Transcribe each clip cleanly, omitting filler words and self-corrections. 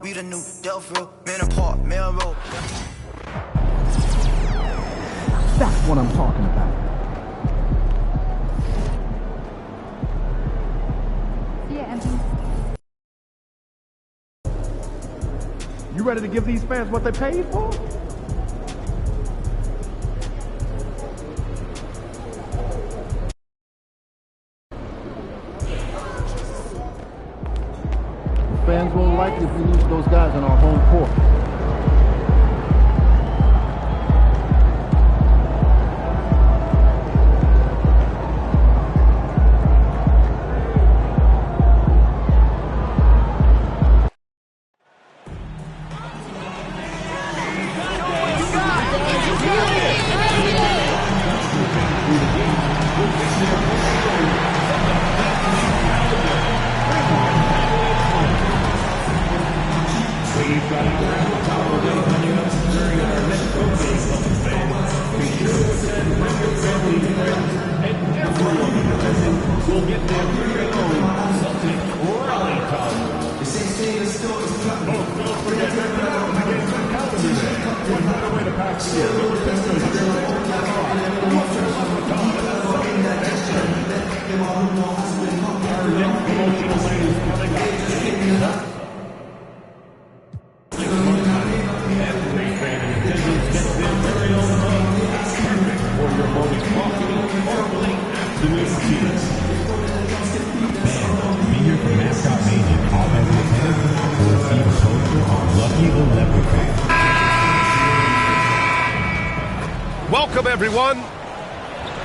be the new Delphro, man apart, mail road. That's what I'm talking about. Yeah, MP. You ready to give these fans what they paid for? Fans won't like it if we lose those guys on our home court. Welcome, everyone.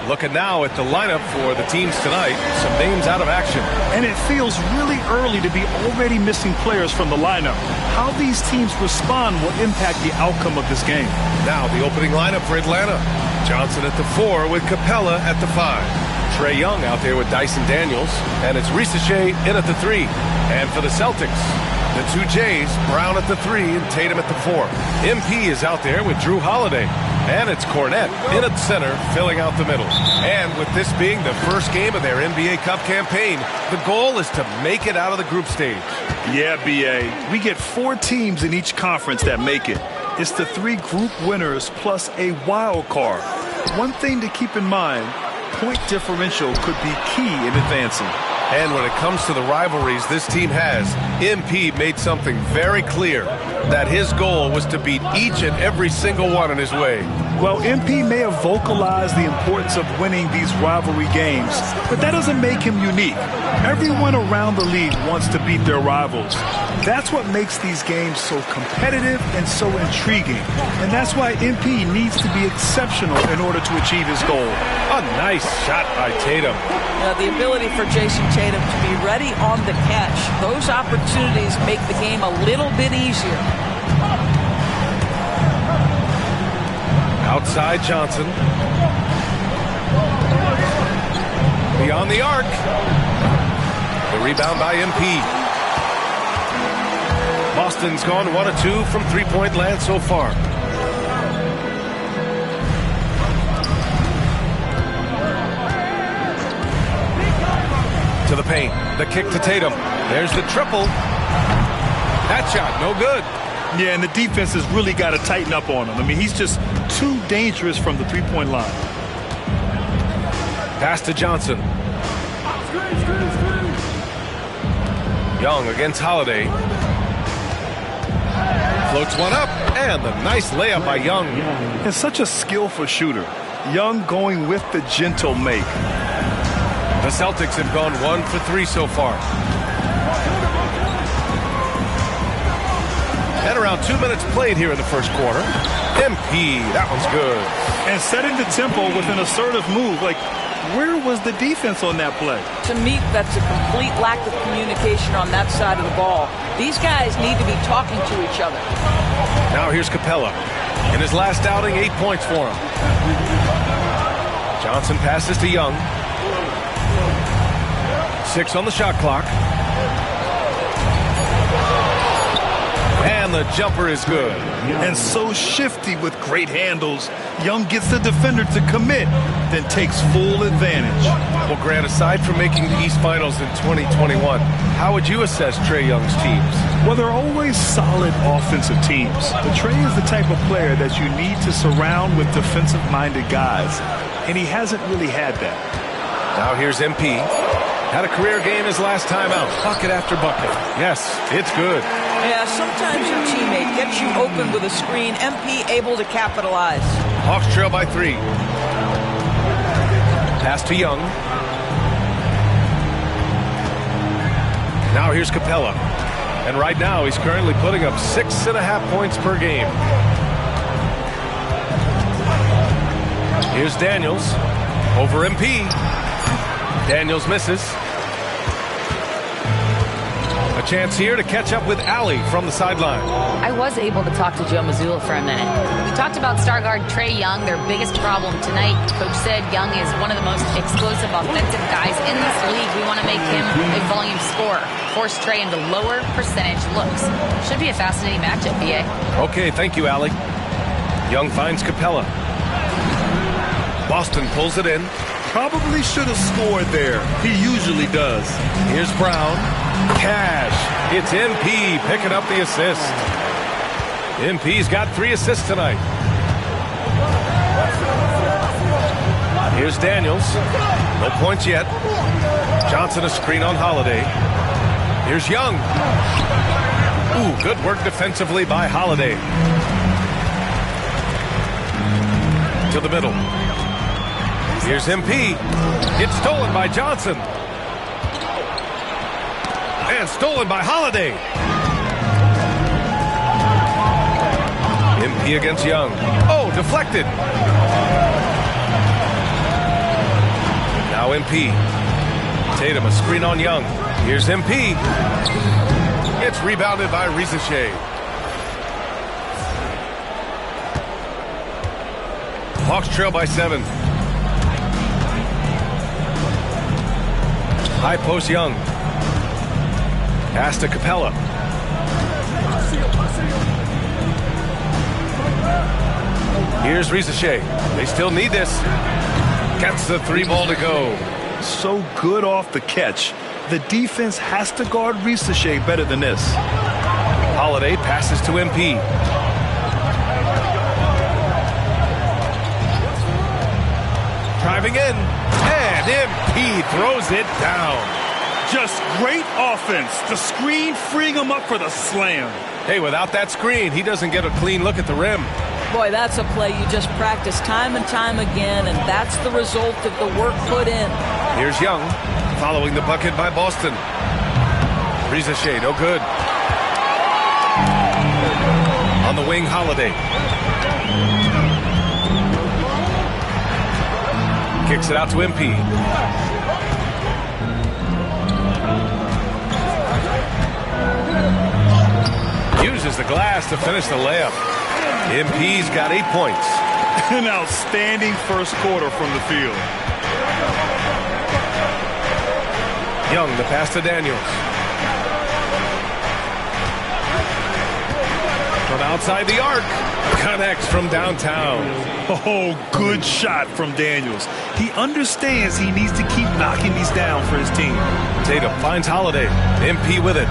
Looking now at the lineup for the teams tonight. Some names out of action. And it feels really early to be already missing players from the lineup. How these teams respond will impact the outcome of this game. Now the opening lineup for Atlanta. Johnson at the 4 with Capella at the 5. Trae Young out there with Dyson Daniels. And it's Risache in at the 3. And for the Celtics, the 2 Jays, Brown at the 3 and Tatum at the 4. MP is out there with Drew Holiday. And it's Cornette in at center, filling out the middle. And with this being the first game of their NBA Cup campaign, the goal is to make it out of the group stage. Yeah, B.A. We get 4 teams in each conference that make it. It's the 3 group winners plus a wild card. One thing to keep in mind, point differential could be key in advancing. And when it comes to the rivalries this team has, MP made something very clear, that his goal was to beat each and every single one in his way. Well, MP may have vocalized the importance of winning these rivalry games, but that doesn't make him unique. Everyone around the league wants to beat their rivals. That's what makes these games so competitive and so intriguing. And that's why MP needs to be exceptional in order to achieve his goal. A nice shot by Tatum. The ability for Jason Tatum to be ready on the catch. Those opportunities make the game a little bit easier. Outside Johnson. Beyond the arc. The rebound by MP. Boston's gone 1 of 2 from three-point land so far. To the paint. The kick to Tatum. There's the triple. That shot, no good. Yeah, and the defense has really got to tighten up on him. I mean, he's just too dangerous from the three-point line. Pass to Johnson. Young against Holiday. Floats one up, and the nice layup by Young. And such a skillful shooter. Young going with the gentle make. The Celtics have gone 1 for 3 so far. And around 2 minutes played here in the first quarter. MP, that one's good. And setting the tempo with an assertive move. Like, where was the defense on that play? To me, that's a complete lack of communication on that side of the ball. These guys need to be talking to each other. Now here's Capella. In his last outing, 8 points for him. Johnson passes to Young. 6 on the shot clock. And and the jumper is good. And so shifty with great handles. Young gets the defender to commit, then takes full advantage. Well, Grant, aside from making the East Finals in 2021, how would you assess Trae Young's teams? Well, they're always solid offensive teams. But Trae is the type of player that you need to surround with defensive-minded guys, and he hasn't really had that. Now here's MP. Had a career game his last time out. Bucket after bucket. Yes, it's good. Yeah, sometimes your teammate gets you open with a screen. MP able to capitalize. Hawks trail by 3. Pass to Young. Now here's Capella. And right now he's currently putting up 6.5 points per game. Here's Daniels. Over MP. Daniels misses. A chance here to catch up with Allie from the sideline. I was able to talk to Joe Mazzulla for a minute. We talked about star guard Trae Young, their biggest problem tonight. Coach said Young is one of the most explosive offensive guys in this league. We want to make him a volume scorer, force Trae into lower percentage looks. Should be a fascinating matchup, BA. Okay, thank you, Allie. Young finds Capella. Boston pulls it in. Probably should have scored there. He usually does. Here's Brown. Cash. It's MP picking up the assist. MP's got 3 assists tonight. Here's Daniels. No points yet. Johnson a screen on Holiday. Here's Young. Ooh, good work defensively by Holiday. To the middle. Here's MP. It's stolen by Johnson. And stolen by Holiday. MP against Young. Oh, deflected. Now MP. Tatum a screen on Young. Here's MP. It's rebounded by Risache. Hawks trail by 7. High post Young. Pass to Capella. Here's Risache. They still need this. Gets the 3 ball to go. So good off the catch. The defense has to guard Risache better than this. Holiday passes to MP. Driving in. And MP throws it down. Just great offense. The screen freeing him up for the slam. Hey, without that screen, he doesn't get a clean look at the rim. Boy, that's a play you just practice time and time again, and that's the result of the work put in. Here's Young, following the bucket by Boston. Risache, no good. On the wing, Holiday. Kicks it out to MP. Uses the glass to finish the layup. MP's got 8 points. An outstanding first quarter from the field. Young, the pass to Daniels. From outside the arc. Connects from downtown. Oh, good shot from Daniels. He understands he needs to keep knocking these down for his team. Tatum finds Holiday. MP with it.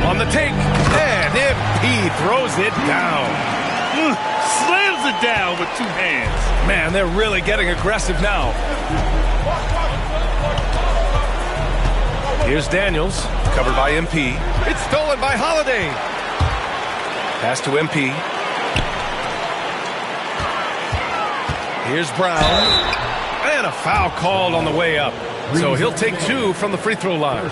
On the take, and MP throws it down. Slams it down with 2 hands. Man, they're really getting aggressive now. Here's Daniels, covered by MP. It's stolen by Holiday. Pass to MP. Here's Brown. And a foul called on the way up. So he'll take 2 from the free throw line.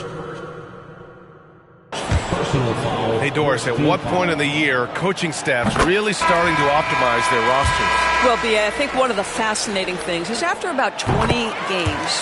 Hey, Doris, at what point in the year coaching staffs really starting to optimize their rosters? Well, I think one of the fascinating things is after about 20 games,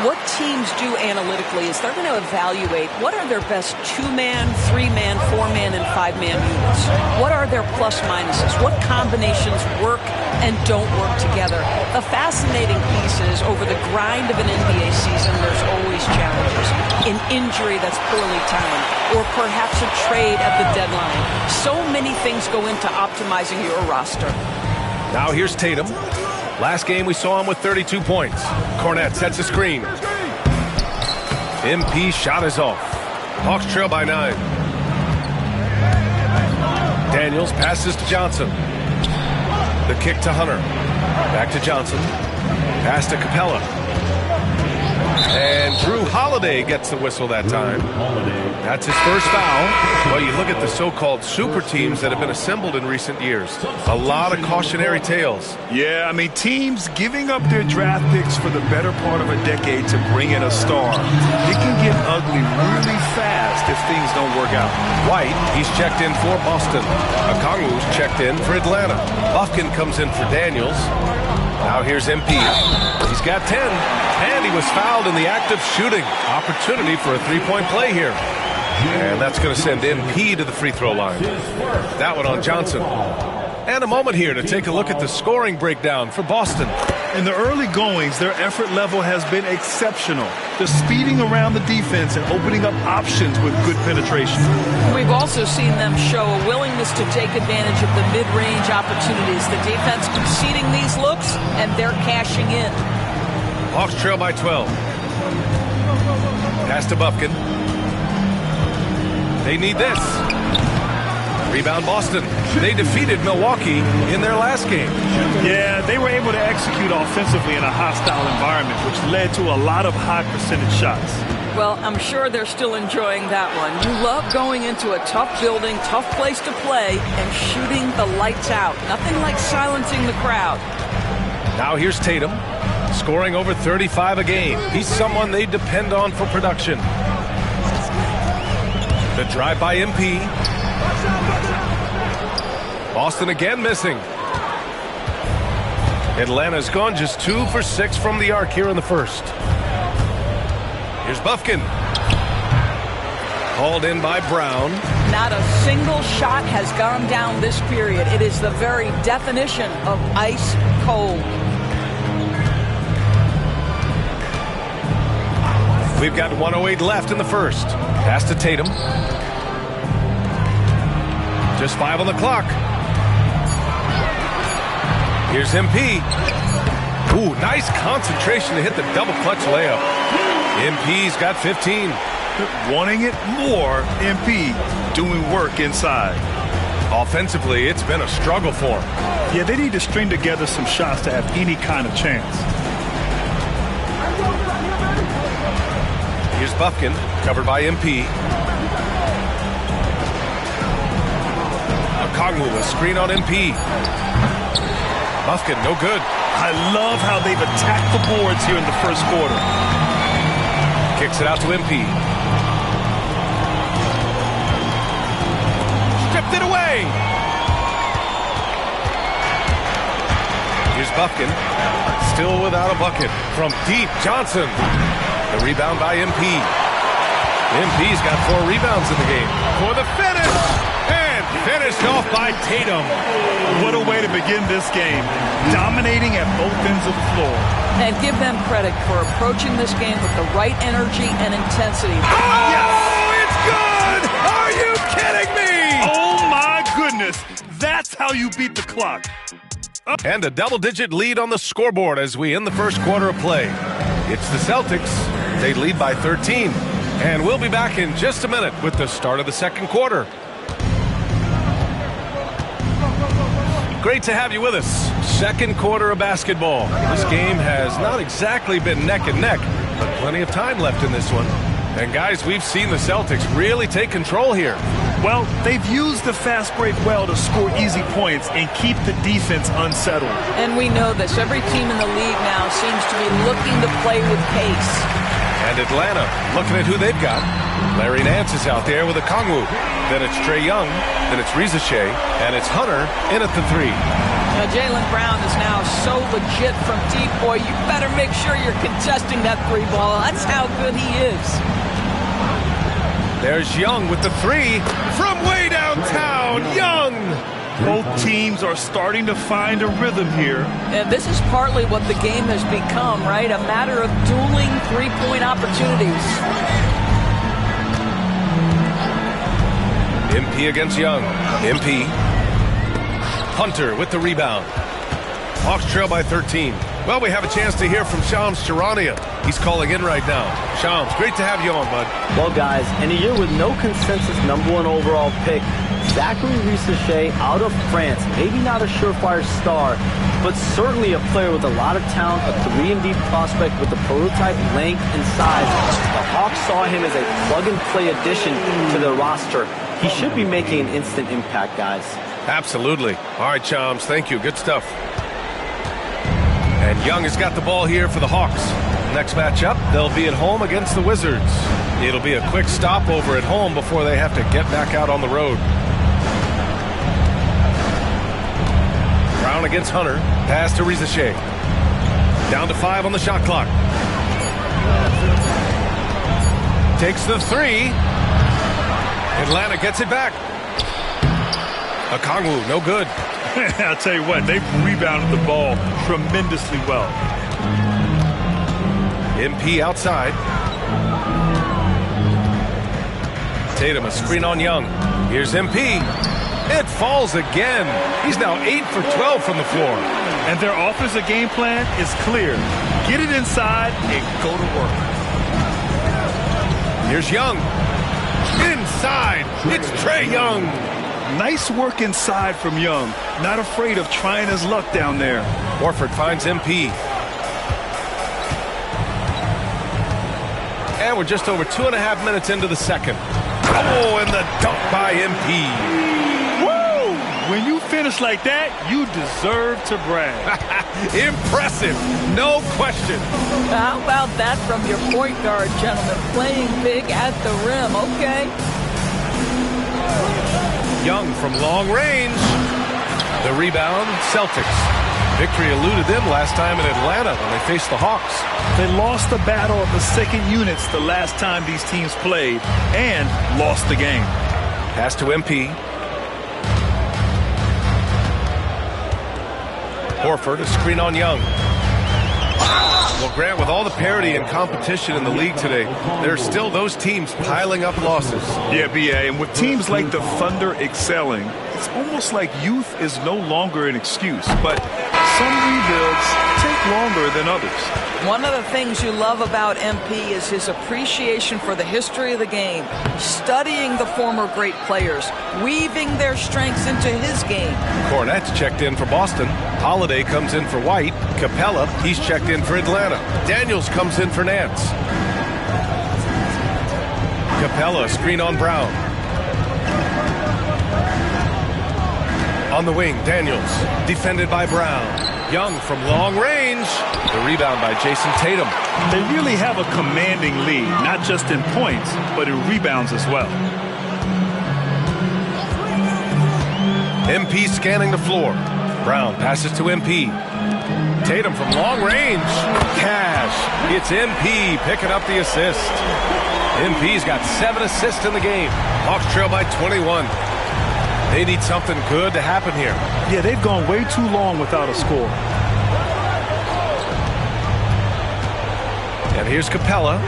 what teams do analytically is they're going to evaluate what are their best 2-man, 3-man, 4-man, and 5-man units. What are their plus minuses? What combinations work and don't work together? The fascinating piece is over the grind of an NBA season, there's always challenges. In injury that's poorly timed, or perhaps a trade at the deadline. So many things go into optimizing your roster. Now here's Tatum. Last game we saw him with 32 points. Cornette sets a screen. MP shot is off. Hawks trail by 9. Daniels passes to Johnson. The kick to Hunter. Back to Johnson. Pass to Capella. And Drew Holiday gets the whistle that time. That's his first foul. Well, you look at the so-called super teams that have been assembled in recent years. A lot of cautionary tales. Yeah, I mean, teams giving up their draft picks for the better part of a decade to bring in a star. It can get ugly really fast if things don't work out. White, he's checked in for Boston. Okongwu's checked in for Atlanta. Buffkin comes in for Daniels. Now here's MP. He's got 10, and he was fouled in the act of shooting. Opportunity for a three-point play here. And that's going to send MP to the free throw line. That one on Johnson. And a moment here to take a look at the scoring breakdown for Boston. In the early goings, their effort level has been exceptional. They're speeding around the defense and opening up options with good penetration. We've also seen them show a willingness to take advantage of the mid-range opportunities. The defense conceding these looks, and they're cashing in. Hawks trail by 12. Pass to Buffkin. They need this. Rebound Boston. They defeated Milwaukee in their last game. Yeah, they were able to execute offensively in a hostile environment, which led to a lot of high percentage shots. Well, I'm sure they're still enjoying that one. You love going into a tough building, tough place to play, and shooting the lights out. Nothing like silencing the crowd. Now here's Tatum, scoring over 35 a game. He's someone they depend on for production. The drive by MP. Boston again missing. Atlanta's gone just 2 for 6 from the arc here in the first. Here's Buffkin. Hauled in by Brown. Not a single shot has gone down this period. It is the very definition of ice cold. We've got 1:08 left in the first. Pass to Tatum. Just 5 on the clock. Here's MP. Ooh, nice concentration to hit the double clutch layup. MP's got 15. Wanting it more, MP doing work inside. Offensively, it's been a struggle for him. Yeah, they need to string together some shots to have any kind of chance. Here's Buffkin, covered by MP. Okongwu, a screen on MP. Buffkin, no good. I love how they've attacked the boards here in the first quarter. Kicks it out to MP. Stripped it away. Here's Buffkin. Still without a bucket. From deep, Johnson. The rebound by MP. MP's got 4 rebounds in the game. For the finish. And finished off by Tatum. What a way to begin this game. Dominating at both ends of the floor. And give them credit for approaching this game with the right energy and intensity. Oh, yes! It's good! Are you kidding me? Oh, my goodness. That's how you beat the clock. And a double-digit lead on the scoreboard as we end the first quarter of play. It's the Celtics. They lead by 13. And we'll be back in just a minute with the start of the second quarter. Great to have you with us. Second quarter of basketball. This game has not exactly been neck and neck, but plenty of time left in this one. And guys, we've seen the Celtics really take control here. Well, they've used the fast break well to score easy points and keep the defense unsettled. And we know this. Every team in the league now seems to be looking to play with pace. And Atlanta, looking at who they've got. Larry Nance is out there with Okongwu. Then it's Trae Young. Then it's Risache. And it's Hunter in at the 3. Now, Jaylen Brown is now so legit from deep. Boy, you better make sure you're contesting that 3 ball. That's how good he is. There's Young with the 3 from way downtown. Young! Both teams are starting to find a rhythm here. And this is partly what the game has become, right? A matter of dueling 3-point opportunities. MP against Young. MP. Hunter with the rebound. Hawks trail by 13. Well, we have a chance to hear from Shams Charania. He's calling in right now. Shams, great to have you on, bud. Well, guys, in a year with no consensus #1 overall pick, Zachary Risacher out of France, maybe not a surefire star, but certainly a player with a lot of talent, a 3-and-D prospect with the prototype length and size. The Hawks saw him as a plug-and-play addition to their roster. He should be making an instant impact, guys. Absolutely. All right, Shams, thank you. Good stuff. And Young has got the ball here for the Hawks. Next matchup, they'll be at home against the Wizards. It'll be a quick stopover at home before they have to get back out on the road. Brown against Hunter. Pass to Risacher. Down to 5 on the shot clock. Takes the 3. Atlanta gets it back. Okongwu, no good. I'll tell you what, they've rebounded the ball tremendously well. MP outside. Tatum, a screen on Young. Here's MP. It falls again. He's now 8 for 12 from the floor. And their offensive game plan is clear. Get it inside and go to work. Here's Young. Inside. It's Trae Young. Nice work inside from Young. Not afraid of trying his luck down there. Horford finds MP. And we're just over 2.5 minutes into the second. Oh, and the dunk by MP. Woo! When you finish like that, you deserve to brag. Impressive. No question. How about that from your point guard, gentlemen? Playing big at the rim, okay? Young from long range. The rebound, Celtics. Victory eluded them last time in Atlanta when they faced the Hawks. They lost the battle of the second units the last time these teams played and lost the game. Pass to MP. Horford, a screen on Young. Well, Grant, with all the parity and competition in the league today, there are still those teams piling up losses. Yeah, B.A., and with teams like the Thunder excelling, it's almost like youth is no longer an excuse. But some rebuilds take longer than others. One of the things you love about MP is his appreciation for the history of the game, studying the former great players, weaving their strengths into his game. Cornette's checked in for Boston. Holiday comes in for White. Capella, he's checked in for Atlanta. Daniels comes in for Nance. Capella, screen on Brown. On the wing, Daniels, defended by Brown. Young from long range. The rebound by Jason Tatum. They really have a commanding lead, not just in points, but in rebounds as well. MP scanning the floor. Brown passes to MP. Tatum from long range. Cash. It's MP picking up the assist. MP's got 7 assists in the game. Hawks trail by 21. They need something good to happen here. Yeah, they've gone way too long without a score. And here's Capella.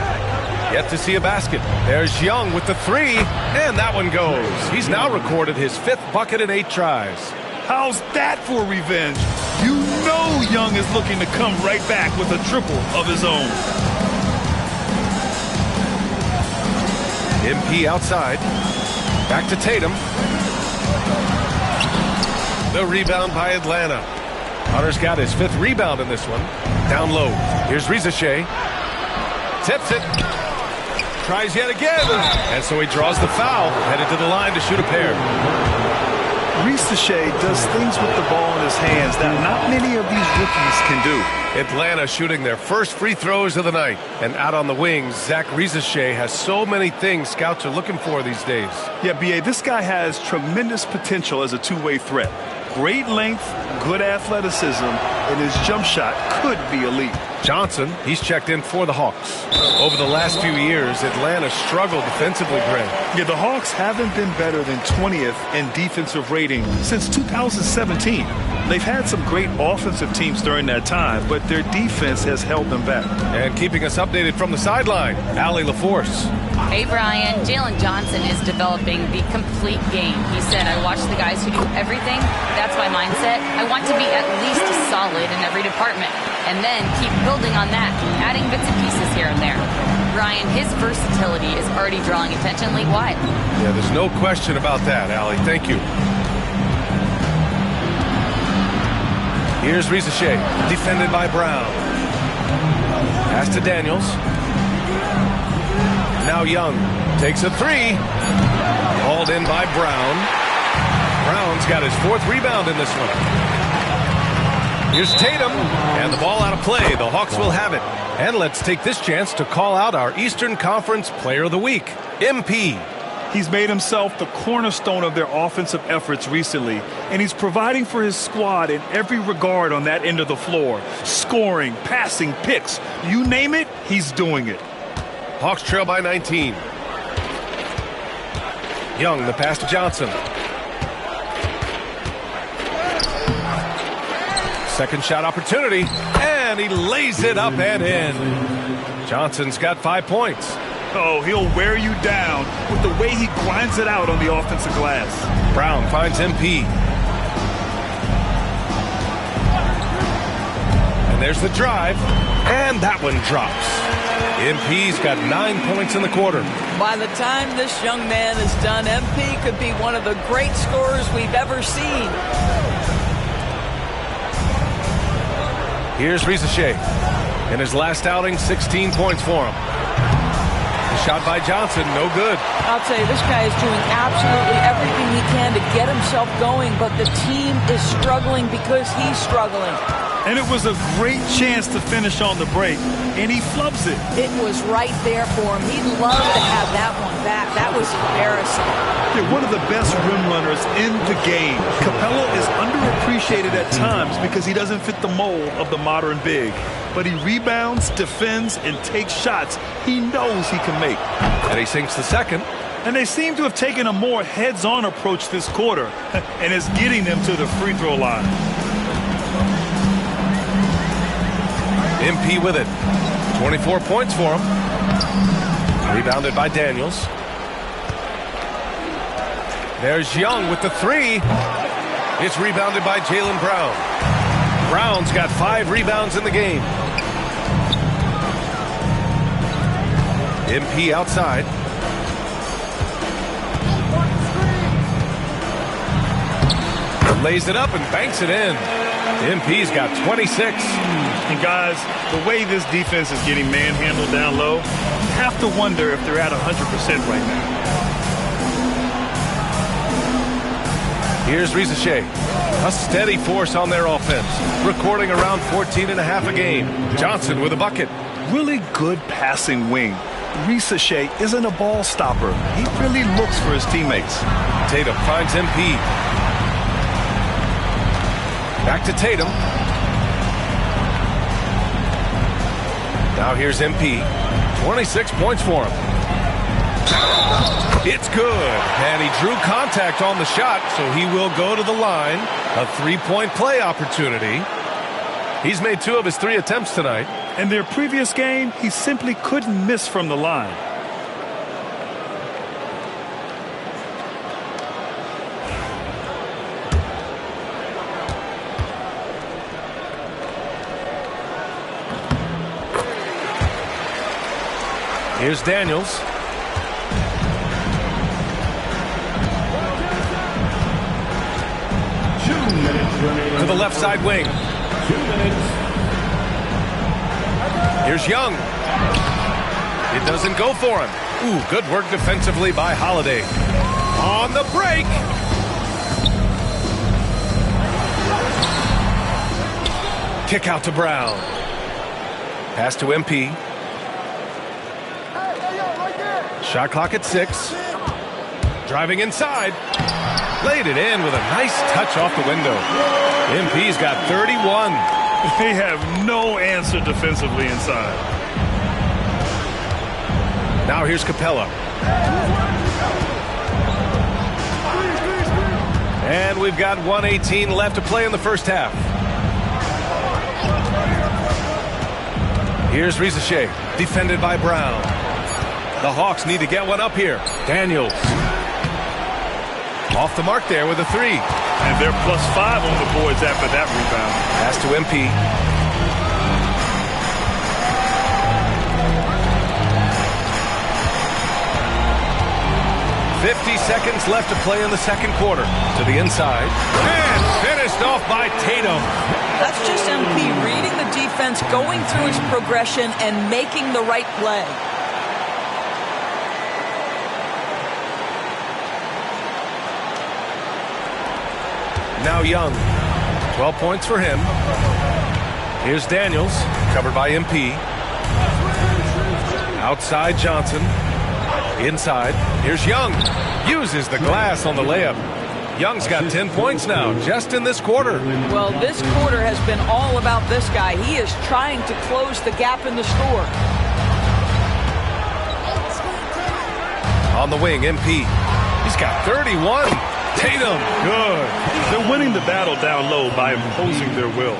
Yet to see a basket. There's Young with the 3, and that one goes. He's now recorded his 5th bucket in 8 tries. How's that for revenge? You know Young is looking to come right back with a triple of his own. MP outside. Back to Tatum. The rebound by Atlanta. Hunter's got his 5th rebound in this one. Down low. Here's Risacher. Tips it. Tries yet again. And so he draws the foul. Headed to the line to shoot a pair. Risacher does things with the ball in his hands that not many of these rookies can do. Atlanta shooting their first free throws of the night. And out on the wings, Zach Risacher has so many things scouts are looking for these days. Yeah, B.A., this guy has tremendous potential as a two-way threat. Great length, good athleticism, and his jump shot could be elite. Johnson, he's checked in for the Hawks. Over the last few years, Atlanta struggled defensively, Greg. Yeah, the Hawks haven't been better than 20th in defensive rating since 2017. They've had some great offensive teams during that time, but their defense has held them back. And keeping us updated from the sideline, Allie LaForce. Hey, Brian, Jalen Johnson is developing the complete game. He said, I watch the guys who do everything. That's my mindset. I want to be at least solid in every department and then keep building on that, adding bits and pieces here and there. Brian, his versatility is already drawing attention league-wide. Yeah, there's no question about that, Allie. Thank you. Here's Risache, defended by Brown. Pass to Daniels. Now Young takes a three. Hauled in by Brown. Brown's got his 4th rebound in this one. Here's Tatum, and the ball out of play. The Hawks will have it. And let's take this chance to call out our Eastern Conference Player of the Week, MP. He's made himself the cornerstone of their offensive efforts recently, and he's providing for his squad in every regard on that end of the floor. Scoring, passing, picks, you name it, he's doing it. Hawks trail by 19. Young, the pass to Johnson. Second shot opportunity, and he lays it up and in. Johnson's got 5 points. Oh, he'll wear you down with the way he grinds it out on the offensive glass. Brown finds MP. And there's the drive, and that one drops. MP's got 9 points in the quarter. By the time this young man is done, MP could be one of the great scorers we've ever seen. Here's Risache. In his last outing, 16 points for him. Shot by Johnson, no good. I'll tell you, this guy is doing absolutely everything he can to get himself going, but the team is struggling because he's struggling. And it was a great chance to finish on the break, and he flubs it. It was right there for him. He'd love to have that one back. That was embarrassing. They're one of the best rim runners in the game. Capella is underappreciated at times because he doesn't fit the mold of the modern big. But he rebounds, defends, and takes shots he knows he can make. And he sinks the second. And they seem to have taken a more heads-on approach this quarter, and it's getting them to the free throw line. MP with it. 24 points for him. Rebounded by Daniels. There's Young with the three. It's rebounded by Jaylen Brown. Brown's got 5 rebounds in the game. MP outside. Lays it up and banks it in. MP's got 26. And guys, the way this defense is getting manhandled down low, you have to wonder if they're at 100% right now. Here's Risache. A steady force on their offense, recording around 14.5 a game. Johnson with a bucket. Really good passing wing. Risache isn't a ball stopper. He really looks for his teammates. Tatum finds MP. Back to Tatum. Now here's MP. 26 points for him. It's good. And he drew contact on the shot, so he will go to the line. A 3-point play opportunity. He's made 2 of his 3 attempts tonight. In their previous game, he simply couldn't miss from the line. Here's Daniels. To the left side wing. 2 minutes. Here's Young. It doesn't go for him. Ooh, good work defensively by Holiday. On the break. Kick out to Brown. Pass to MP. Shot clock at 6. Driving inside. Laid it in with a nice touch off the window. MP's got 31. They have no answer defensively inside. Now here's Capella. And we've got 1:18 left to play in the first half. Here's Risache, defended by Brown. The Hawks need to get one up here. Daniels. Off the mark there with a three. And they're +5 on the boards after that rebound. Pass to MP. 50 seconds left to play in the second quarter. To the inside. And finished off by Tatum. That's just MP reading the defense, going through its progression, and making the right play. Now Young. 12 points for him. Here's Daniels, covered by MP. Outside Johnson. Inside. Here's Young. Uses the glass on the layup. Young's got 10 points now, just in this quarter. Well, this quarter has been all about this guy. He is trying to close the gap in the score. On the wing, MP. He's got 31. Tatum, good. They're winning the battle down low by imposing their will.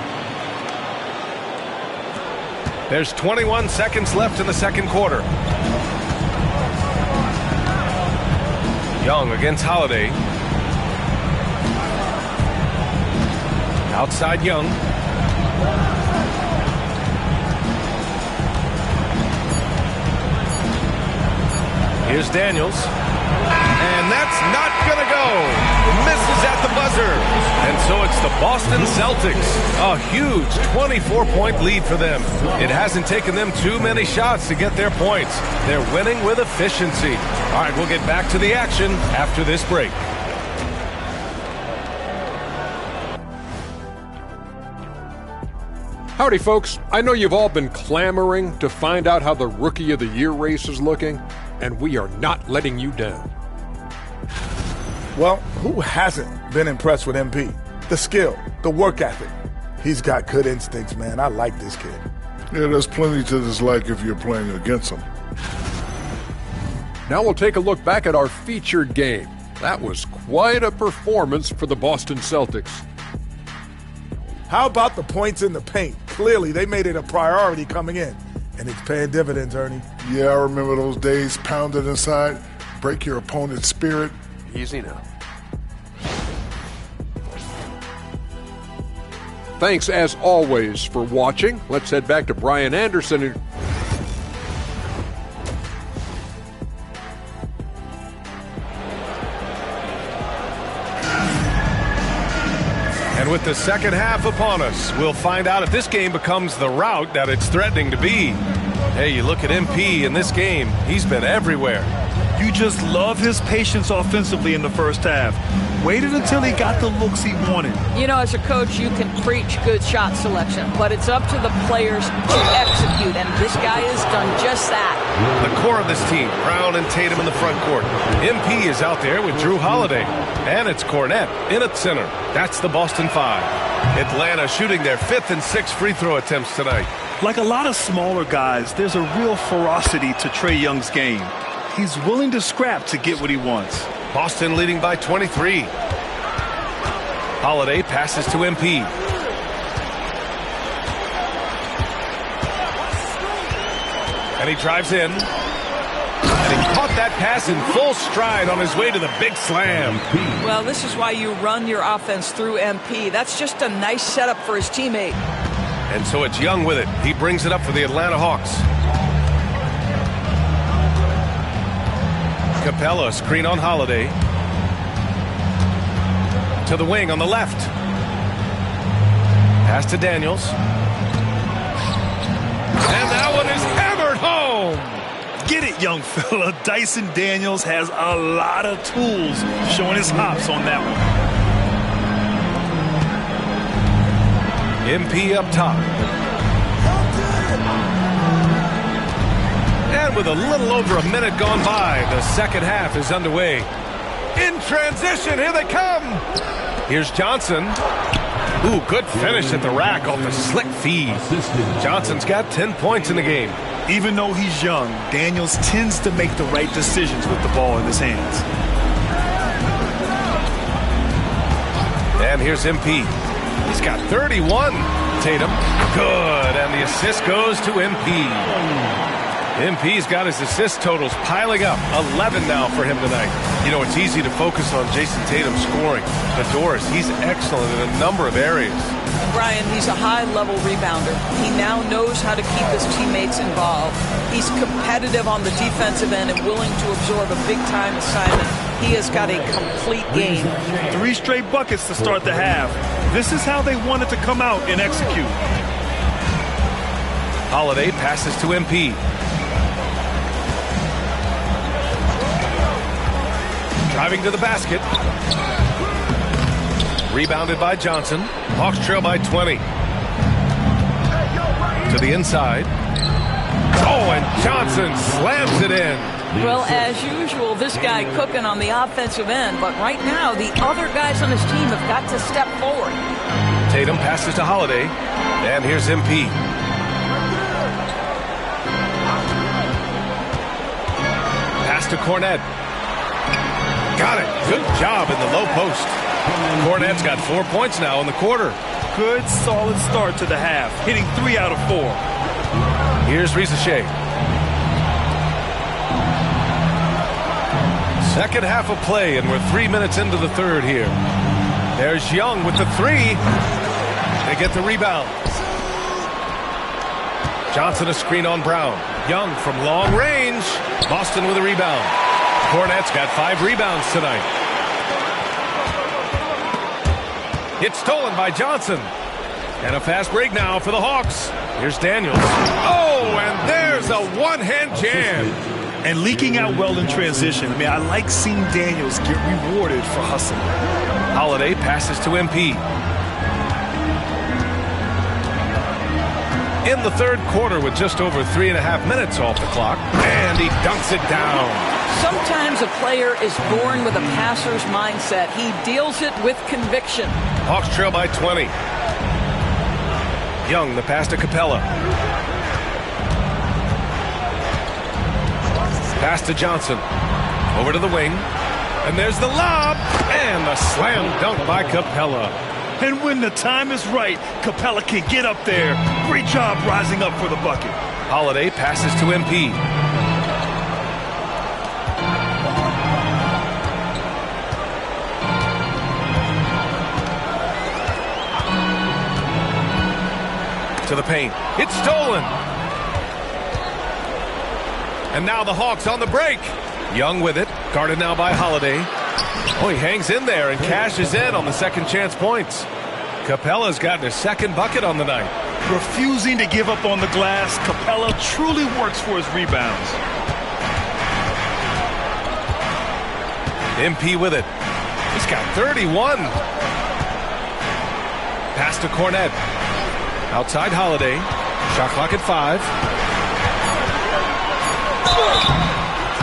There's 21 seconds left in the second quarter. Young against Holiday. Outside Young. Here's Daniels. And that's not going to go. Misses at the buzzer. And so it's the Boston Celtics. A huge 24-point lead for them. It hasn't taken them too many shots to get their points. They're winning with efficiency. All right, we'll get back to the action after this break. Howdy, folks. I know you've all been clamoring to find out how the Rookie of the Year race is looking, and we are not letting you down. Well, who hasn't been impressed with MP? The skill, the work ethic. He's got good instincts, man. I like this kid. Yeah, there's plenty to dislike if you're playing against him. Now we'll take a look back at our featured game. That was quite a performance for the Boston Celtics. How about the points in the paint? Clearly, they made it a priority coming in, and it's paying dividends, Ernie. Yeah, I remember those days pounded inside, break your opponent's spirit. Easy now. Thanks, as always, for watching. Let's head back to Brian Anderson. And with the second half upon us, we'll find out if this game becomes the rout that it's threatening to be. Hey, you look at MP in this game, he's been everywhere. You just love his patience offensively in the first half. Waited until he got the looks he wanted. You know, as a coach, you can preach good shot selection, but it's up to the players to execute, and this guy has done just that. The core of this team, Brown and Tatum in the front court. MP is out there with Drew Holiday. And it's Cornette in at center. That's the Boston Five. Atlanta shooting their 5th and 6th free throw attempts tonight. Like a lot of smaller guys, there's a real ferocity to Trae Young's game. He's willing to scrap to get what he wants. Boston leading by 23. Holiday passes to MP. And he drives in. And he caught that pass in full stride on his way to the big slam. Well, this is why you run your offense through MP. That's just a nice setup for his teammate. And so it's Young with it. He brings it up for the Atlanta Hawks. Capella, screen on Holiday. To the wing on the left. Pass to Daniels. And that one is hammered home. Get it, young fella. Dyson Daniels has a lot of tools, showing his hops on that one. MP up top. And with a little over a minute gone by, the second half is underway. In transition, here they come. Here's Johnson. Ooh, good finish at the rack off a slick feed. Johnson's got 10 points in the game. Even though he's young, Daniels tends to make the right decisions with the ball in his hands. And here's MP. He's got 31. Tatum. Good. And the assist goes to MP. MP's got his assist totals piling up. 11 now for him tonight. You know, it's easy to focus on Jason Tatum scoring. But Doris, he's excellent in a number of areas. Brian, he's a high-level rebounder. He now knows how to keep his teammates involved. He's competitive on the defensive end and willing to absorb a big-time assignment. He has got a complete game. 3 straight buckets to start the half. This is how they wanted to come out and execute. Holiday passes to MP. Driving to the basket. Rebounded by Johnson. Hawks trail by 20. To the inside. Oh, and Johnson slams it in. Well, as usual, this guy cooking on the offensive end. But right now, the other guys on his team have got to step forward. Tatum passes to Holiday. And here's MP. Pass to Cornette. Got it. Good job in the low post. Cornette's got 4 points now in the quarter. Good, solid start to the half, hitting 3 out of 4. Here's Risacher. Second half of play, and we're 3 minutes into the third here. There's Young with the 3. They get the rebound. Johnson a screen on Brown. Young from long range. Boston with a rebound. Cornette's got 5 rebounds tonight. It's stolen by Johnson. And a fast break now for the Hawks. Here's Daniels. Oh, and there's a one-hand jam. And leaking out well in transition. I mean, I like seeing Daniels get rewarded for hustling. Holiday passes to MP. In the third quarter with just over 3.5 minutes off the clock. And he dunks it down. Sometimes a player is born with a passer's mindset. He deals it with conviction. Hawks trail by 20. Young, the pass to Capella. Pass to Johnson. Over to the wing. And there's the lob. And the slam dunk by Capella. And when the time is right, Capella can get up there. Great job rising up for the bucket. Holiday passes to MP. To the paint. It's stolen. And now the Hawks on the break. Young with it. Guarded now by Holiday. Oh, he hangs in there and cashes in on the second chance points. Capella's gotten his second bucket on the night. Refusing to give up on the glass, Capella truly works for his rebounds. MP with it. He's got 31. Pass to Cornette. Outside Holiday. Shot clock at 5.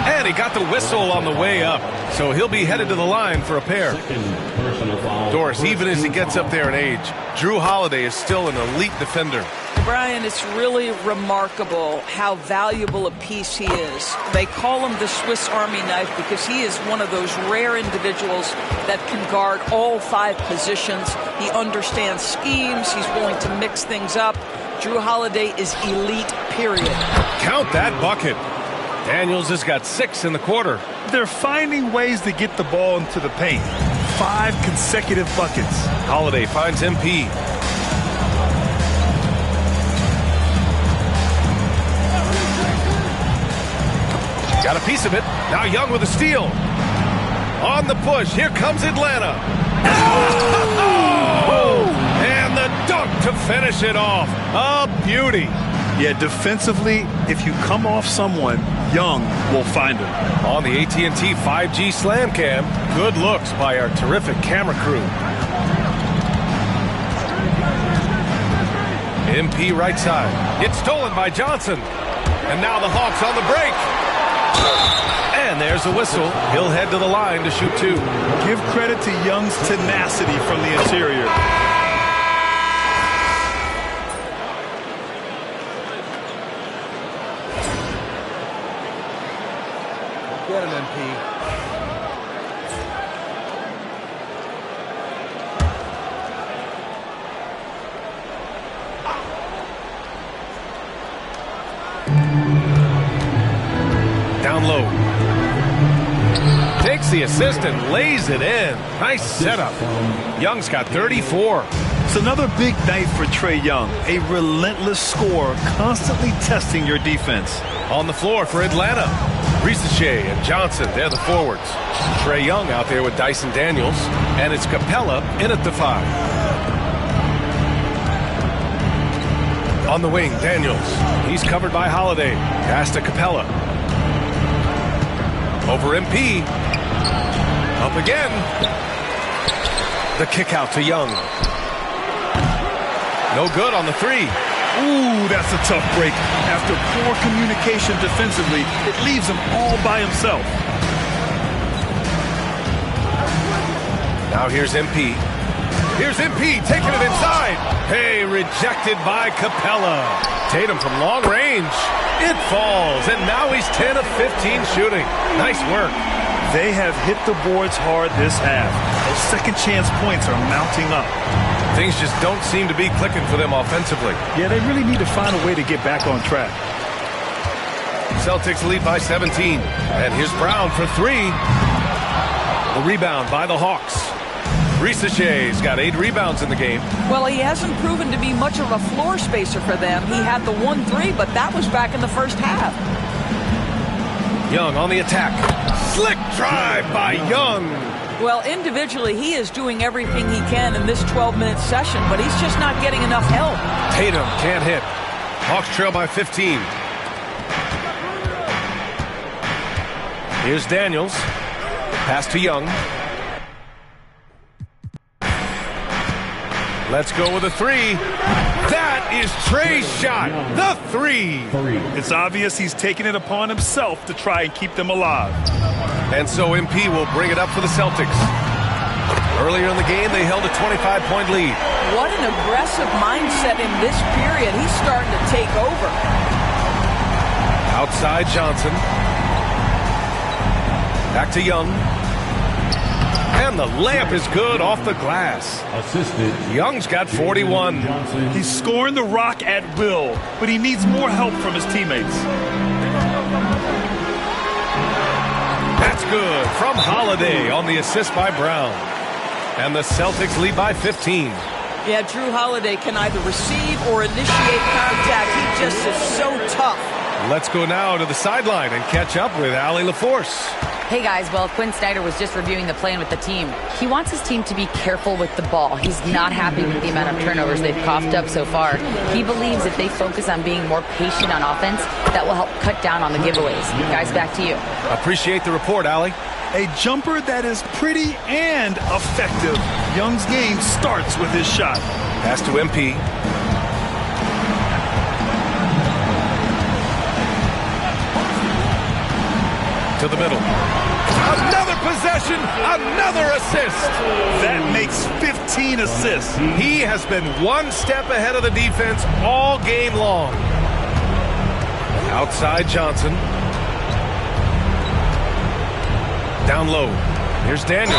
And he got the whistle on the way up. So he'll be headed to the line for a pair. Doris, even as he gets up there in age, Jrue Holiday is still an elite defender. Brian, it's really remarkable how valuable a piece he is. They call him the Swiss Army knife because he is one of those rare individuals that can guard all 5 positions. He understands schemes. He's willing to mix things up. Jrue Holiday is elite, period. Count that bucket. Daniels has got 6 in the quarter. They're finding ways to get the ball into the paint. 5 consecutive buckets. Holiday finds MP. Got a piece of it. Now Young with a steal. On the push. Here comes Atlanta. Oh! And the dunk to finish it off. A beauty. Yeah, defensively, if you come off someone, Young will find him. On the AT&T 5G Slam Cam, good looks by our terrific camera crew. MP right side. It's stolen by Johnson. And now the Hawks on the break. And there's There's a whistle. He'll head to the line to shoot 2. Give credit to Young's tenacity from the interior. Get him, MP. Down low. Takes the assist and lays it in. Nice setup. Young's got 34. It's another big night for Trae Young. A relentless scorer, constantly testing your defense. On the floor for Atlanta, Risache and Johnson, they're the forwards. Trae Young out there with Dyson Daniels, and it's Capella in at the 5. On the wing, Daniels. He's covered by Holiday. Pass to Capella. Over MP. Up again. The kick out to Young. No good on the 3. Ooh, that's a tough break. After poor communication defensively, it leaves him all by himself. Now here's MP. Here's MP taking it inside. Hey, rejected by Capella. Tatum from long range. It falls, and now he's 10 of 15 shooting. Nice work. They have hit the boards hard this half. Those second chance points are mounting up. Things just don't seem to be clicking for them offensively. Yeah, they really need to find a way to get back on track. Celtics lead by 17. And here's Brown for 3. The rebound by the Hawks. Risache's got 8 rebounds in the game. Well, he hasn't proven to be much of a floor spacer for them. He had the 1-3, but that was back in the first half. Young on the attack. Slick drive by Young. Well, individually, he is doing everything he can in this 12-minute session, but he's just not getting enough help. Tatum can't hit. Hawks trail by 15. Here's Daniels. Pass to Young. Let's go with a 3. That is Trae's shot. The 3. It's obvious he's taking it upon himself to try and keep them alive. And so MP will bring it up for the Celtics. Earlier in the game, they held a 25-point lead. What an aggressive mindset in this period. He's starting to take over. Outside Johnson. Back to Young. And the layup is good off the glass. Assisted. Young's got 41. He's scoring the rock at will, but he needs more help from his teammates. That's good from Holiday on the assist by Brown. And the Celtics lead by 15. Yeah, Drew Holiday can either receive or initiate contact. He just is so tough. Let's go now to the sideline and catch up with Allie LaForce. Hey guys, well, Quinn Snyder was just reviewing the plan with the team. He wants his team to be careful with the ball. He's not happy with the amount of turnovers they've coughed up so far. He believes if they focus on being more patient on offense, that will help cut down on the giveaways. Guys, back to you. Appreciate the report, Allie. A jumper that is pretty and effective. Young's game starts with his shot. Pass to MP. To the middle. Another possession, another assist. That makes 15 assists. He has been one step ahead of the defense all game long. Outside Johnson. Down low. Here's Daniels.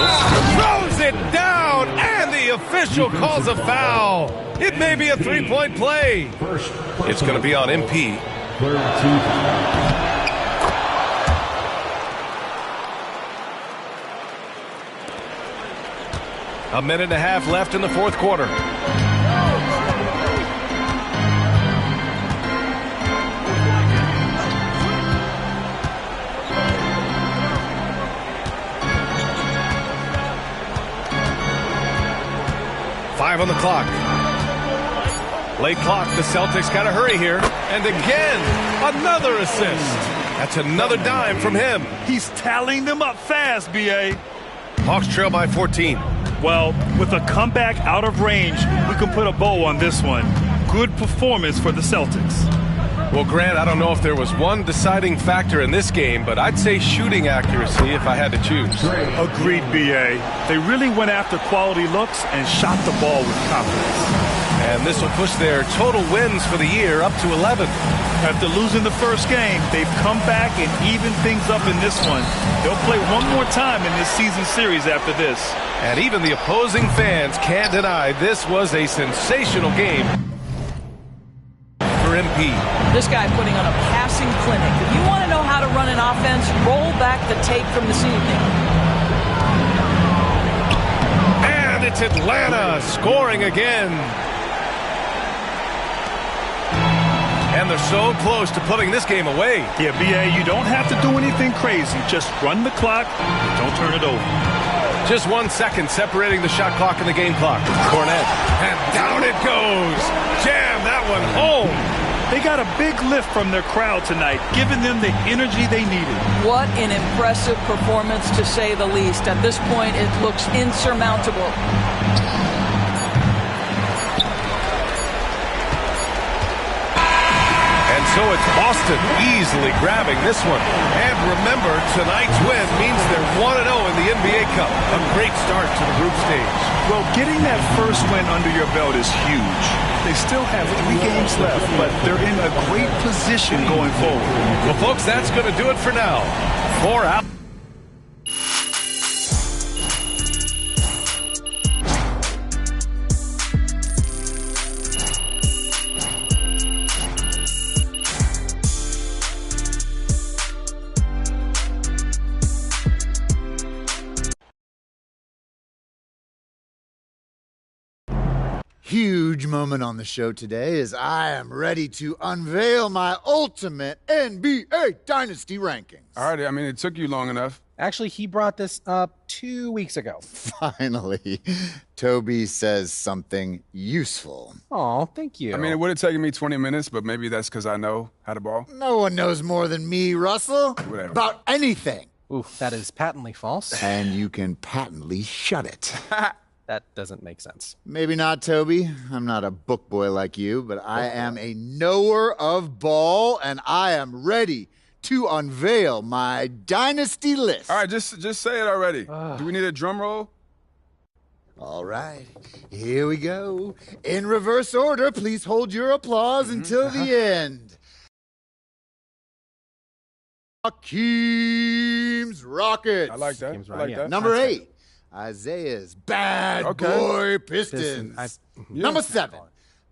Throws it down, and the official calls a foul. It may be a three-point play. It's going to be on MP. A minute and a half left in the fourth quarter. Five on the clock. Late clock. The Celtics got to hurry here. And again, another assist. That's another dime from him. He's tallying them up fast, B.A. Hawks trail by 14. Well, with a comeback out of range, we can put a bow on this one. Good performance for the Celtics. Well, Grant, I don't know if there was one deciding factor in this game, but I'd say shooting accuracy if I had to choose. Agreed, B.A. They really went after quality looks and shot the ball with confidence. And this will push their total wins for the year up to 11. After losing the first game, they've come back and evened things up in this one. They'll play one more time in this season series after this. And even the opposing fans can't deny this was a sensational game for MP. This guy putting on a passing clinic. If you want to know how to run an offense, roll back the tape from this evening. And it's Atlanta scoring again. And they're so close to putting this game away. Yeah, B.A., you don't have to do anything crazy. Just run the clock and don't turn it over. Just 1 second separating the shot clock and the game clock. Cornette. And down it goes. Jam that one home. They got a big lift from their crowd tonight, giving them the energy they needed. What an impressive performance, to say the least. At this point, it looks insurmountable. And so it's Boston easily grabbing this one. And remember, tonight's win means they're 1-0 in the NBA Cup. A great start to the group stage. Well, getting that first win under your belt is huge. They still have 3 games left, but they're in a great position going forward. Well, folks, that's going to do it for now. 4 out. Huge moment on the show today as I am ready to unveil my ultimate NBA Dynasty rankings. All right, I mean, it took you long enough. Actually, he brought this up 2 weeks ago. Finally, Toby says something useful. Oh, thank you. I mean, it would have taken me 20 minutes, but maybe that's because I know how to ball. No one knows more than me, Russell, Whatever. about anything. Ooh, that is patently false. And you can patently shut it. That doesn't make sense. Maybe not, Toby. I'm not a book boy like you, but I am a knower of ball, and I am ready to unveil my dynasty list. All right, just say it already. Do we need a drum roll? All right, here we go. In reverse order, please hold your applause until the end. Hakeem's Rockets. I like that. I like that. Number 8. Isaiah's Bad Boy Pistons. Number 7,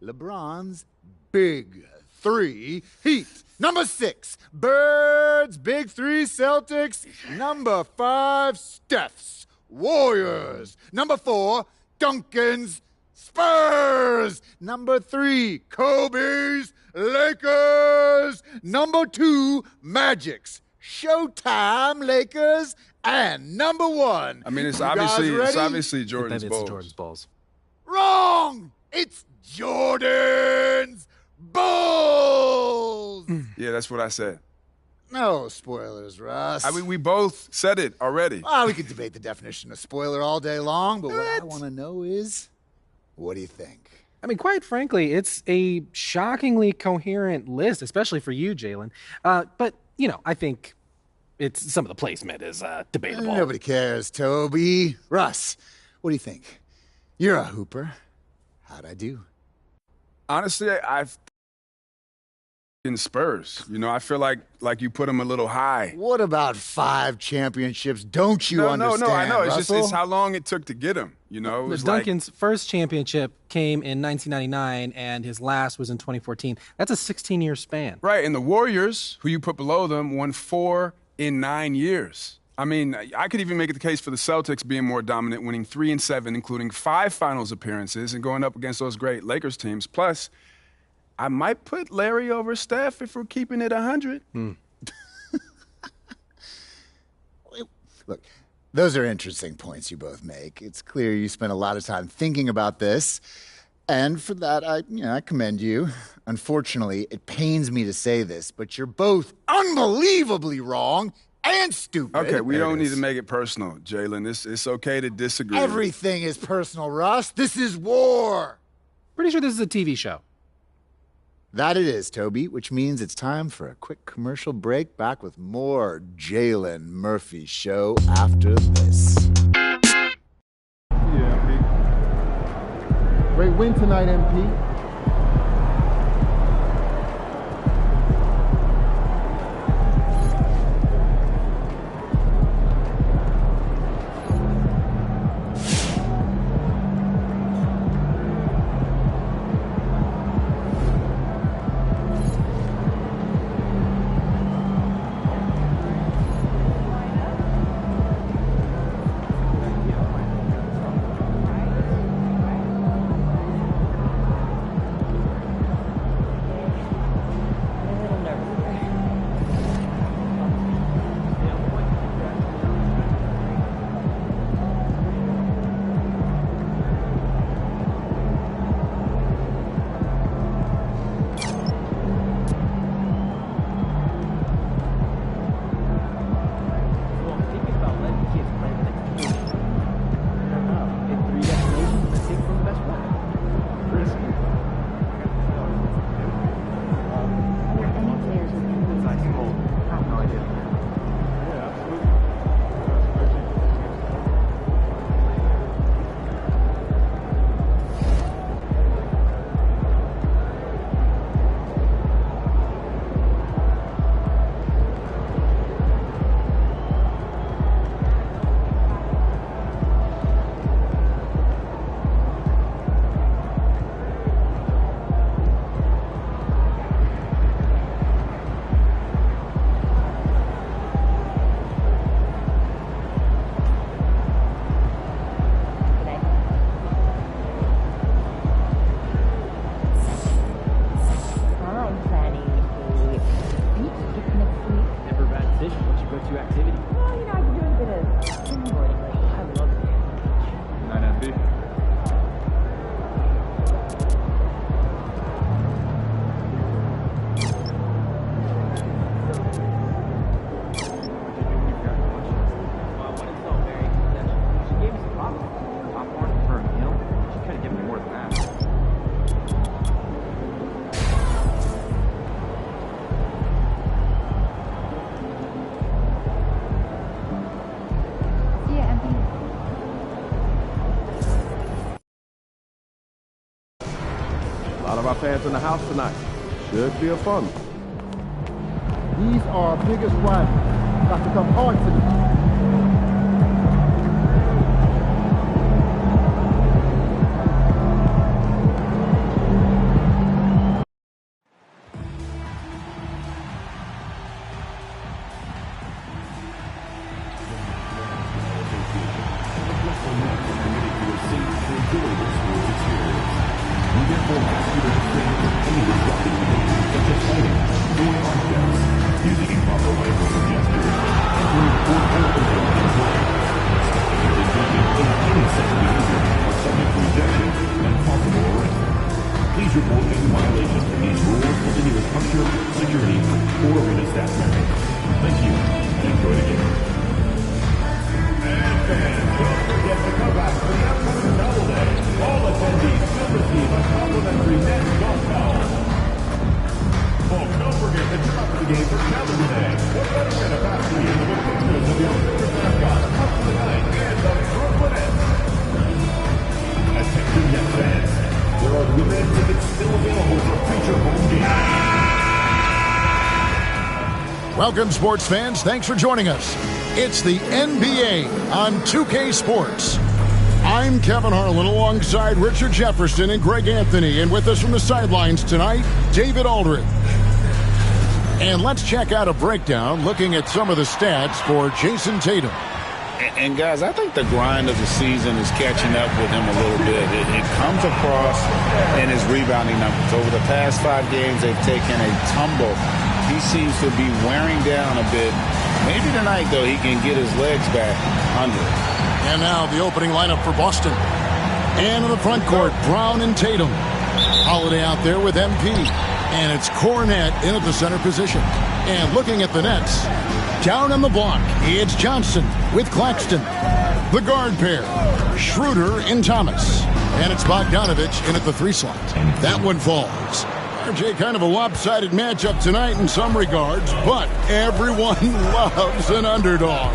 LeBron's Big 3 Heat. Number 6, Birds Big 3 Celtics. Number 5, Steph's Warriors. Number 4, Duncan's Spurs. Number 3, Kobe's Lakers. Number 2, Magic's Showtime Lakers. And number 1. I mean, it's obviously Jordan's Bulls. It's Jordan's Bulls. Wrong! It's Jordan's Bulls! Yeah, that's what I said. No spoilers, Russ. I mean, we both said it already. Well, we could debate the definition of spoiler all day long, but what I want to know is, what do you think? I mean, quite frankly, it's a shockingly coherent list, especially for you, Jalen. But, you know, I think some of the placement is debatable. Nobody cares, Toby. Russ, what do you think? You're a hooper. How'd I do? Honestly, I've in Spurs. You know, I feel like you put them a little high. What about 5 championships? Don't you understand, No, I know. Russell? It's how long it took to get them. You know, Duncan's first championship came in 1999, and his last was in 2014. That's a 16-year span. Right, and the Warriors, who you put below them, won 4 in 9 years. I mean, I could even make it the case for the Celtics being more dominant, winning 3 and 7, including 5 finals appearances and going up against those great Lakers teams. Plus, I might put Larry over Steph if we're keeping it 100. Look, those are interesting points you both make. It's clear you spent a lot of time thinking about this, and for that, I commend you. Unfortunately, it pains me to say this, but you're both unbelievably wrong and stupid. Okay, we don't need to make it personal, Jalen. It's okay to disagree. Everything is personal, Russ. This is war. Pretty sure this is a TV show. That it is, Toby, which means it's time for a quick commercial break. Back with more Jalen Murphy Show after this. Great win tonight, MP. A lot of our fans in the house tonight. Should be a fun. These are our biggest rivals. Got to come hard to them. Please report any violations of these rules with any structure, security, or arena staff members. Thank you, and enjoy the game. And fans, don't forget to come back for the upcoming double day. All attendees will receive a complimentary net golf ball. Folks, don't forget to come up to the game for Challenge Day. What better way to pass the game with pictures of your favorite mascot, up to the night, and the Brooklyn Nets. Attention, Nets fans. There are limited tickets still available for future home games. Welcome, sports fans. Thanks for joining us. It's the NBA on 2K Sports. I'm Kevin Harlan alongside Richard Jefferson and Greg Anthony. And with us from the sidelines tonight, David Aldridge. And let's check out a breakdown looking at some of the stats for Jason Tatum. And, guys, I think the grind of the season is catching up with him a little bit. It comes across in his rebounding numbers. Over the past 5 games, they've taken a tumble. He seems to be wearing down a bit. Maybe tonight, though, he can get his legs back under it. And now the opening lineup for Boston. And in the front court, Brown and Tatum. Holiday out there with MP. And it's Cornette in at the center position. And looking at the Nets, down on the block, it's Johnson with Claxton. The guard pair, Schroeder and Thomas. And it's Bogdanovich in at the 3 slot. That one falls. RJ, kind of a lopsided matchup tonight in some regards, but everyone loves an underdog.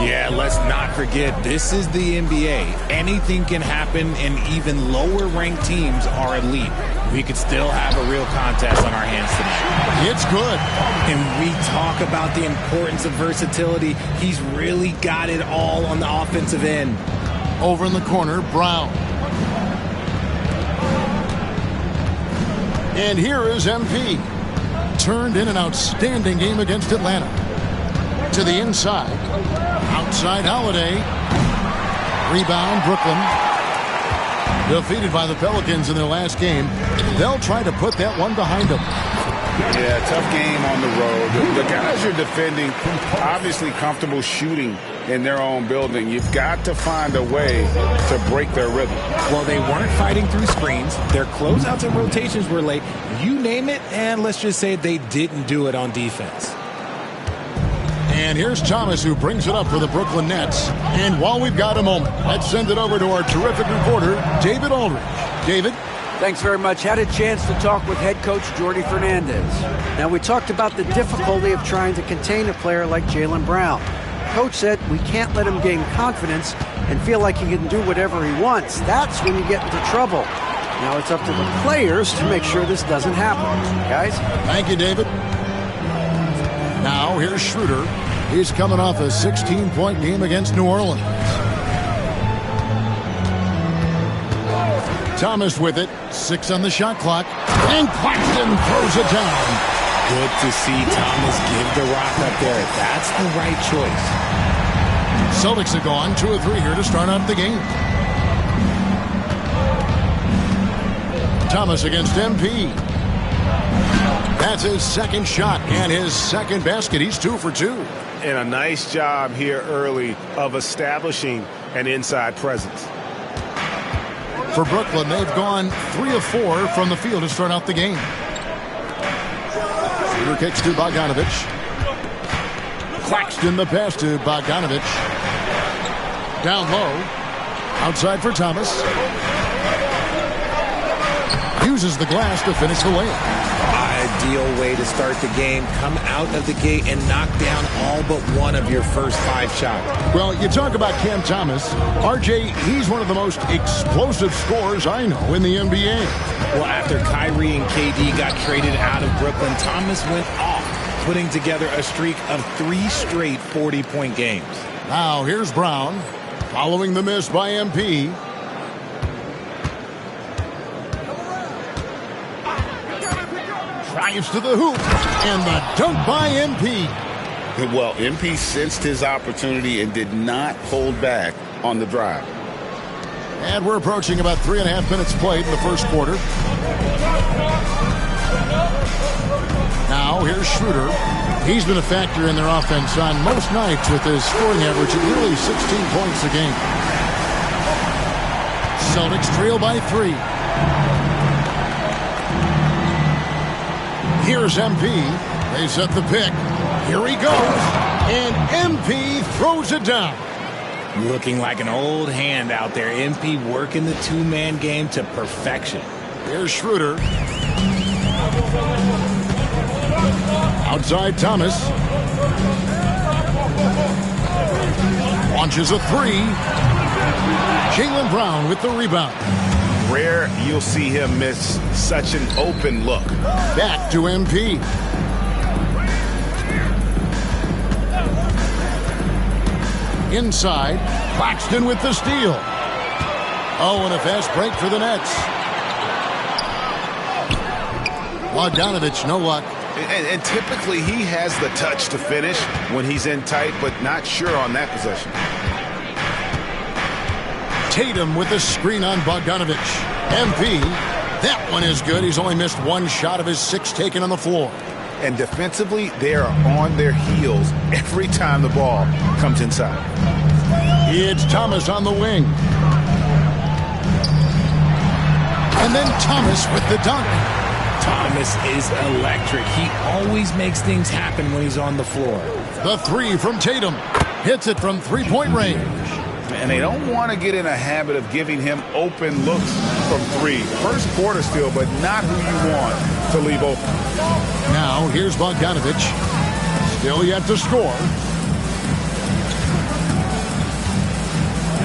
Yeah, let's not forget, this is the NBA. Anything can happen, and even lower-ranked teams are elite. We could still have a real contest on our hands tonight. It's good. And we talk about the importance of versatility. He's really got it all on the offensive end. Over in the corner, Brown. And here is MP. Turned in an outstanding game against Atlanta. To the inside. Outside Holiday. Rebound, Brooklyn. Defeated by the Pelicans in their last game. They'll try to put that one behind them. Yeah, tough game on the road. The guys you're defending, obviously comfortable shooting in their own building. You've got to find a way to break their rhythm. Well, they weren't fighting through screens. Their closeouts and rotations were late. You name it, and let's just say they didn't do it on defense. And here's Thomas, who brings it up for the Brooklyn Nets. And while we've got a moment, let's send it over to our terrific reporter, David Aldridge. David? Thanks very much. Had a chance to talk with head coach Jordy Fernandez. Now, we talked about the difficulty of trying to contain a player like Jaylen Brown. Coach said we can't let him gain confidence and feel like he can do whatever he wants. That's when you get into trouble. Now it's up to the players to make sure this doesn't happen. Guys? Thank you, David. Now, here's Schroeder. He's coming off a 16-point game against New Orleans. Thomas with it. 6 on the shot clock. And Claxton throws it down. Good to see Thomas give the rock up there. That's the right choice. Celtics have gone 2 of 3 here to start out the game. Thomas against MP. That's his second shot and his second basket. He's 2 for 2. And a nice job here early of establishing an inside presence. For Brooklyn, they've gone 3 of 4 from the field to start out the game. Shooter kicks to Bogdanovic. Claxton the pass to Bogdanovic. Down low. Outside for Thomas. Uses the glass to finish the layup. Ideal way to start the game. Come out of the gate and knock down all but one of your first 5 shots. Well, you talk about Cam Thomas. RJ, he's one of the most explosive scorers I know in the NBA. Well, after Kyrie and KD got traded out of Brooklyn, Thomas went off, putting together a streak of 3 straight 40-point games. Now, here's Brown, following the miss by MP. Drives to the hoop, and the dunk by MP. Well, MP sensed his opportunity and did not hold back on the drive. And we're approaching about 3.5 minutes played in the first quarter. Now, here's Schroeder. He's been a factor in their offense on most nights with his scoring average at nearly 16 points a game. Celtics trail by 3. Here's MP. They set the pick. Here he goes. And MP throws it down. Looking like an old hand out there. MP working the 2-man game to perfection. Here's Schroeder. Outside Thomas. Launches a 3. Jaylen Brown with the rebound. Rare you'll see him miss such an open look. Back to MP. Inside, Claxton with the steal. Oh, and a fast break for the Nets. Bogdanovic, no luck. And typically he has the touch to finish when he's in tight, but not sure on that possession. Tatum with the screen on Bogdanovic. MP, that one is good. He's only missed 1 shot of his 6 taken on the floor. And defensively, they are on their heels every time the ball comes inside. It's Thomas on the wing. And then Thomas with the dunk. Thomas is electric. He always makes things happen when he's on the floor. The 3 from Tatum. Hits it from 3-point range. And they don't want to get in a habit of giving him open looks from 3. First quarter still, but not who you want to leave open. Now, here's Bogdanovich. Still yet to score.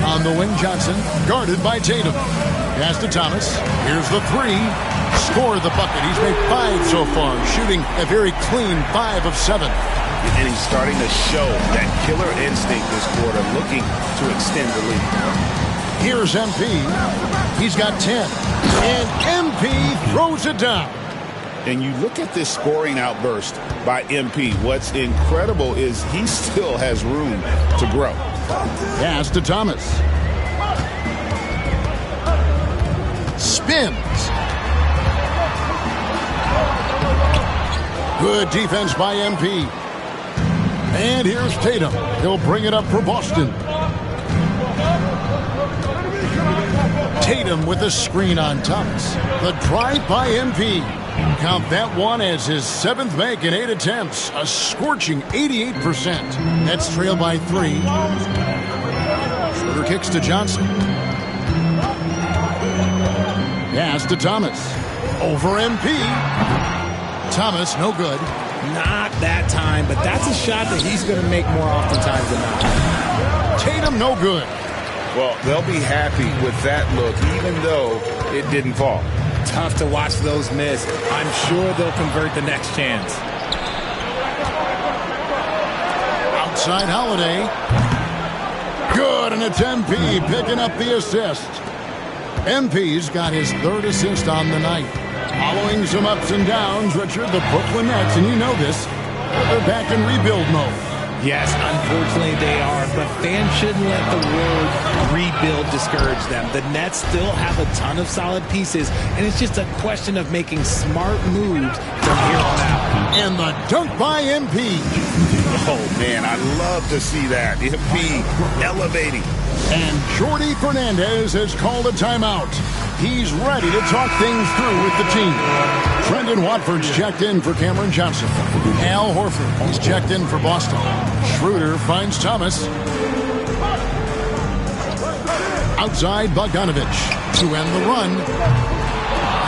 On the wing, Johnson, guarded by Tatum. Pass to Thomas. Here's the three. Score the bucket. He's made 5 so far, shooting a very clean 5 of 7. And he's starting to show that killer instinct this quarter, looking to extend the lead. Here's MP. He's got 10. And MP throws it down. And you look at this scoring outburst by MP. What's incredible is he still has room to grow. Pass to Thomas. Spins. Good defense by MP. And here's Tatum. He'll bring it up for Boston. Tatum with a screen on Thomas. The drive by MP. Count that one as his 7th make in 8 attempts. A scorching 88%. Nets trail by 3. Schroeder kicks to Johnson. Pass to Thomas. Over MP. Thomas, no good. Not that time, but that's a shot that he's going to make more oftentimes than not. Tatum, no good. Well, they'll be happy with that look, even though it didn't fall. Tough to watch those miss. I'm sure they'll convert the next chance. Outside Holiday. Good, and it's MP picking up the assist. MP's got his 3rd assist on the night. Following some ups and downs, Richard, the Brooklyn Nets, and you know this, they're back in rebuild mode. Yes, unfortunately they are, but fans shouldn't let the word rebuild discourage them. The Nets still have a ton of solid pieces, and it's just a question of making smart moves from here on out. And the dunk by MP. Oh, man, I love to see that. MP elevating. And Jordi Fernandez has called a timeout. He's ready to talk things through with the team. Trendon Watford's checked in for Cameron Johnson. Al Horford, he's checked in for Boston. Schroeder finds Thomas. Outside Bogdanovich to end the run.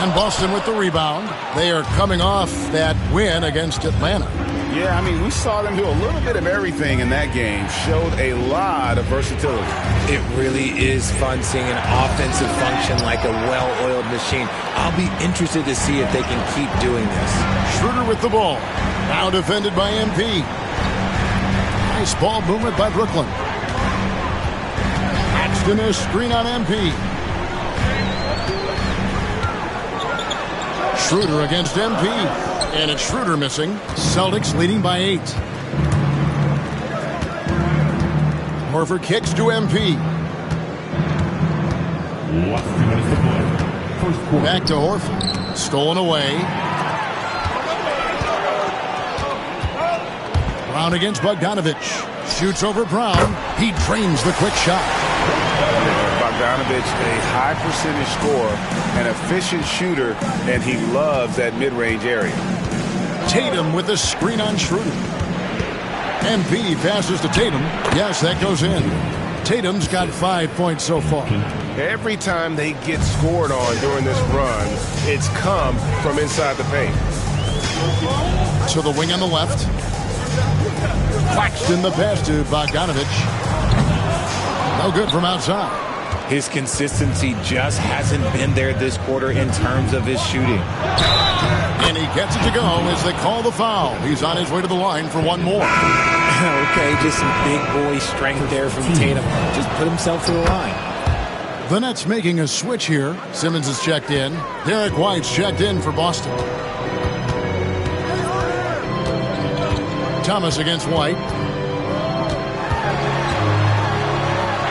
And Boston with the rebound. They are coming off that win against Atlanta. Yeah, I mean, we saw them do a little bit of everything in that game. Showed a lot of versatility. It really is fun seeing an offensive function like a well-oiled machine. I'll be interested to see if they can keep doing this. Schroeder with the ball. Now defended by MP. Nice ball movement by Brooklyn. Axton a screen on MP. Schroeder against MP. And it's Schroeder missing. Celtics leading by 8. Horford kicks to MP. Back to Horford. Stolen away. Brown against Bogdanovich. Shoots over Brown. He drains the quick shot. Bogdanovich, a high percentage scorer, an efficient shooter, and he loves that mid-range area. Tatum with a screen on Schroeder. MP passes to Tatum. Yes, that goes in. Tatum's got 5 points so far. Every time they get scored on during this run, it's come from inside the paint. To the wing on the left. Claxton the pass to Bogdanovich. No good from outside. His consistency just hasn't been there this quarter in terms of his shooting. And he gets it to go as they call the foul. He's on his way to the line for one more. Okay, just some big boy strength there from Tatum. Just put himself to the line. The Nets making a switch here. Simmons is checked in. Derek White's checked in for Boston. Thomas against White.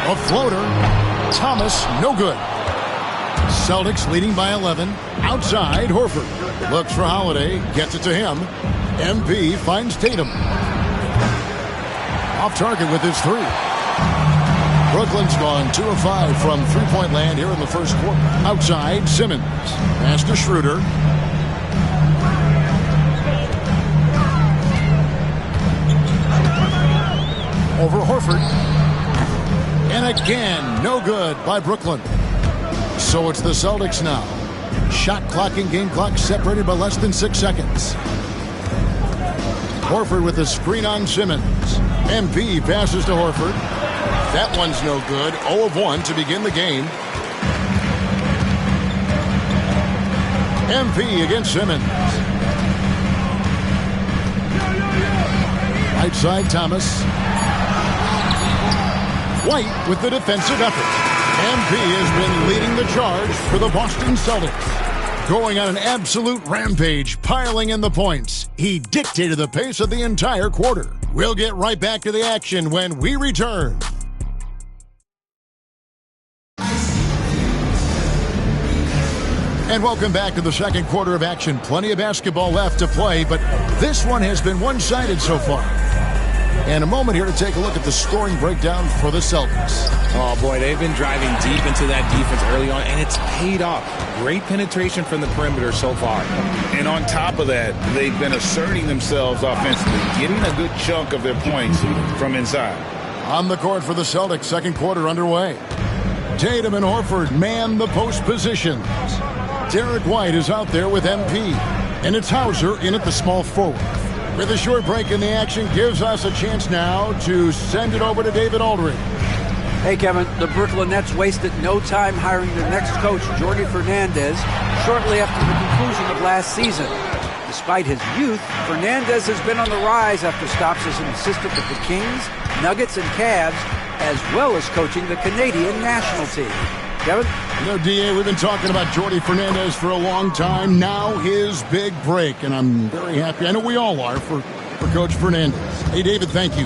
A floater. Thomas, no good. Celtics leading by 11. Outside, Horford. Looks for Holiday. Gets it to him. MP finds Tatum. Off target with his 3. Brooklyn's gone 2 of 5 from three-point land here in the first quarter. Outside, Simmons. Pass to Schroeder. Over Horford. And again, no good by Brooklyn. So it's the Celtics now. Shot clock and game clock separated by less than 6 seconds. Horford with a screen on Simmons. MP passes to Horford. That one's no good. 0 of 1 to begin the game. MP against Simmons. Right side, Thomas. White with the defensive effort. MP has been leading the charge for the Boston Celtics. Going on an absolute rampage, piling in the points. He dictated the pace of the entire quarter. We'll get right back to the action when we return. And welcome back to the second quarter of action. Plenty of basketball left to play, but this one has been one-sided so far. And a moment here to take a look at the scoring breakdown for the Celtics. Oh, boy, they've been driving deep into that defense early on, and it's paid off. Great penetration from the perimeter so far. And on top of that, they've been asserting themselves offensively, getting a good chunk of their points from inside. On the court for the Celtics, second quarter underway. Tatum and Horford man the post positions. Derek White is out there with MP. And it's Hauser in at the small forward. With a short break in the action, gives us a chance now to send it over to David Aldridge. Hey, Kevin, the Brooklyn Nets wasted no time hiring their next coach, Jordi Fernandez, shortly after the conclusion of last season. Despite his youth, Fernandez has been on the rise after stops as an assistant with the Kings, Nuggets, and Cavs, as well as coaching the Canadian national team. Kevin? You know, D.A., we've been talking about Jordi Fernandez for a long time. Now his big break, and I'm very happy. I know we all are for Coach Fernandez. Hey, David, thank you.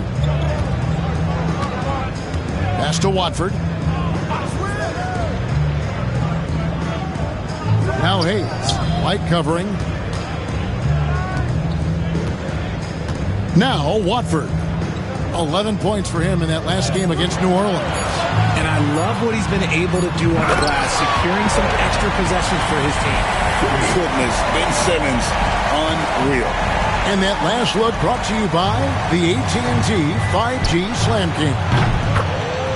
Pass to Watford. Now Hayes. White covering. Now Watford. 11 points for him in that last game against New Orleans. And I love what he's been able to do on the glass, securing some extra possessions for his team. Goodness, Ben Simmons, unreal. And that last look brought to you by the AT&T 5G Slam King.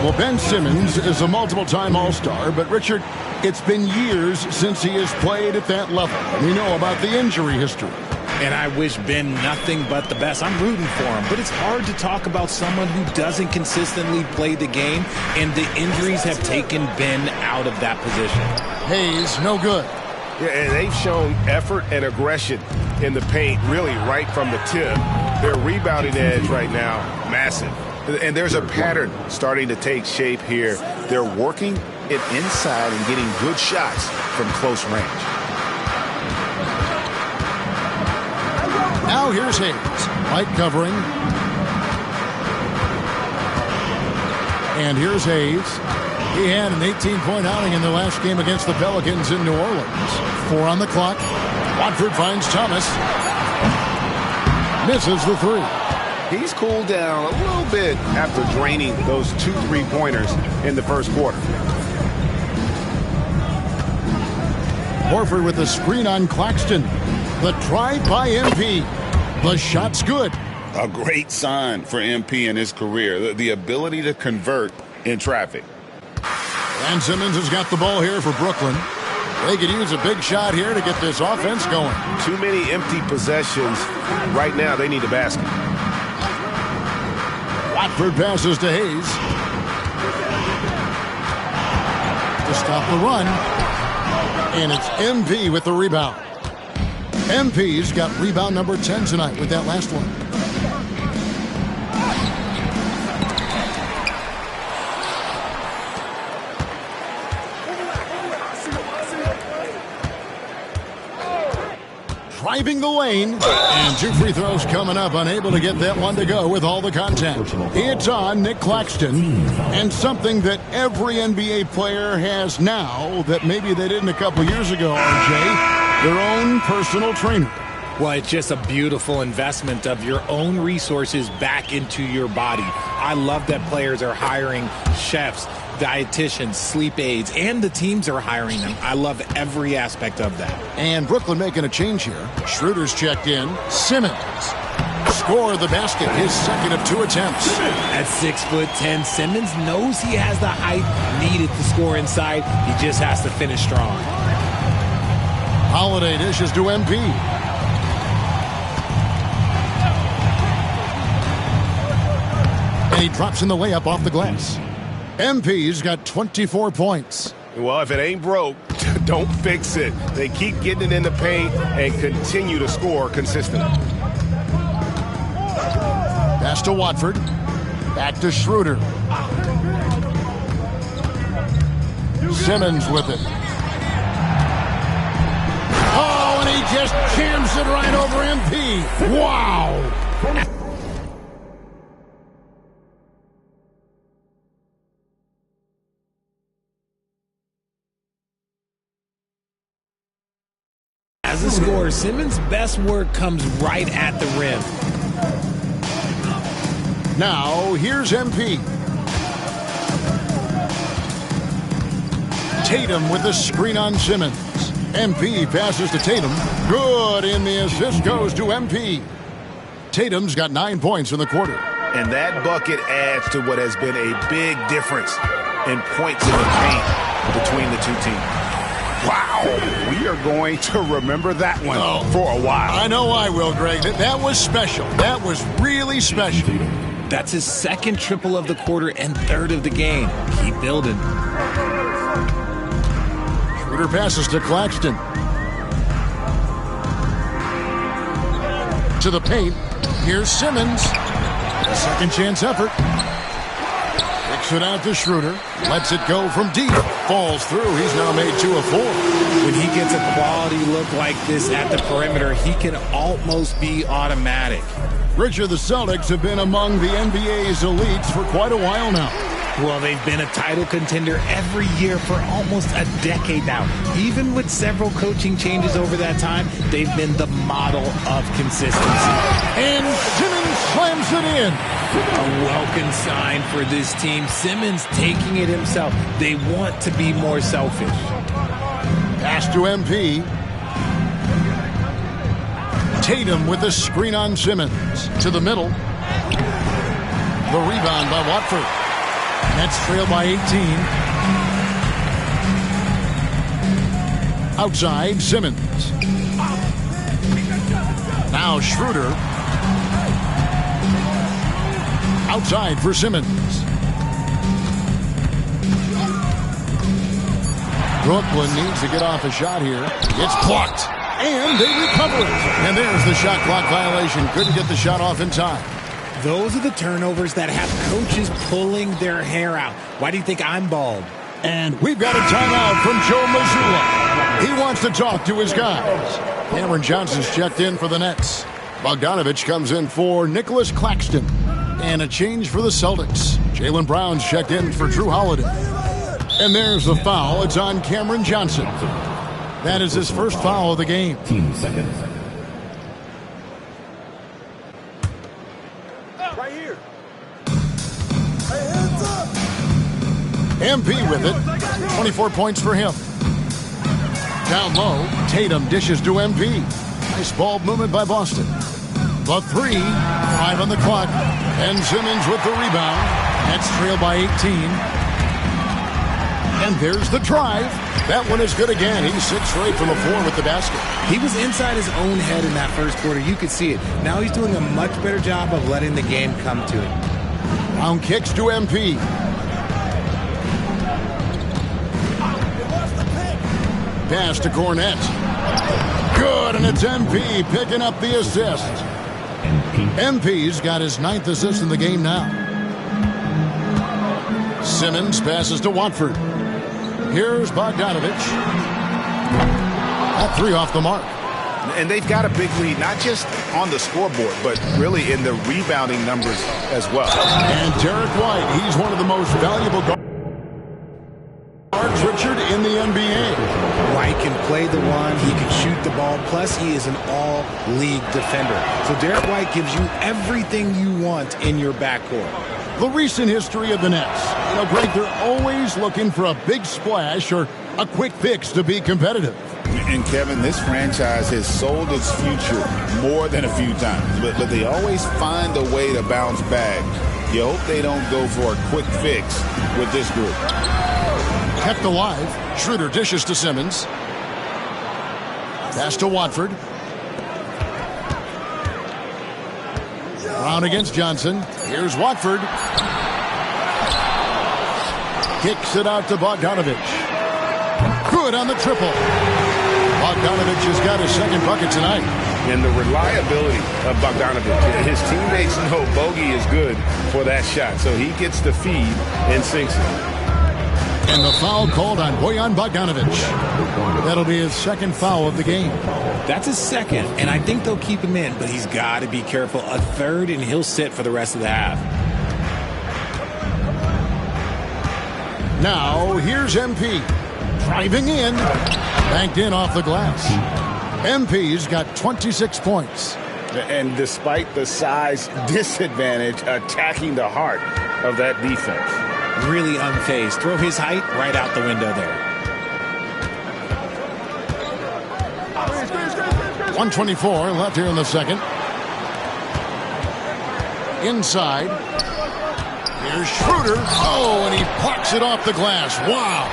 Well, Ben Simmons is a multiple-time All-Star, but Richard, it's been years since he has played at that level. We know about the injury history. And I wish Ben nothing but the best. I'm rooting for him, but it's hard to talk about someone who doesn't consistently play the game, and the injuries have taken Ben out of that position. Hayes, no good. Yeah, and they've shown effort and aggression in the paint, really right from the tip. Their rebounding edge right now, massive. And there's a pattern starting to take shape here. They're working it inside and getting good shots from close range. Now here's Hayes. White covering. And here's Hayes. He had an 18-point outing in the last game against the Pelicans in New Orleans. 4 on the clock. Watford finds Thomas. Misses the three. He's cooled down a little bit after draining those 2 3-pointers in the first quarter. Horford with the screen on Claxton. The try by MP. The shot's good. A great sign for MP in his career, the ability to convert in traffic. And Simmons has got the ball here for Brooklyn. They could use a big shot here to get this offense going. Too many empty possessions. Right now, they need a basket. Watford passes to Hayes. To stop the run. And it's MP with the rebound. MP's got rebound number 10 tonight with that last one. Driving the lane, and 2 free throws coming up, unable to get that one to go with all the contact. It's on Nick Claxton, and something that every NBA player has now that maybe they didn't a couple years ago, RJ, their own personal trainer. Well, it's just a beautiful investment of your own resources back into your body. I love that players are hiring chefs, dietitians, sleep aides, and the teams are hiring them. I love every aspect of that. And Brooklyn making a change here. Schroeder's checked in. Simmons score the basket, his second of 2 attempts. At 6'10", Simmons knows he has the height needed to score inside. He just has to finish strong. Holiday dishes to MP. And he drops in the layup off the glass. MP's got 24 points. Well, if it ain't broke, don't fix it. They keep getting it in the paint and continue to score consistently. Pass to Watford. Back to Schroeder. Simmons with it. Oh, and he just jams it right over MP. Wow. As a scorer, Simmons' best work comes right at the rim. Now, here's MP. Tatum with the screen on Simmons. MP passes to Tatum. Good, and the assist goes to MP. Tatum's got 9 points in the quarter. And that bucket adds to what has been a big difference in points in the paint between the two teams. Wow, we are going to remember that one for a while. I know I will, Greg. That was special. That was really special. That's his second triple of the quarter and third of the game. Keep building. Schroeder passes to Claxton. To the paint. Here's Simmons. A second chance effort. Kicks it out to Schroeder. Lets it go from deep. Falls through. He's now made 2 of 4. When he gets a quality look like this at the perimeter, he can almost be automatic. Richard, the Celtics have been among the NBA's elites for quite a while now. Well, they've been a title contender every year for almost a decade now. Even with several coaching changes over that time, they've been the model of consistency. And Simmons slams it in. A welcome sign for this team. Simmons taking it himself. They want to be more selfish. Pass to MP. Tatum with the screen on Simmons. To the middle. The rebound by Watford. Nets trail by 18. Outside, Simmons. Now Schroeder. Outside for Simmons. Brooklyn needs to get off a shot here. It's blocked. And they recover it. And there's the shot clock violation. Couldn't get the shot off in time. Those are the turnovers that have coaches pulling their hair out. Why do you think I'm bald? And we've got a timeout from Joe Mazzulla. He wants to talk to his guys. Cameron Johnson's checked in for the Nets. Bogdanovich comes in for Nicholas Claxton. And a change for the Celtics. Jaylen Brown's checked in for Drew Holiday. And there's the foul. It's on Cameron Johnson. That is his first foul of the game. 15 seconds. Right here. MP with it. 24 points for him. Down low, Tatum dishes to MP. Nice ball movement by Boston. The 3, 5 on the clock. And Simmons with the rebound. Nets trail by 18. And there's the drive. That one is good again. He's 6 for 8 from the floor with the basket. He was inside his own head in that first quarter. You could see it. Now he's doing a much better job of letting the game come to him. Brown kicks to MP. Pass to Cornette. Good, and it's MP picking up the assist. MP's got his 9th assist in the game now. Simmons passes to Watford. Here's Bogdanovich. That 3 off the mark. And they've got a big lead, not just on the scoreboard, but really in the rebounding numbers as well. And Derek White, he's one of the most valuable guards, Richard, in the NBA. White can play the one, he can shoot the ball, plus he is an all-league defender. So Derek White gives you everything you want in your backcourt. The recent history of the Nets. You know, Greg, they're always looking for a big splash or a quick fix to be competitive. And Kevin, this franchise has sold its future more than a few times, but they always find a way to bounce back. You hope they don't go for a quick fix with this group. Kept alive. Schroeder dishes to Simmons. Pass to Watford. Brown against Johnson. Here's Watford. Kicks it out to Bogdanovich. Good on the triple. Bogdanovich has got his second bucket tonight. And the reliability of Bogdanovich. His teammates know bogey is good for that shot, so he gets the feed and sinks it. And the foul called on Bojan Bogdanovich. That'll be his second foul of the game. That's his second, and I think they'll keep him in, but he's got to be careful. A third, and he'll sit for the rest of the half. Now, here's MP. Driving in. Banked in off the glass. MP's got 26 points. And despite the size disadvantage, attacking the heart of that defense. Really unfazed. Throw his height right out the window there. 1:24 left here in the second. Inside. Here's Schroeder. Oh, and he plucks it off the glass. Wow.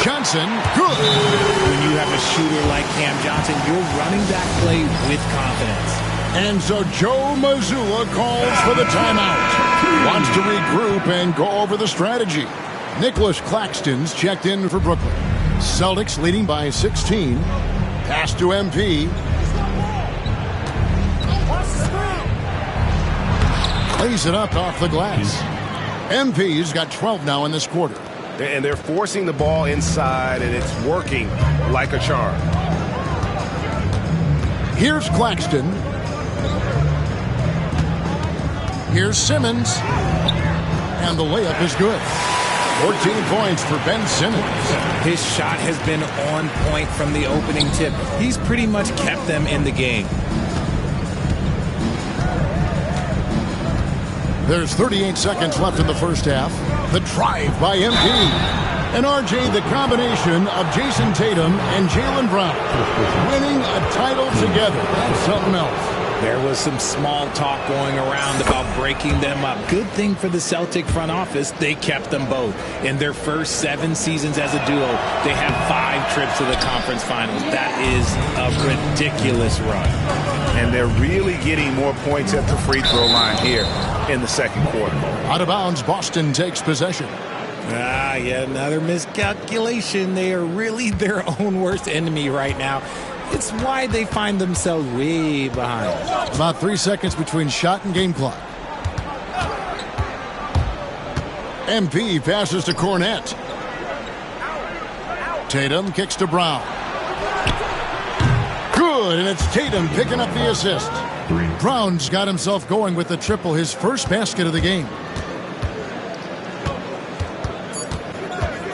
Johnson, good. When you have a shooter like Cam Johnson, you're running that play with confidence. And so Joe Mazzulla calls for the timeout. Wants to regroup and go over the strategy. Nicholas Claxton's checked in for Brooklyn. Celtics leading by 16. Pass to MP. Lays it up off the glass. MP's got 12 now in this quarter. And they're forcing the ball inside, and it's working like a charm. Here's Claxton. Here's Simmons. And the layup is good. 14 points for Ben Simmons. His shot has been on point from the opening tip. He's pretty much kept them in the game. There's 38 seconds left in the first half. The drive by MP. And RJ, the combination of Jason Tatum and Jaylen Brown winning a title together. That's something else. There was some small talk going around about breaking them up. Good thing for the Celtic front office, they kept them both. In their first 7 seasons as a duo, they have 5 trips to the conference finals. That is a ridiculous run. And they're really getting more points at the free throw line here in the second quarter. Out of bounds, Boston takes possession. Yet another miscalculation. They are really their own worst enemy right now. It's why they find themselves way behind. About 3 seconds between shot and game clock. MP passes to Cornette. Tatum kicks to Brown. Good, and it's Tatum picking up the assist. Brown's got himself going with the triple, his first basket of the game.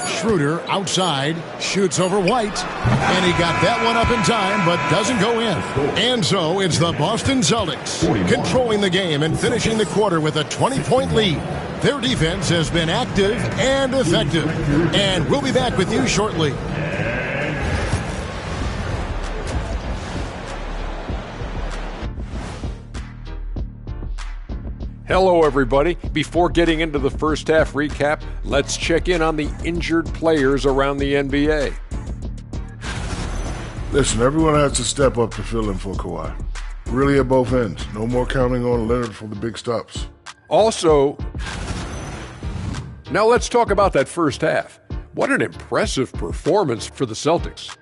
Schroeder outside, shoots over White, and he got that one up in time, but doesn't go in. And so it's the Boston Celtics controlling the game and finishing the quarter with a 20-point lead. Their defense has been active and effective. And we'll be back with you shortly. Hello, everybody. Before getting into the first half recap, let's check in on the injured players around the NBA. Listen, everyone has to step up to fill in for Kawhi. Really at both ends. No more counting on Leonard for the big stops. Also, now let's talk about that first half. What an impressive performance for the Celtics.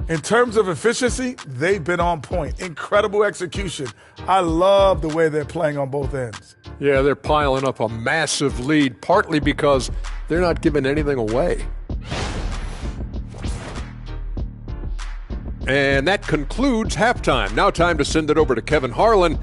In terms of efficiency, they've been on point. Incredible execution. I love the way they're playing on both ends. Yeah, they're piling up a massive lead, partly because they're not giving anything away. And that concludes halftime. Now time to send it over to Kevin Harlan.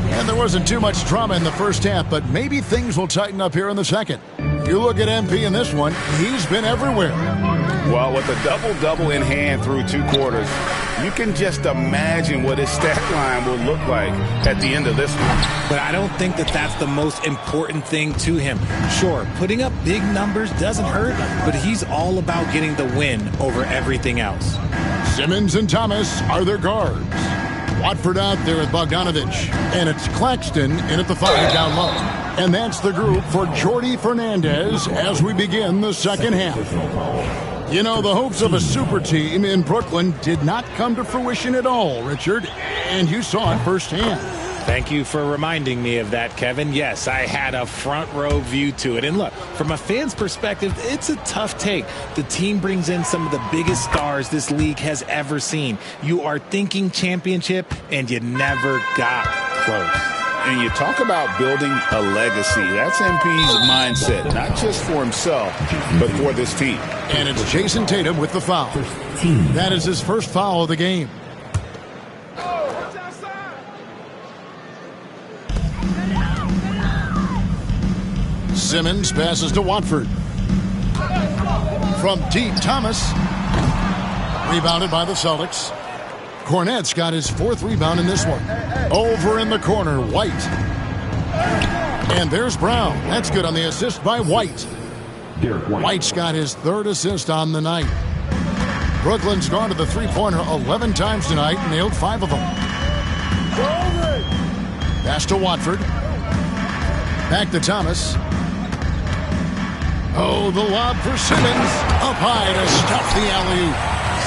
And there wasn't too much drama in the first half, but maybe things will tighten up here in the second. You look at MP in this one, he's been everywhere. Well, with a double-double in hand through 2 quarters, you can just imagine what his stat line will look like at the end of this one. But I don't think that that's the most important thing to him. Sure, putting up big numbers doesn't hurt, but he's all about getting the win over everything else. Simmons and Thomas are their guards. Watford out there with Bogdanovich. And it's Claxton in at the 5 down low. And that's the group for Jordi Fernandez as we begin the second half. You know, the hopes of a super team in Brooklyn did not come to fruition at all, Richard. And you saw it firsthand. Thank you for reminding me of that, Kevin. Yes, I had a front row view to it. And look, from a fan's perspective, it's a tough take. The team brings in some of the biggest stars this league has ever seen. You are thinking championship, and you never got close. And you talk about building a legacy. That's MP's mindset, not just for himself, but for this team. And it's Jason Tatum with the foul. That is his first foul of the game. Simmons passes to Watford. From deep, Thomas. Rebounded by the Celtics. Cornette's got his 4th rebound in this one. Over in the corner, White. And there's Brown. That's good on the assist by White. White's got his 3rd assist on the night. Brooklyn's gone to the three-pointer 11 times tonight and nailed 5 of them. Pass to Watford. Back to Thomas. Oh, the lob for Simmons. Up high to stuff the alley-oop.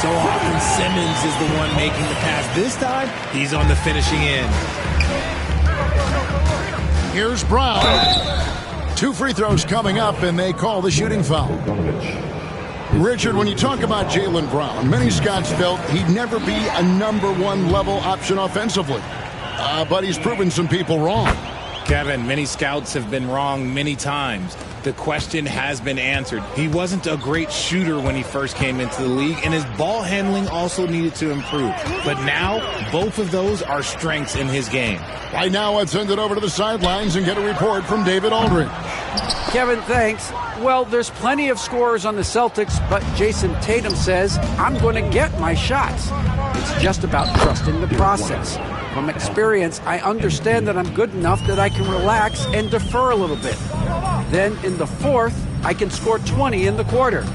So often Simmons is the one making the pass. This time, he's on the finishing end. Here's Brown. 2 free throws coming up, and they call the shooting foul. Richard, when you talk about Jaylen Brown, many scouts felt he'd never be a #1 level option offensively. But he's proven some people wrong. Kevin, many scouts have been wrong many times. The question has been answered. He wasn't a great shooter when he first came into the league, and his ball handling also needed to improve. But now, both of those are strengths in his game. Right now, let's send it over to the sidelines and get a report from David Aldridge. Kevin, thanks. Well, there's plenty of scorers on the Celtics, but Jason Tatum says, I'm going to get my shots. It's just about trusting the process. From experience, I understand that I'm good enough that I can relax and defer a little bit. Then in the 4th, I can score 20 in the quarter.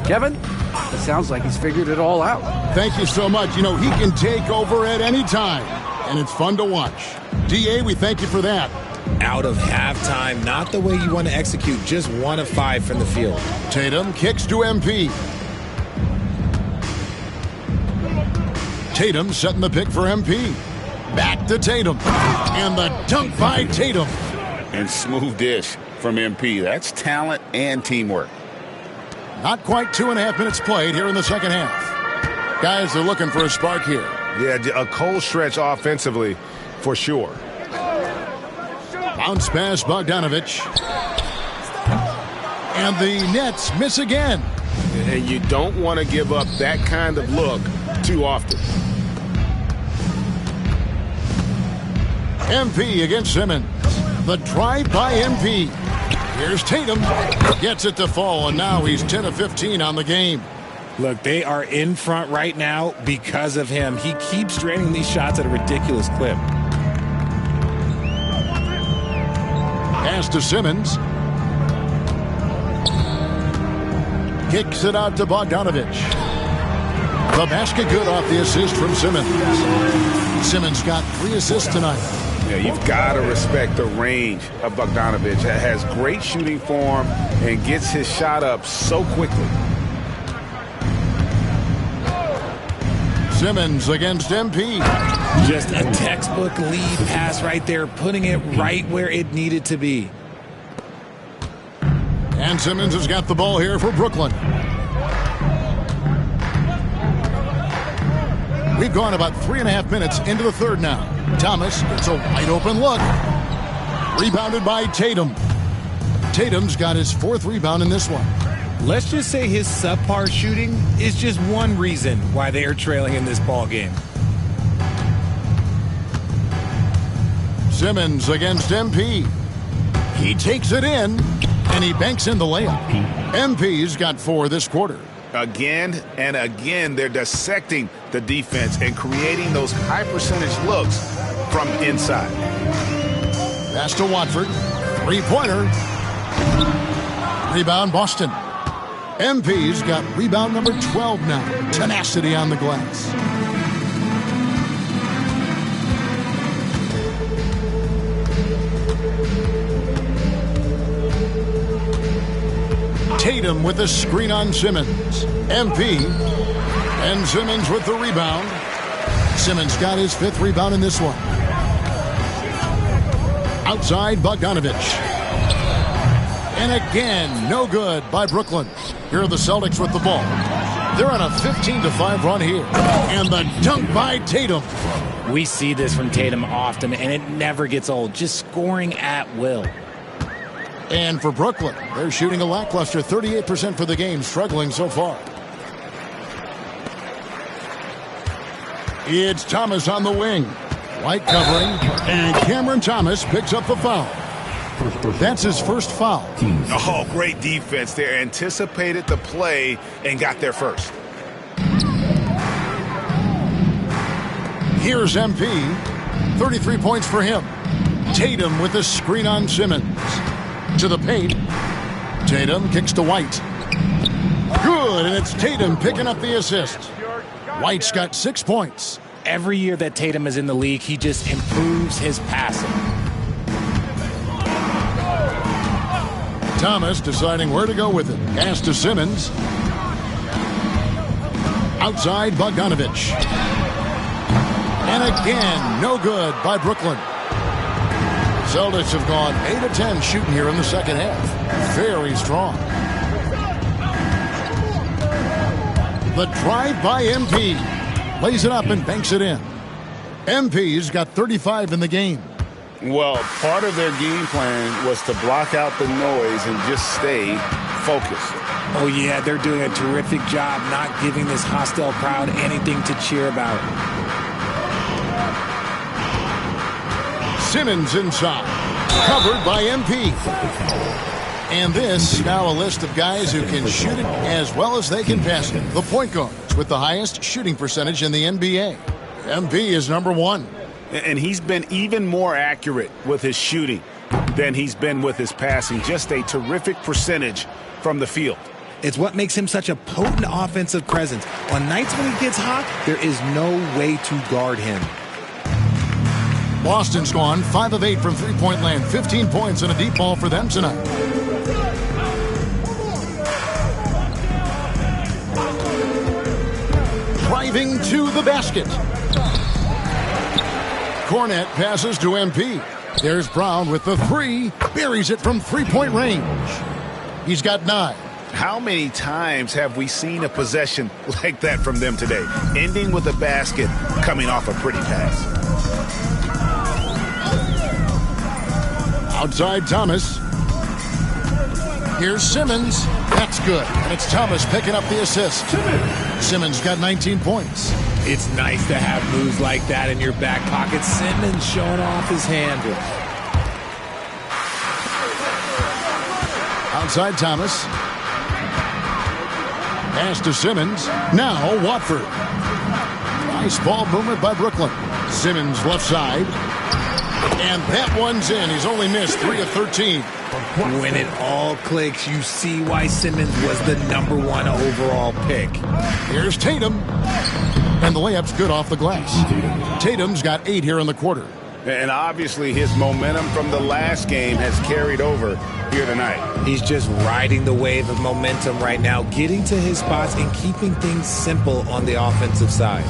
Kevin, it sounds like he's figured it all out. Thank you so much. You know, he can take over at any time, and it's fun to watch. DA, we thank you for that. Out of halftime, not the way you want to execute, just 1 of 5 from the field. Tatum kicks to MP. Tatum setting the pick for MP. Back to Tatum. And the dunk by Tatum. And smooth dish from MP. That's talent and teamwork. Not quite 2.5 minutes played here in the second half. Guys are looking for a spark here. Yeah, a cold stretch offensively for sure. Bounce pass, Bogdanovich. And the Nets miss again. And you don't want to give up that kind of look too often. MP against Simmons. The drive by MP. Here's Tatum. Gets it to fall, and now he's 10 of 15 on the game. Look, they are in front right now because of him. He keeps draining these shots at a ridiculous clip. Pass to Simmons. Kicks it out to Bogdanovich. The basket good off the assist from Simmons. Simmons got 3 assists tonight. Yeah, you've got to respect the range of Bogdanovich. Has great shooting form and gets his shot up so quickly. Simmons against MP. Just a textbook lead pass right there, putting it right where it needed to be. And Simmons has got the ball here for Brooklyn. We've gone about 3.5 minutes into the third now. Thomas gets a wide open look. Rebounded by Tatum. Tatum's got his 4th rebound in this one. Let's just say his subpar shooting is just one reason why they are trailing in this ball game. Simmons against MP. He takes it in, and he banks in the layup. MP's got 4 this quarter. Again and again, they're dissecting the defense and creating those high percentage looks from inside. Pass to Watford. 3-pointer. Rebound, Boston. MP's got rebound number 12 now. Tenacity on the glass. Tatum with the screen on Simmons. MP. And Simmons with the rebound. Simmons got his 5th rebound in this one. Outside Bogdanovich. And again, no good by Brooklyn. Here are the Celtics with the ball. They're on a 15-5 run here. And the dunk by Tatum. We see this from Tatum often, and it never gets old. Just scoring at will. And for Brooklyn, they're shooting a lackluster 38% for the game, struggling so far. It's Thomas on the wing. White covering, and Cameron Thomas picks up the foul. That's his first foul. Oh, great defense there. Anticipated the play and got there first. Here's MP. 33 points for him. Tatum with a screen on Simmons. To the paint. Tatum kicks to White. Good, and it's Tatum picking up the assist. White's got 6 points. Every year that Tatum is in the league, he just improves his passing. Thomas deciding where to go with it. Pass to Simmons. Outside Bogdanovich. And again, no good by Brooklyn. Celtics have gone 8 of 10 shooting here in the second half. Very strong. The drive by MP. Lays it up and banks it in. MP's got 35 in the game. Well, part of their game plan was to block out the noise and just stay focused. Oh, yeah, they're doing a terrific job not giving this hostile crowd anything to cheer about. Simmons inside. Covered by MP. And this, now a list of guys who can shoot it as well as they can pass it. The point guards with the highest shooting percentage in the NBA. MP is number 1. And he's been even more accurate with his shooting than he's been with his passing. Just a terrific percentage from the field. It's what makes him such a potent offensive presence. On nights when he gets hot, there is no way to guard him. Boston's gone 5 of 8 from three-point land. 15 points and a deep ball for them tonight. Driving to the basket. Cornette passes to MP. There's Brown with the 3. Buries it from three-point range. He's got 9. How many times have we seen a possession like that from them today? Ending with a basket, coming off a pretty pass. Outside Thomas. Here's Simmons. That's good. And it's Thomas picking up the assist. Simmons got 19 points. It's nice to have moves like that in your back pocket. Simmons showing off his handle. Outside Thomas. Pass to Simmons. Now Watford. Nice ball movement by Brooklyn. Simmons left side. And that one's in. He's only missed 3 of 13. When it all clicks, you see why Simmons was the number 1 overall pick. Here's Tatum. And the layup's good off the glass. Tatum's got 8 here in the quarter. And obviously his momentum from the last game has carried over here tonight. He's just riding the wave of momentum right now, getting to his spots and keeping things simple on the offensive side.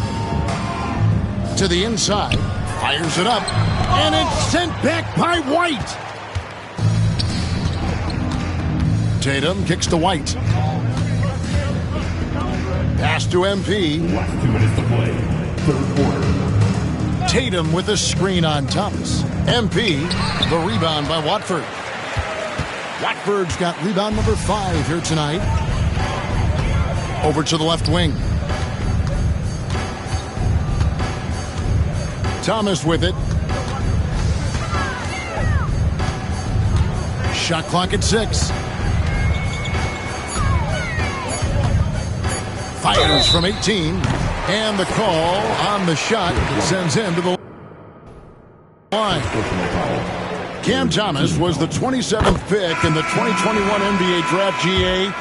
To the inside. Fires it up. And it's sent back by White. Tatum kicks to White. Pass to MP. Last 2 minutes to play. Third quarter. Tatum with a screen on Thomas. MP, the rebound by Watford. Watford's got rebound number 5 here tonight. Over to the left wing. Thomas with it. Shot clock at 6. Fires from 18. And the call on the shot sends him to the line. Cam Thomas was the 27th pick in the 2021 NBA Draft. GA.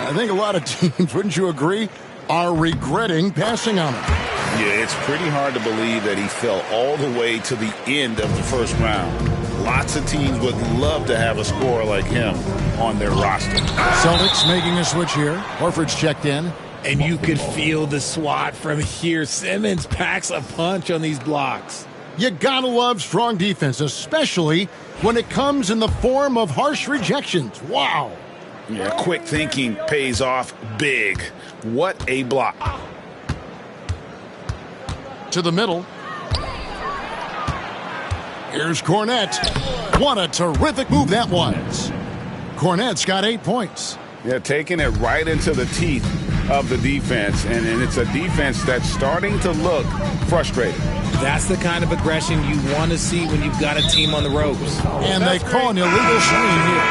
I think a lot of teams, wouldn't you agree, are regretting passing on him. Yeah, it's pretty hard to believe that he fell all the way to the end of the first round. Lots of teams would love to have a scorer like him on their roster. Celtics making a switch here. Horford's checked in. And you could feel the swat from here. Simmons packs a punch on these blocks. You gotta love strong defense, especially when it comes in the form of harsh rejections. Wow. Yeah, quick thinking pays off big. What a block. To the middle. Here's Cornette. What a terrific move that was. Cornette's got 8 points. Yeah, taking it right into the teeth of the defense, and it's a defense that's starting to look frustrated. That's the kind of aggression you want to see when you've got a team on the ropes. And they call an illegal screen here.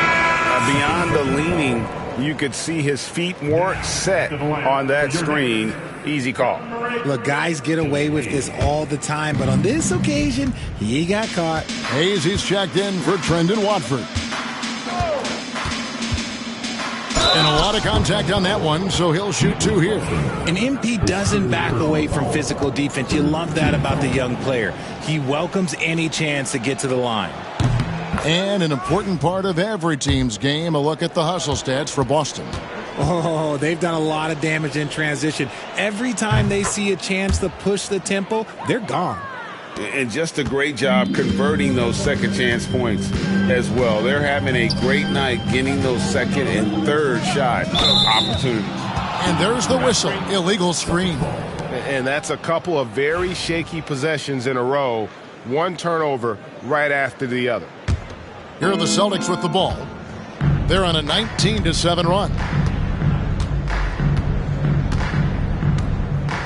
Beyond the leaning, you could see his feet weren't set on that screen. Easy call. Look, guys get away with this all the time, but on this occasion, he got caught. He's checked in for Trendon Watford. And a lot of contact on that one, so he'll shoot 2 here. And MP doesn't back away from physical defense. You love that about the young player. He welcomes any chance to get to the line. And an important part of every team's game, a look at the hustle stats for Boston. Oh, they've done a lot of damage in transition. Every time they see a chance to push the tempo, they're gone. And just a great job converting those second chance points as well. They're having a great night getting those second and third shot opportunities. And there's the whistle. Illegal screen. And that's a couple of very shaky possessions in a row. One turnover right after the other. Here are the Celtics with the ball. They're on a 19-7 run.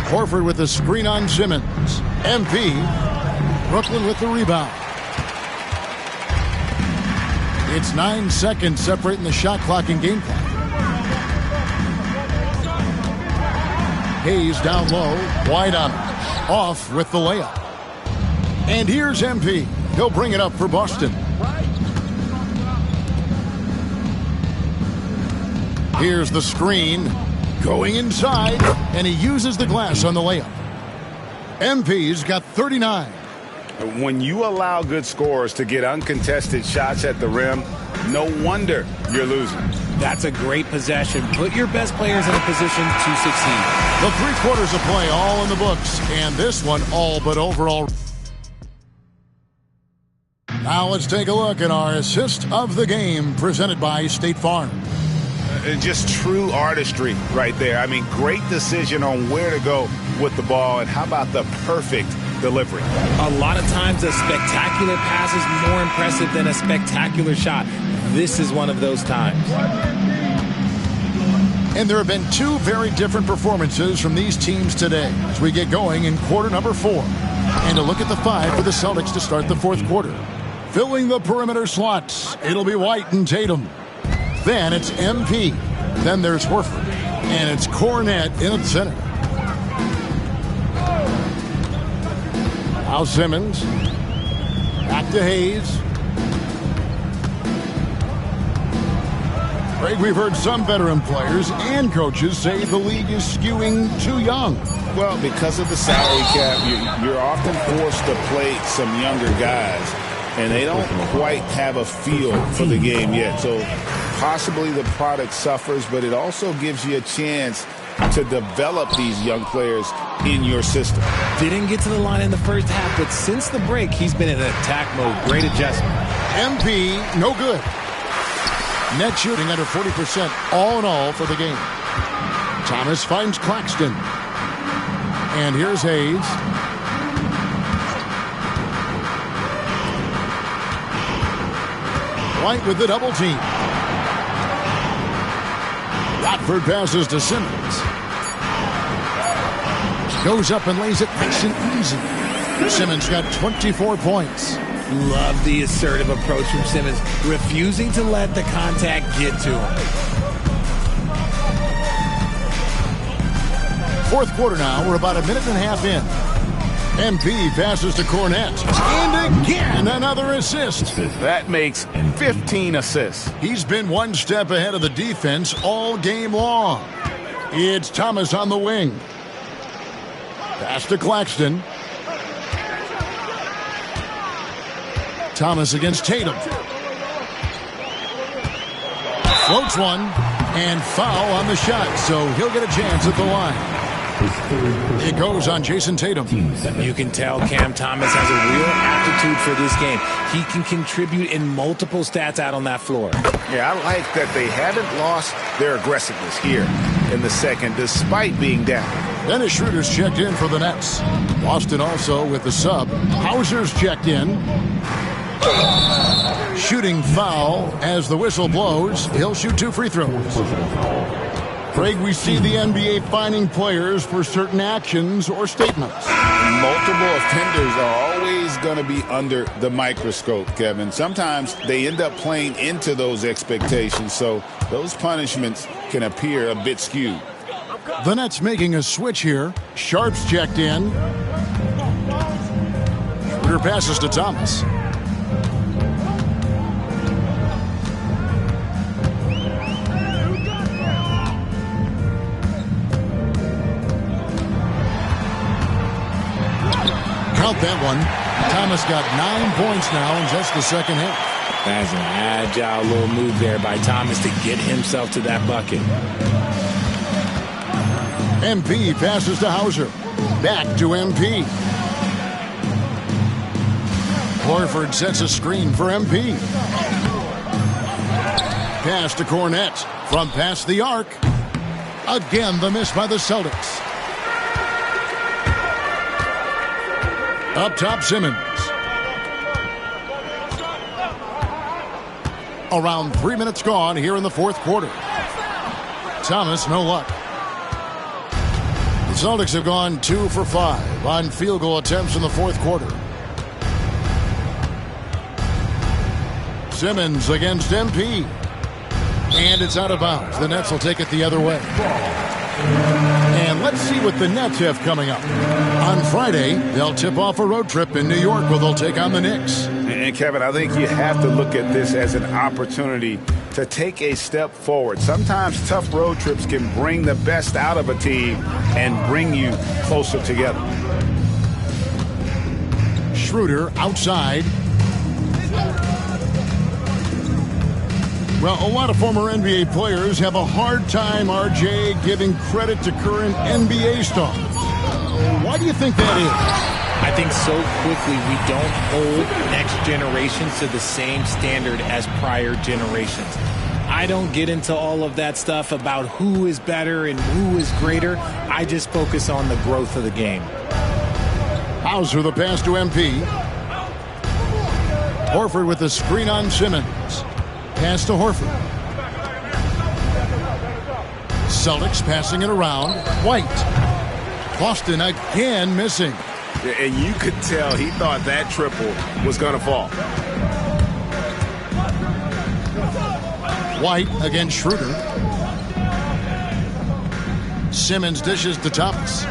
Horford with the screen on Simmons. MP. Brooklyn with the rebound. It's 9 seconds separating the shot clock and game clock. Hayes down low, wide on it. Off with the layup. And here's MP. He'll bring it up for Boston. Here's the screen. Going inside, and he uses the glass on the layup. MP's got 39. When you allow good scorers to get uncontested shots at the rim, no wonder you're losing. That's a great possession. Put your best players in a position to succeed. The 3 quarters of play all in the books, and this one all but overall. Now let's take a look at our assist of the game presented by State Farm. Just true artistry right there. I mean, great decision on where to go with the ball, and how about the perfect delivery? A lot of times a spectacular pass is more impressive than a spectacular shot. This is one of those times. And there have been 2 very different performances from these teams today as we get going in quarter number 4. And a look at the 5 for the Celtics to start the 4th quarter. Filling the perimeter slots, it'll be White and Tatum. Then it's MP. Then there's Horford. And it's Cornette in the center. Now Simmons. Back to Hayes. Greg, we've heard some veteran players and coaches say the league is skewing too young. Well, because of the salary cap, you're often forced to play some younger guys, and they don't quite have a feel for the game yet. So possibly the product suffers, but it also gives you a chance to develop these young players in your system. Didn't get to the line in the first half, but since the break, he's been in attack mode. Great adjustment. MP, no good. Net shooting under 40% all in all for the game. Thomas finds Claxton. And here's Hayes. White with the double team. Watford passes to Simmons. Goes up and lays it nice and easy. Simmons got 24 points. Love the assertive approach from Simmons, refusing to let the contact get to him. 4th quarter now. We're about a minute and a half in. MP passes to Cornette. And again, another assist. That makes 15 assists. He's been one step ahead of the defense all game long. It's Thomas on the wing. Pass to Claxton. Thomas against Tatum. Floats one, and foul on the shot, so he'll get a chance at the line. It goes on Jason Tatum. You can tell Cam Thomas has a real aptitude for this game. He can contribute in multiple stats out on that floor. Yeah, I like that they haven't lost their aggressiveness here in the second, despite being down. Dennis Schroeder's checked in for the Nets. Boston also with the sub. Hauser's checked in. Shooting foul as the whistle blows. He'll shoot 2 free throws. Craig, we see the NBA fining players for certain actions or statements. Multiple offenders are always going to be under the microscope, Kevin. Sometimes they end up playing into those expectations, so those punishments can appear a bit skewed. The Nets making a switch here. Sharp's checked in. Schroeder passes to Thomas. Count that one. Thomas got 9 points now in just the second half. That's an agile little move there by Thomas to get himself to that bucket. MP passes to Hauser. Back to MP. Horford sets a screen for MP. Pass to Cornette from past the arc. Again, the miss by the Celtics. Up top, Simmons. Around 3 minutes gone here in the fourth quarter. Thomas, no luck. The Celtics have gone 2 for 5 on field goal attempts in the fourth quarter. Simmons against MP. And it's out of bounds. The Nets will take it the other way. And let's see what the Nets have coming up. On Friday, they'll tip off a road trip in New York where they'll take on the Knicks. And Kevin, I think you have to look at this as an opportunity to take a step forward. Sometimes tough road trips can bring the best out of a team and bring you closer together. Schroeder outside. Well, a lot of former NBA players have a hard time, RJ, giving credit to current NBA stars. Why do you think that is? I think so quickly we don't hold next generations to the same standard as prior generations. I don't get into all of that stuff about who is better and who is greater. I just focus on the growth of the game. Hauser the pass to MP. Horford with the screen on Simmons. Pass to Horford. Celtics passing it around. White. Boston again missing. And you could tell he thought that triple was going to fall. White against Schroeder. Simmons dishes to Thomas.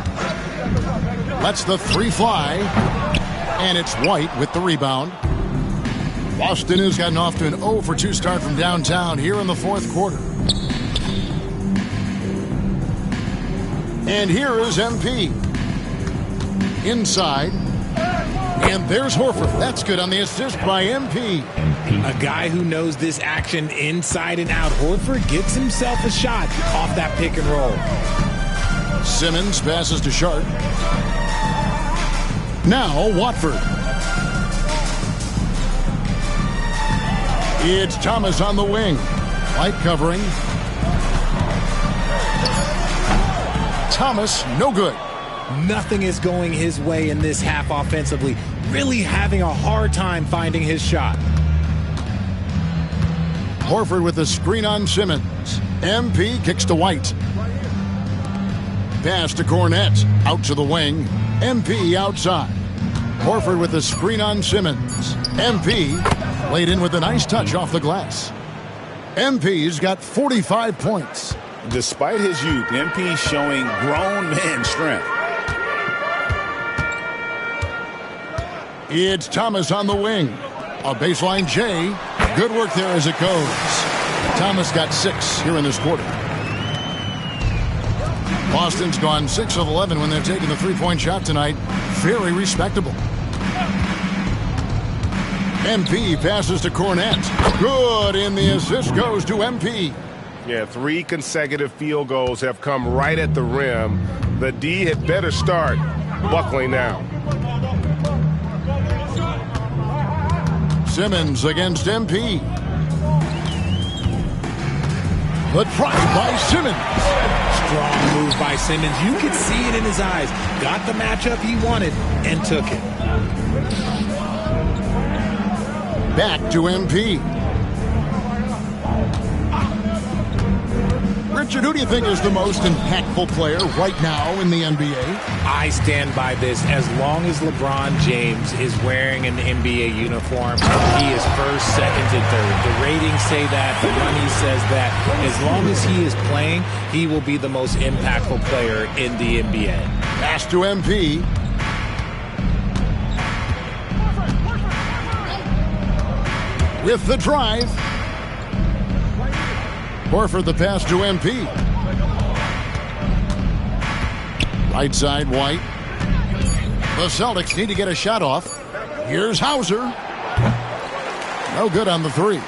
Lets the 3 fly. And it's White with the rebound. Boston has gotten off to an 0 for 2 start from downtown here in the fourth quarter. And here is MP. Inside. And there's Horford. That's good on the assist by MP. A guy who knows this action inside and out. Horford gets himself a shot off that pick and roll. Simmons passes to Sharp. Now Watford. It's Thomas on the wing. Light covering. Thomas, no good. Nothing is going his way in this half offensively. Really having a hard time finding his shot. Horford with the screen on Simmons. MP kicks to White. Pass to Cornette. Out to the wing. MP outside. Horford with the screen on Simmons. MP laid in with a nice touch off the glass. MP's got 45 points. Despite his youth, MP showing grown man strength. It's Thomas on the wing. A baseline J. Good work there as it goes. Thomas got 6 here in this quarter. Boston's gone 6 of 11 when they're taking the 3-point shot tonight. Very respectable. MP passes to Cornette. Good, and the assist goes to MP. Yeah, 3 consecutive field goals have come right at the rim. The D had better start buckling now. Simmons against MP. The drive by Simmons. Strong move by Simmons. You could see it in his eyes. Got the matchup he wanted and took it. Back to MP. Richard, who do you think is the most impactful player right now in the NBA? I stand by this. As long as LeBron James is wearing an NBA uniform, he is first, second, and third. The ratings say that. The money says that. As long as he is playing, he will be the most impactful player in the NBA. Pass to MP. With the drive. Horford the pass to MP. Right side, White. The Celtics need to get a shot off. Here's Hauser. No good on the 3.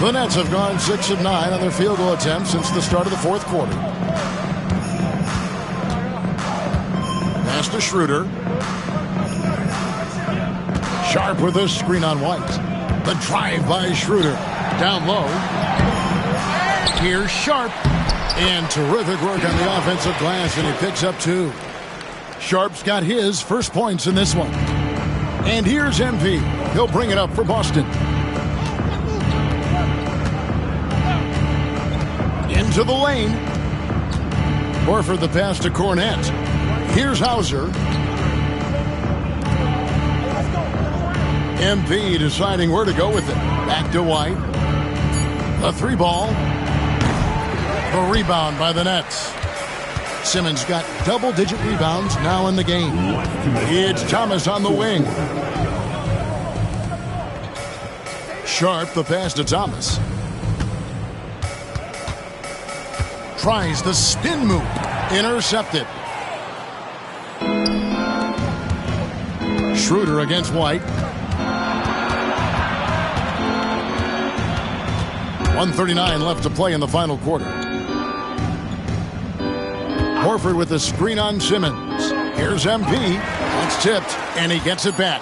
The Nets have gone 6 of 9 on their field goal attempts since the start of the fourth quarter. Pass to Schroeder. Sharp with a screen on White. The drive by Schroeder. Down low. Here's Sharp. And terrific work on the offensive glass, and he picks up 2. Sharp's got his first points in this one. And here's MP. He'll bring it up for Boston. Into the lane. Horford the pass to Cornette. Here's Hauser. MP deciding where to go with it. Back to White. The 3 ball. The rebound by the Nets. Simmons got double-digit rebounds now in the game. It's Thomas on the wing. Sharp the pass to Thomas. Tries the spin move. Intercepted. Schroeder against White. 1:39 left to play in the final quarter. Horford with the screen on Simmons. Here's MP. It's tipped, and he gets it back.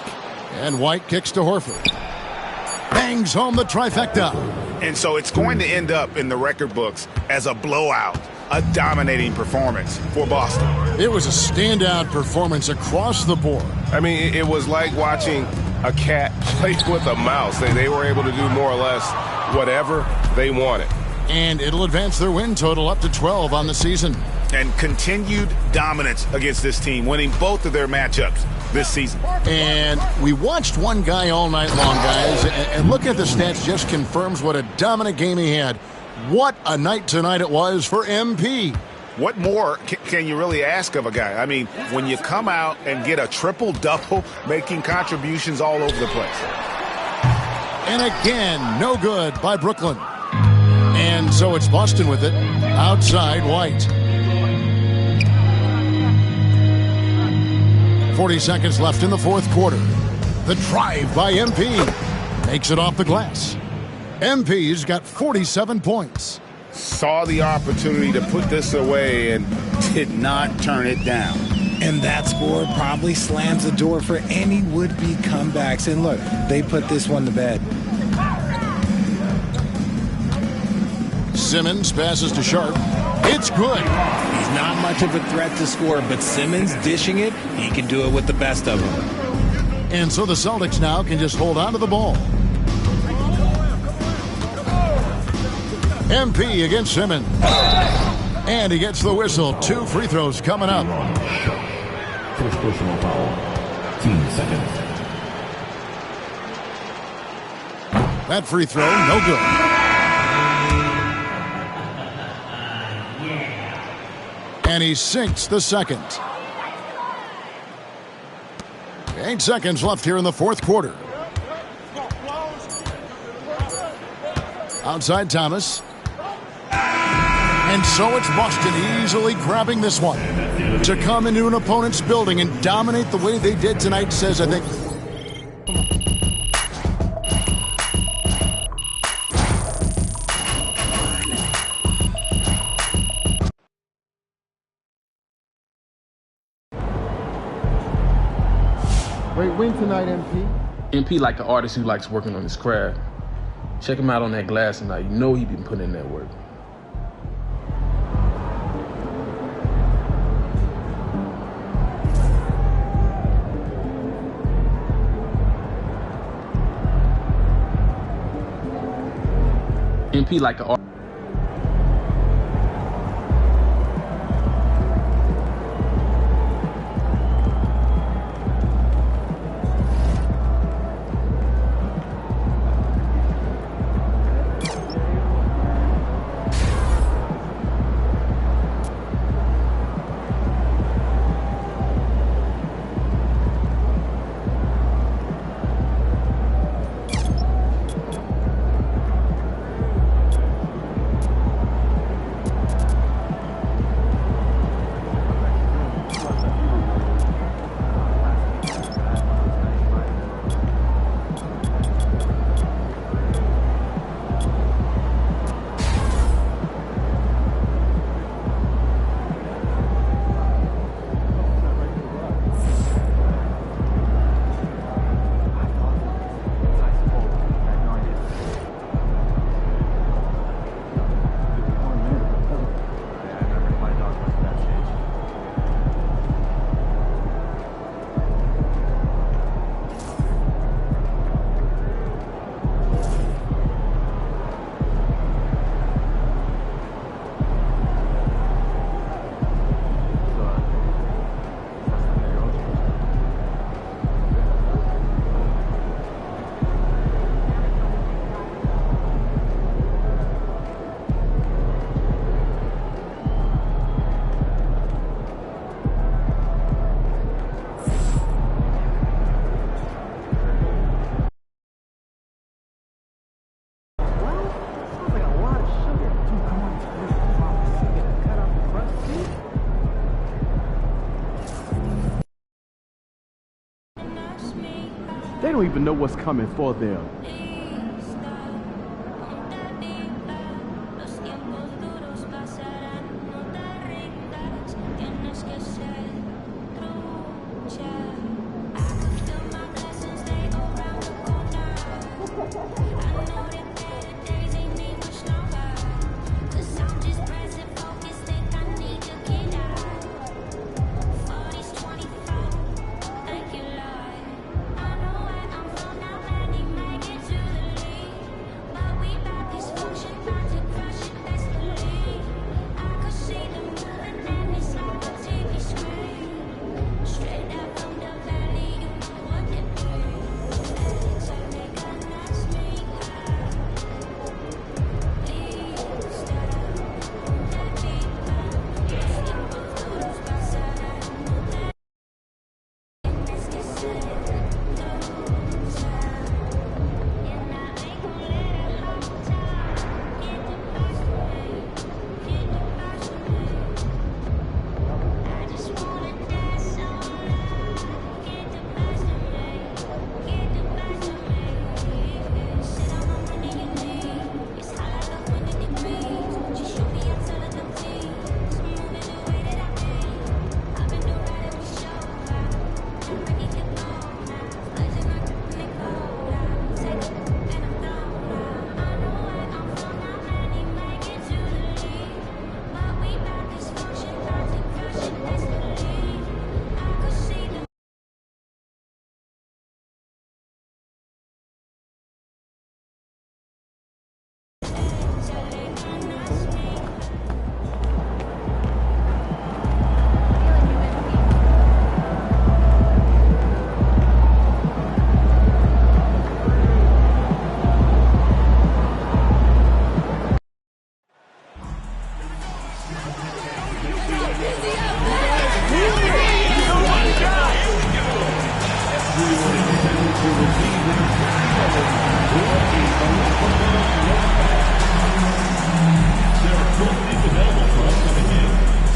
And White kicks to Horford. Bangs home the trifecta. And so it's going to end up in the record books as a blowout, a dominating performance for Boston. It was a standout performance across the board. I mean, it was like watching a cat play with a mouse. They were able to do more or less whatever they wanted. And it'll advance their win total up to 12 on the season. And continued dominance against this team, winning both of their matchups this season. And we watched one guy all night long, guys, and looking at the stats just confirms what a dominant game he had. What a night tonight it was for MP. What more can you really ask of a guy? I mean, when you come out and get a triple-double, making contributions all over the place. And again, no good by Brooklyn. And so it's Boston with it. Outside, White. 40 seconds left in the fourth quarter. The drive by MP makes it off the glass. MP's got 47 points. Saw the opportunity to put this away and did not turn it down. And that score probably slams the door for any would-be comebacks. And look, they put this one to bed. Simmons passes to Sharp. It's good. He's not much of a threat to score, but Simmons dishing it, he can do it with the best of them. And so the Celtics now can just hold on to the ball. MP against Simmons. And he gets the whistle. 2 free throws coming up. First personal foul. 10 seconds. That free throw, no good. And he sinks the second. 8 seconds left here in the fourth quarter. Outside Thomas. And so it's Boston easily grabbing this one. To come into an opponent's building and dominate the way they did tonight says, I think, Great win tonight, MP. MP like an artist who likes working on his craft. Check him out on that glass tonight. You know he been putting in that work. MP like an artist. They don't even know what's coming for them.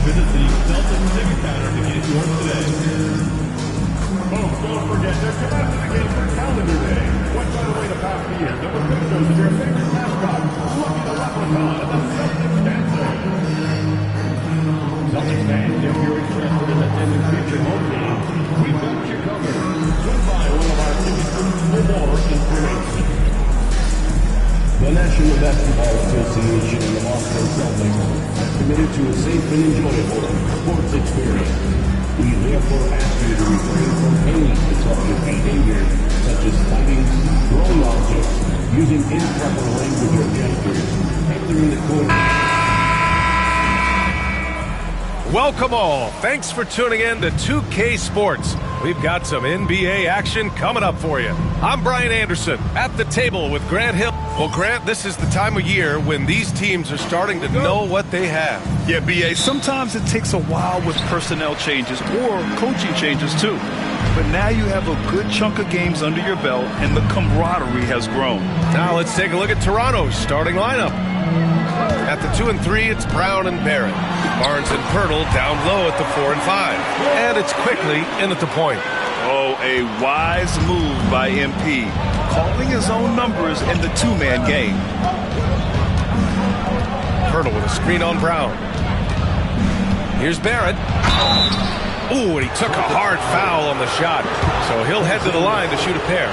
Visit the Celtics ticket counter to get yours today. Folks, don't forget their capacity game for calendar day. What better way to pass the year than with pictures of your favorite mascot, Lucky the Leprechaun and the Celtics dancer. Celtics fans, if you're interested in attending future home games, we've got you covered. Swing by National Basketball Association and the Boston Celtics are committed to a safe and enjoyable sports experience. We therefore ask you to refrain from any disruptive behavior, such as fighting, throwing objects, using improper language or gestures, entering the court. Welcome all. Thanks for tuning in to 2K Sports. We've got some NBA action coming up for you. I'm Brian Anderson at the table with Grant Hill. Well, Grant, this is the time of year when these teams are starting to know what they have. Yeah, B.A., sometimes it takes a while with personnel changes or coaching changes too. But now you have a good chunk of games under your belt and the camaraderie has grown. Now let's take a look at Toronto's starting lineup. At the 2 and 3, it's Brown and Barrett. Barnes and Pirtle down low at the 4 and 5. And it's quickly in at the point. Oh, a wise move by MP, calling his own numbers in the two-man game. Pirtle with a screen on Brown. Here's Barrett. Ooh, and he took a hard foul on the shot. So he'll head to the line to shoot a pair.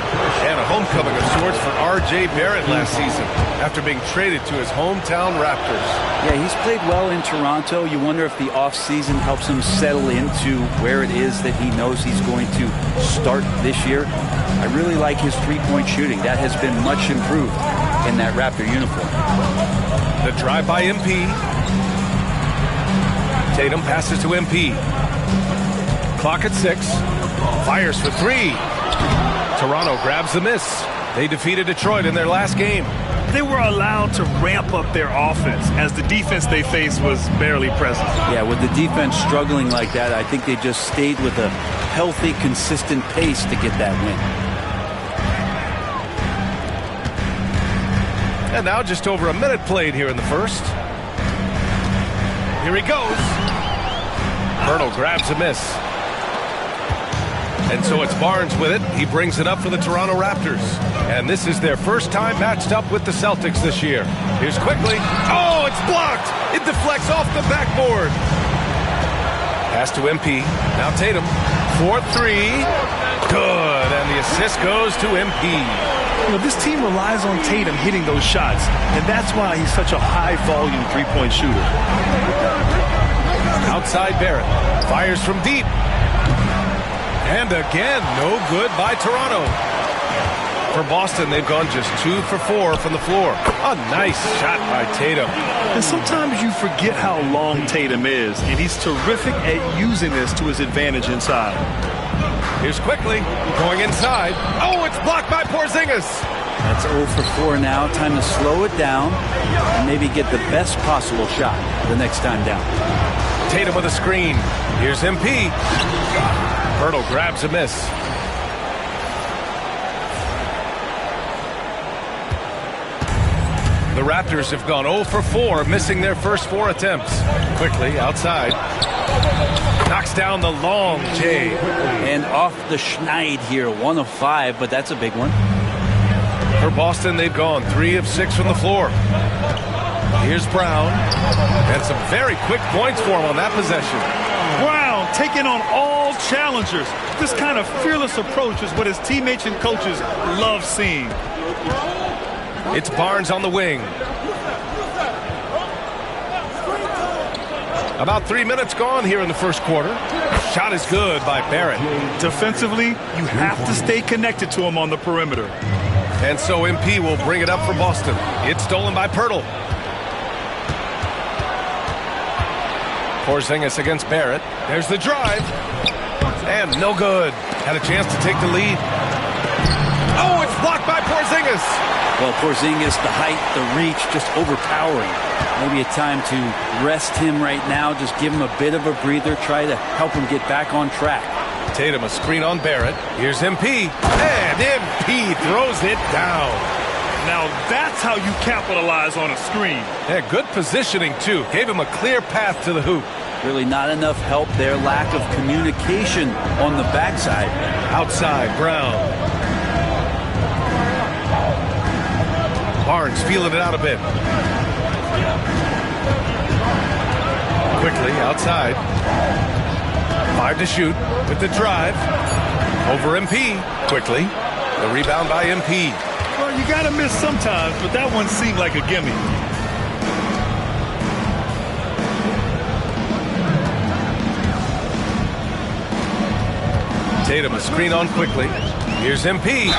And a homecoming of sorts for R.J. Barrett last season after being traded to his hometown Raptors. Yeah, he's played well in Toronto. You wonder if the offseason helps him settle into where it is that he knows he's going to start this year. I really like his three-point shooting. That has been much improved in that Raptor uniform. The drive by MP. Tatum passes to MP. Clock at 6. Fires for 3. Toronto grabs the miss. They defeated Detroit in their last game. They were allowed to ramp up their offense as the defense they faced was barely present. Yeah, with the defense struggling like that, I think they just stayed with a healthy, consistent pace to get that win. And now just over a minute played here in the first. Here he goes. Pirtle grabs a miss. And so it's Barnes with it. He brings it up for the Toronto Raptors. And this is their first time matched up with the Celtics this year. Here's quickly. Oh, it's blocked. It deflects off the backboard. Pass to MP. Now Tatum. 4-3. Good. And the assist goes to MP. You know, this team relies on Tatum hitting those shots. And that's why he's such a high-volume three-point shooter. Outside Barrett. Fires from deep. And again, no good by Toronto. For Boston, they've gone just 2 for 4 from the floor. A nice shot by Tatum. And sometimes you forget how long Tatum is, and he's terrific at using this to his advantage inside. Here's quickly going inside. Oh, it's blocked by Porzingis. That's 0 for 4 now. Time to slow it down and maybe get the best possible shot the next time down. Tatum with a screen. Here's MP. Pirtle grabs a miss. The Raptors have gone 0 for 4, missing their first 4 attempts. Quickly outside. Knocks down the long J. And off the schneid here, 1 of 5, but that's a big one. For Boston, they've gone 3 of 6 from the floor. Here's Brown. And some very quick points for him on that possession. Brown taking on all challengers. This kind of fearless approach is what his teammates and coaches love seeing. It's Barnes on the wing. About 3 minutes gone here in the first quarter. Shot is good by Barrett. Defensively, you have to stay connected to him on the perimeter. And so MP will bring it up for Boston. It's stolen by Pirtle. Porzingis against Barrett. There's the drive. And no good. Had a chance to take the lead. Oh, it's blocked by Porzingis. Well, Porzingis, the height, the reach, just overpowering. Maybe a time to rest him right now. Just give him a bit of a breather. Try to help him get back on track. Tatum, a screen on Barrett. Here's MP. And MP throws it down. Now that's how you capitalize on a screen. Yeah, good positioning, too. Gave him a clear path to the hoop. Really not enough help there. Lack of communication on the backside. Outside, Brown. Barnes feeling it out a bit. Quickly, outside. 5 to shoot with the drive. Over MP. Quickly. The rebound by MP. you got to miss sometimes, but that one seemed like a gimme. Tatum, a screen on quickly. Here's MP.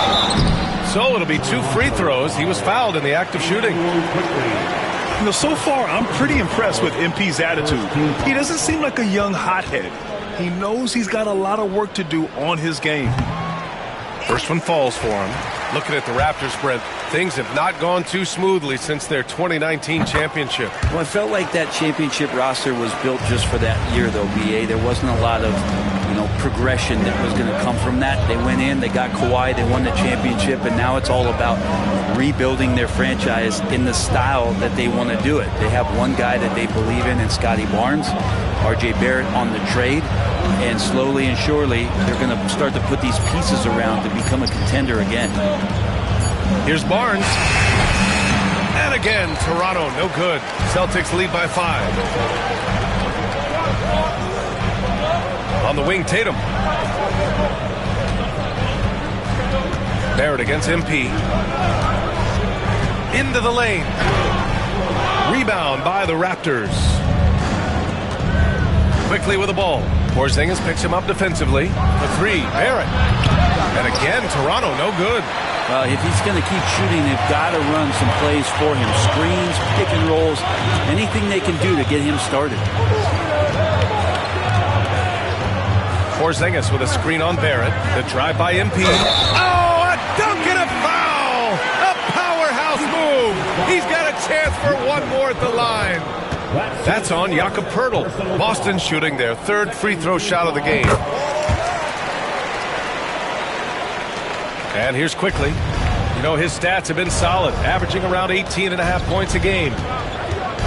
So it'll be 2 free throws. He was fouled in the act of shooting. You know, so far, I'm pretty impressed with MP's attitude. He doesn't seem like a young hothead. He knows he's got a lot of work to do on his game. First one falls for him. Looking at the Raptors, Brent, things have not gone too smoothly since their 2019 championship. Well, I felt like that championship roster was built just for that year, though, BA. There wasn't a lot of, progression that was going to come from that. They went in, they got Kawhi, they won the championship, and now it's all about rebuilding their franchise in the style that they want to do it. They have one guy that they believe in Scotty Barnes, RJ Barrett on the trade, and slowly and surely they're going to start to put these pieces around to become a contender again. Here's Barnes. And again, Toronto, no good. Celtics lead by 5. On the wing, Tatum. Barrett against MP. Into the lane. Rebound by the Raptors. Quickly with the ball. Porzingis picks him up defensively. The 3, Barrett. And again, Toronto, no good. If he's going to keep shooting, they've got to run some plays for him. Screens, pick and rolls, anything they can do to get him started. Porzingis with a screen on Barrett. The drive by MP. Oh, a dunk and a foul! A powerhouse move! He's got a chance for one more at the line. That's on Jakob Poeltl. Boston shooting their 3rd free throw shot of the game. And here's quickly. His stats have been solid, averaging around 18.5 points a game.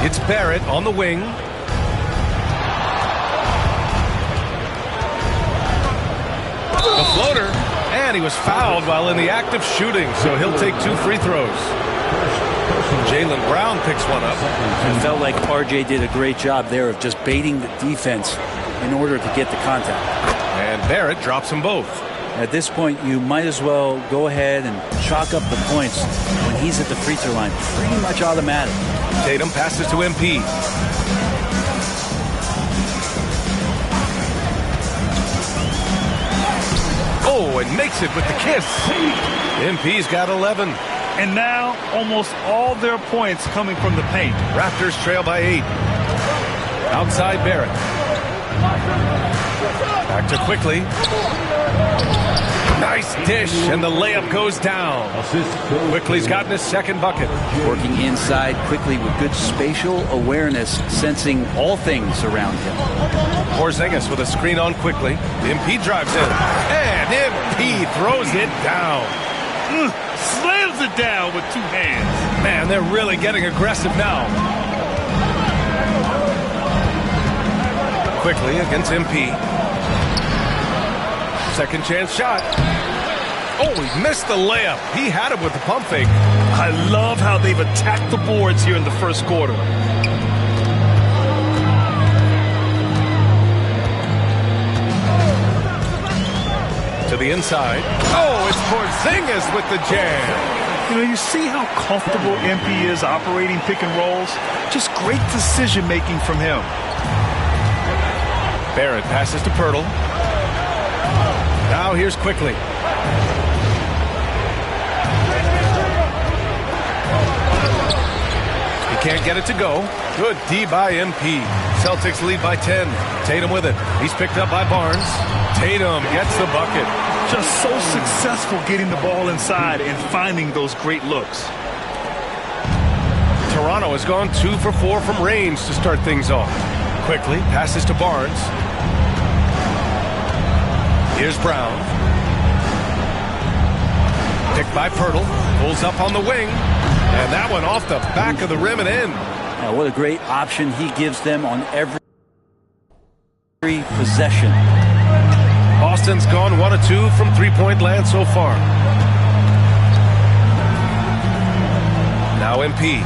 It's Barrett on the wing. The floater, and he was fouled while in the act of shooting, so he'll take 2 free throws. Jaylen Brown picks one up. It felt like RJ did a great job there of just baiting the defense in order to get the contact. And Barrett drops them both. At this point, you might as well go ahead and chalk up the points when he's at the free throw line. Pretty much automatic. Tatum passes to MP. Oh, and makes it with the kiss. MP's got 11. And now, almost all their points coming from the paint. Raptors trail by 8. Outside Barrett. Back to quickly. Nice dish, and the layup goes down. Quickly's gotten his 2nd bucket. Working inside quickly with good spatial awareness, sensing all things around him. Porzingis with a screen on quickly. MP drives in, and MP throws it down. Slams it down with 2 hands. Man, they're really getting aggressive now. Quickly against MP. 2nd chance shot. Oh, he missed the layup. He had it with the pump fake. I love how they've attacked the boards here in the 1st quarter. To the inside. Oh, it's Porzingis with the jam. You see how comfortable MP is operating pick and rolls? Just great decision-making from him. Barrett passes to Poeltl. Now here's quickly. He can't get it to go. Good D by MP. Celtics lead by 10. Tatum with it. He's picked up by Barnes. Tatum gets the bucket. Just so successful getting the ball inside and finding those great looks. Toronto has gone 2 for 4 from range to start things off. Quickly passes to Barnes. Here's Brown. Picked by Poeltl. Pulls up on the wing. And that one off the back of the rim and in. Now, what a great option he gives them on every possession. Boston's gone 1 of 2 from three-point land so far. Now MP.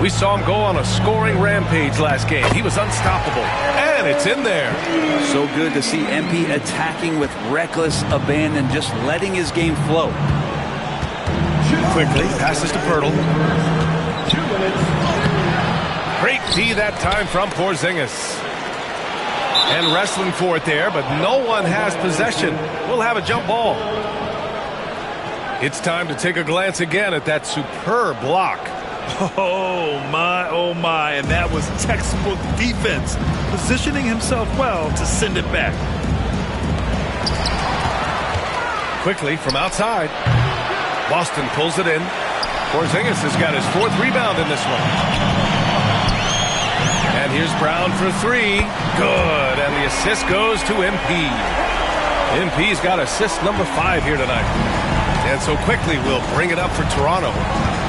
We saw him go on a scoring rampage last game. He was unstoppable. And it's in there. So good to see MP attacking with reckless abandon, just letting his game flow. Quickly passes to Pirtle. 2 minutes. Great D that time from Porzingis. And wrestling for it there, but no one has possession. We'll have a jump ball. It's time to take a glance again at that superb block. Oh, my, and that was textbook defense. Positioning himself well to send it back. Quickly from outside. Boston pulls it in. Porzingis has got his 4th rebound in this one. And here's Brown for 3. Good. And the assist goes to MP. MP's got assist number 5 here tonight. And so quickly we'll bring it up for Toronto.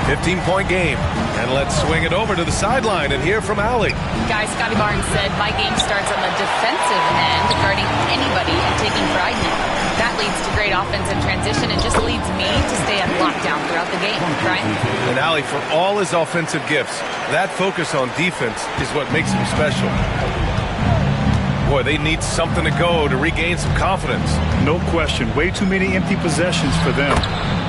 15-point game. And let's swing it over to the sideline and hear from Allie. Guys, Scotty Barnes said, my game starts on the defensive end, guarding anybody and taking pride in it. That leads to great offensive transition and just leads me to stay on lockdown throughout the game. Right? And Allie, for all his offensive gifts, that focus on defense is what makes him special. Boy, they need something to go to regain some confidence. No question. Way too many empty possessions for them.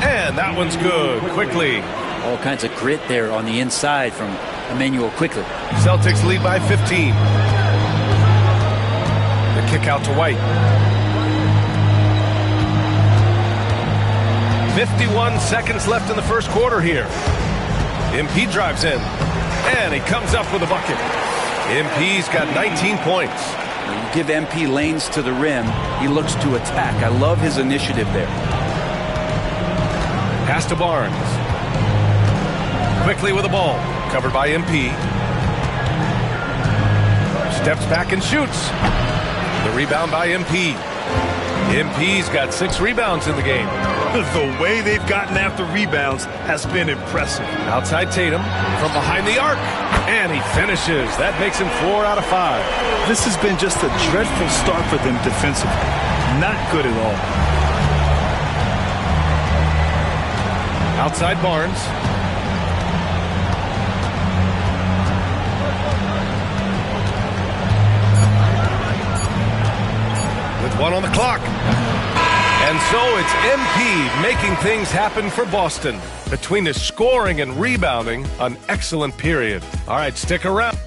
And that one's good. Quickly. All kinds of grit there on the inside from Emmanuel Quickly. Celtics lead by 15. The kick out to White. 51 seconds left in the first quarter here. MP drives in. And he comes up with a bucket. MP's got 19 points. When you give MP lanes to the rim, he looks to attack. I love his initiative there. Pass to Barnes. Quickly with the ball. Covered by MP. Steps back and shoots. The rebound by MP. MP's got 6 rebounds in the game. The way they've gotten after rebounds has been impressive. Outside Tatum from behind the arc. And he finishes. That makes him 4 out of 5. This has been just a dreadful start for them defensively. Not good at all. Outside Barnes. With 1 on the clock. And so it's MP making things happen for Boston. Between his scoring and rebounding, an excellent period. All right, stick around.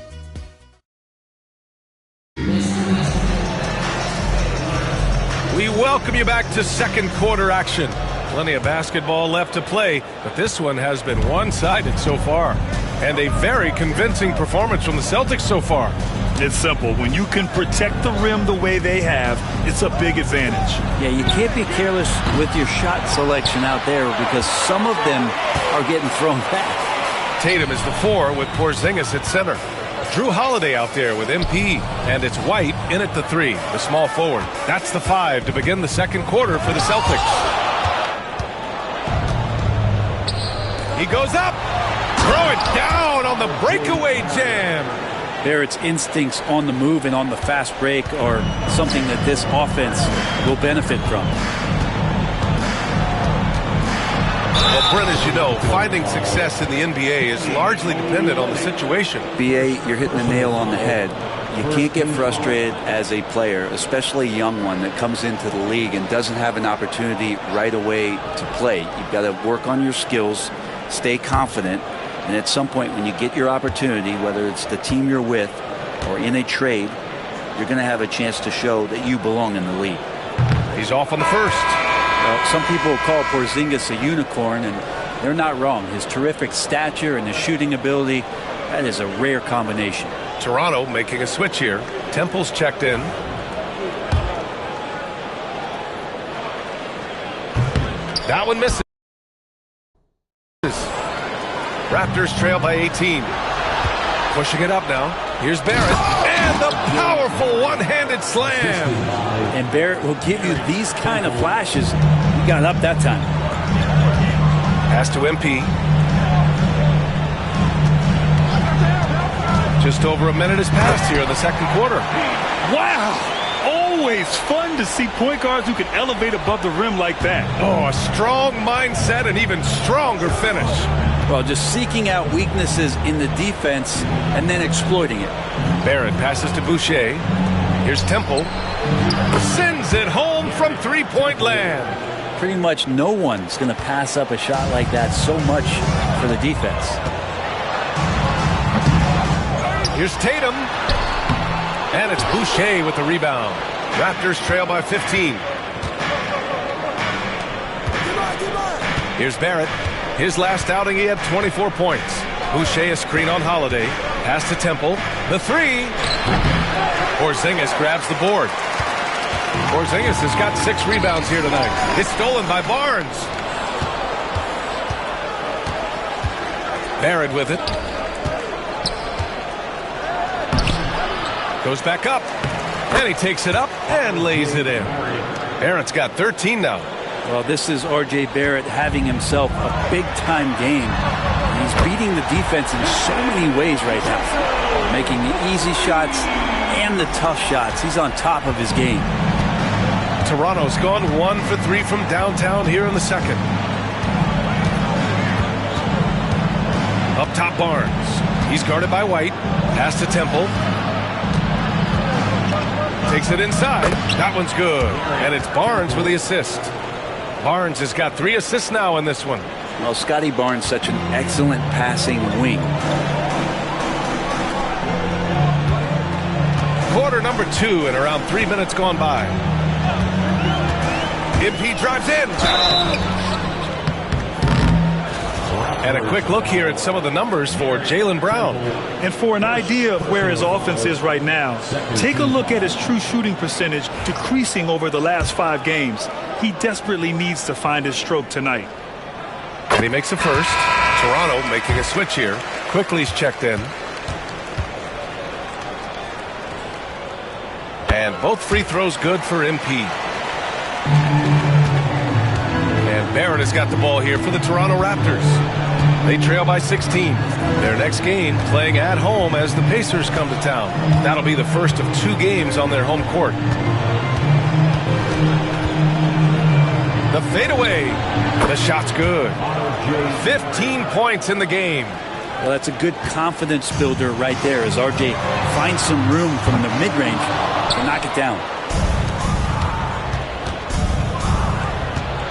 We welcome you back to second quarter action. Plenty of basketball left to play, but this one has been one-sided so far. And a very convincing performance from the Celtics so far. It's simple. When you can protect the rim the way they have, it's a big advantage. Yeah, you can't be careless with your shot selection out there because some of them are getting thrown back. Tatum is the 4 with Porzingis at center. Drew Holiday out there with MP, and it's White in at the 3, the small forward. That's the 5 to begin the second quarter for the Celtics. He goes up, throw it down on the breakaway jam. Barrett's instincts on the move and on the fast break are something that this offense will benefit from. Well, Brent, as you know, finding success in the NBA is largely dependent on the situation. BA, you're hitting the nail on the head. You can't get frustrated as a player, especially a young one that comes into the league and doesn't have an opportunity right away to play. You've got to work on your skills, stay confident, and at some point when you get your opportunity, whether it's the team you're with or in a trade, you're going to have a chance to show that you belong in the league. He's off on the first. Well, some people call Porzingis a unicorn, and they're not wrong. His terrific stature and his shooting ability, that is a rare combination. Toronto making a switch here. Temple's checked in. That one misses. Raptors trail by 18. Pushing it up now. Here's Barrett. And the powerful one-handed slam. And Barrett will give you these kind of flashes. He got up that time. Pass to MP. Just over a minute has passed here in the second quarter. Wow! Always fun to see point guards who can elevate above the rim like that. Oh, a strong mindset and even stronger finish. Well, just seeking out weaknesses in the defense and then exploiting it. Barrett passes to Boucher. Here's Temple. Sends it home from three-point land. pretty much no one's going to pass up a shot like that so much for the defense. Here's Tatum. And it's Boucher with the rebound. Raptors trail by 15. Here's Barrett. His last outing, he had 24 points. Boucher a screen on Holiday. Pass to Temple. The three. Porzingis grabs the board. Porzingis has got 6 rebounds here tonight. It's stolen by Barnes. Barrett with it. Goes back up. And he takes it up and lays it in. Barrett's got 13 now. Well, this is R.J. Barrett having himself a big-time game. He's beating the defense in so many ways right now. Making the easy shots and the tough shots. He's on top of his game. Toronto's gone 1 for 3 from downtown here in the second. Up top, Barnes. He's guarded by White. Pass to Temple. Takes it inside. That one's good. And it's Barnes with the assist. Barnes has got 3 assists now in this one. Well, Scotty Barnes, such an excellent passing wing. Quarter number 2 and around 3 minutes gone by. MP drives in. And a quick look here at some of the numbers for Jaylen Brown. And for an idea of where his offense is right now, take a look at his true shooting percentage decreasing over the last 5 games. He desperately needs to find his stroke tonight. And he makes a first. Toronto making a switch here. Quickly's checked in. And both free throws good for MP. And Barrett has got the ball here for the Toronto Raptors. They trail by 16. Their next game playing at home as the Pacers come to town. That'll be the first of 2 games on their home court. The fadeaway. The shot's good. 15 points in the game. Well, that's a good confidence builder right there as RJ finds some room from the mid-range to knock it down.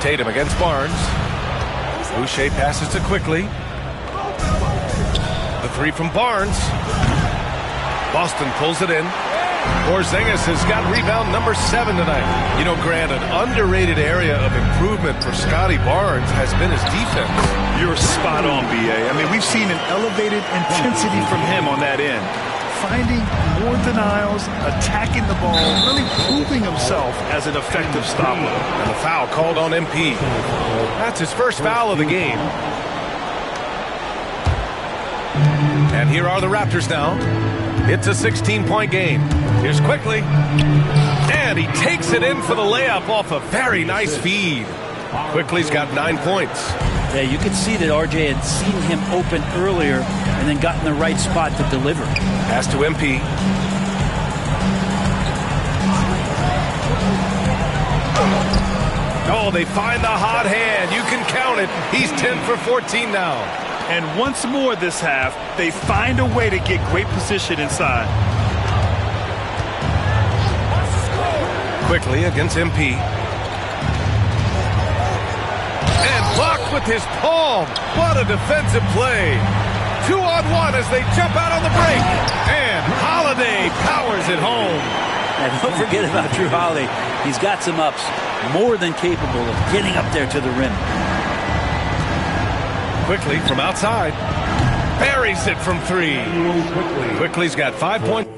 Tatum against Barnes. Boucher passes to Quickly. The 3 from Barnes. Boston pulls it in. Porzingis has got rebound number 7 tonight. You know, Grant, an underrated area of improvement for Scotty Barnes has been his defense. You're spot on, B.A. I mean, we've seen an elevated intensity from him on that end. Finding more denials, attacking the ball, really proving himself as an effective stopper. And the foul called on MP. That's his first foul of the game. And here are the Raptors now. It's a 16-point game. Here's Quickly. And he takes it in for the layup off a very nice feed. Quickly's got 9 points. Yeah, you could see that RJ had seen him open earlier and then got in the right spot to deliver. Pass to MP. Oh, they find the hot hand. You can count it. He's 10 for 14 now. And once more this half, they find a way to get great position inside. Quickly against MP. And blocked with his palm. What a defensive play. 2-on-1 as they jump out on the break. And Holiday powers it home. And don't forget about Drew Holiday. He's got some ups. More than capable of getting up there to the rim. Quickly from outside. Buries it from 3. Quickly's got 5 points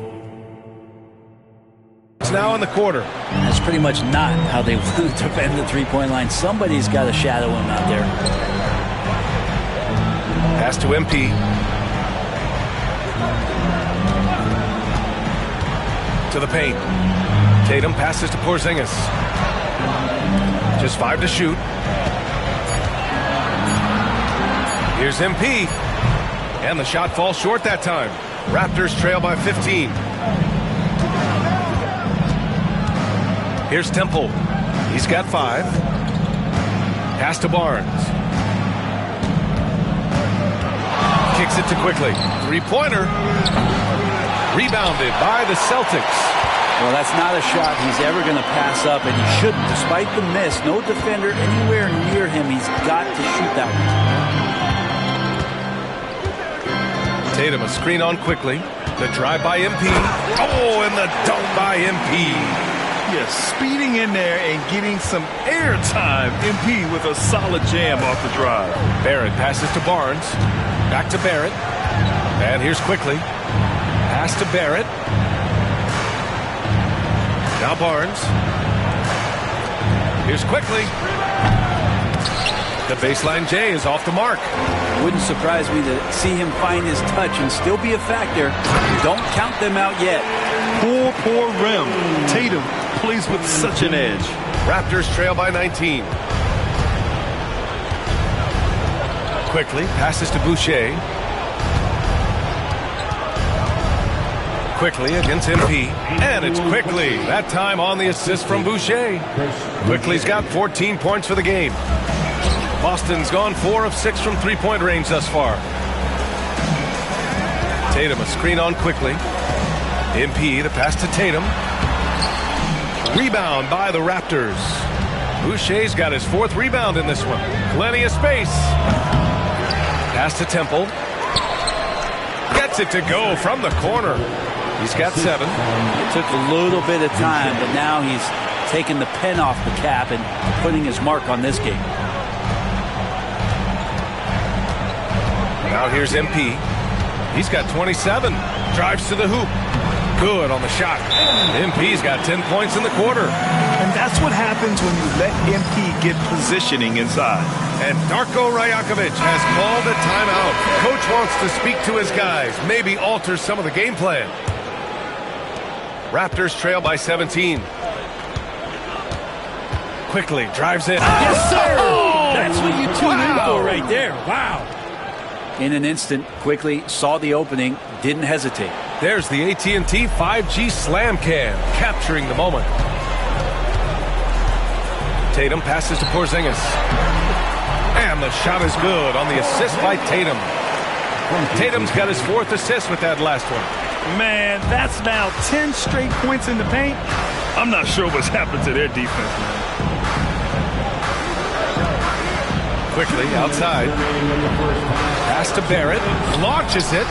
now in the quarter. That's pretty much not how they want to defend the three-point line. Somebody's got to shadow him out there. Pass to MP. To the paint. Tatum passes to Porzingis. Just 5 to shoot. Here's MP. And the shot falls short that time. Raptors trail by 15. Here's Temple. He's got 5. Pass to Barnes. Kicks it to Quickly. 3-pointer. Rebounded by the Celtics. Well, that's not a shot he's ever going to pass up, and he shouldn't. Despite the miss, no defender anywhere near him. He's got to shoot that one. Tatum, a screen on quickly. The drive by MP. Oh, and the dunk by MP. Yeah, speeding in there and getting some air time. MP with a solid jam off the drive. Barrett passes to Barnes. Back to Barrett. And here's quickly. Pass to Barrett. Now Barnes. Here's quickly. The baseline J is off the mark. Wouldn't surprise me to see him find his touch and still be a factor. Don't count them out yet. Poor rim. Tatum plays with such an edge. Raptors trail by 19. Quickly passes to Boucher. Quickly against MP. And it's Quickly. That time on the assist from Boucher. Quickly's got 14 points for the game. Boston's gone 4 of 6 from three-point range thus far. Tatum, a screen on Quickly. MP, the pass to Tatum. Rebound by the Raptors. Boucher's got his 4th rebound in this one. Plenty of space. Pass to Temple. Gets it to go from the corner. He's got 7. It took a little bit of time, but now he's taking the pen off the cap and putting his mark on this game. Now here's MP. He's got 27. Drives to the hoop. Good on the shot. MP's got 10 points in the quarter. And that's what happens when you let MP get positioning inside. And Darko Rajakovic has called a timeout. Coach wants to speak to his guys, maybe alter some of the game plan. Raptors trail by 17. Quickly drives in. Yes, sir! That's what you tune in for right there. Wow. In an instant, Quickly saw the opening, didn't hesitate. There's the AT&T 5G Slam Cam, capturing the moment. Tatum passes to Porzingis. And the shot is good on the assist by Tatum. Tatum's got his 4th assist with that last one. Man, that's now 10 straight points in the paint. I'm not sure what's happened to their defense, man. Quickly outside. Pass to Barrett. Launches it.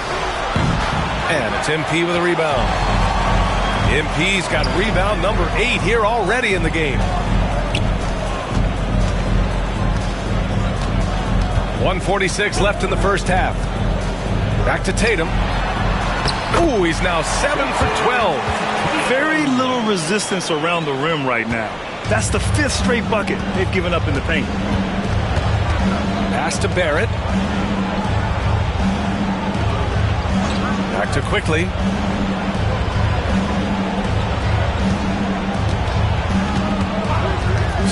And it's MP with a rebound. MP's got rebound number 8 here already in the game. 1:46 left in the first half. Back to Tatum. Ooh, he's now 7 for 12. Very little resistance around the rim right now. That's the 5th straight bucket they've given up in the paint. Pass to Barrett. Back to Quickly.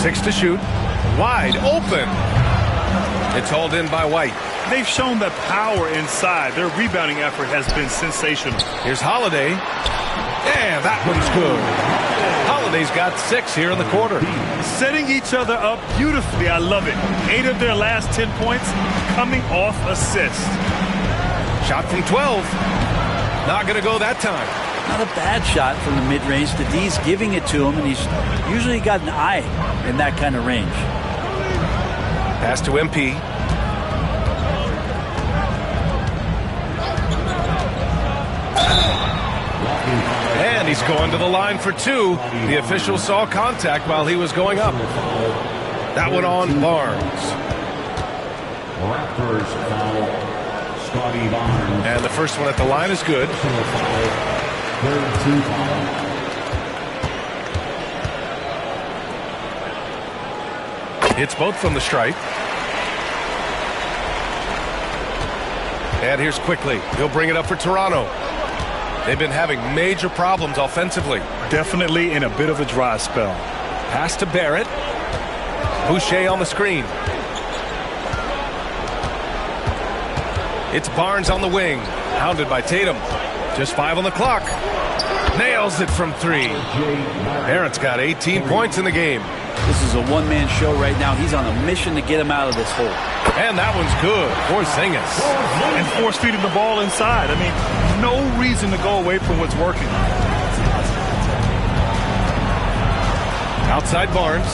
Six to shoot. Wide open. It's hauled in by White. They've shown the power inside. Their rebounding effort has been sensational. Here's Holiday. And that one's good. Holiday's got 6 here in the quarter. Setting each other up beautifully. I love it. 8 of their last 10 points coming off assists. Shot from 12. Not going to go that time. Not a bad shot from the mid-range. The D's giving it to him, and he's usually got an eye in that kind of range. Pass to MP. And he's going to the line for 2. The official saw contact while he was going up. That one on Barnes. And the first one at the line is good. It's both from the stripe. And here's Quickly. He'll bring it up for Toronto. They've been having major problems offensively. Definitely in a bit of a dry spell. Pass to Barrett. Boucher on the screen. It's Barnes on the wing. Hounded by Tatum. Just 5 on the clock. Nails it from 3. Barrett's got 18 points in the game. This is a one-man show right now. He's on a mission to get him out of this hole. And that one's good. Porzingis. And force-feeding the ball inside. I mean, no reason to go away from what's working. Outside Barnes.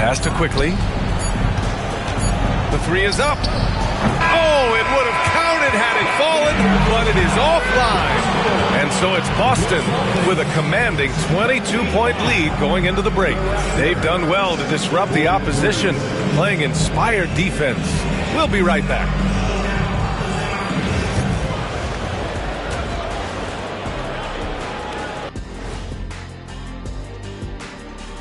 Pass to Quickly. The three is up. Oh, it would have counted had it fallen, but it is offline. And so it's Boston with a commanding 22-point lead going into the break. They've done well to disrupt the opposition, playing inspired defense. We'll be right back.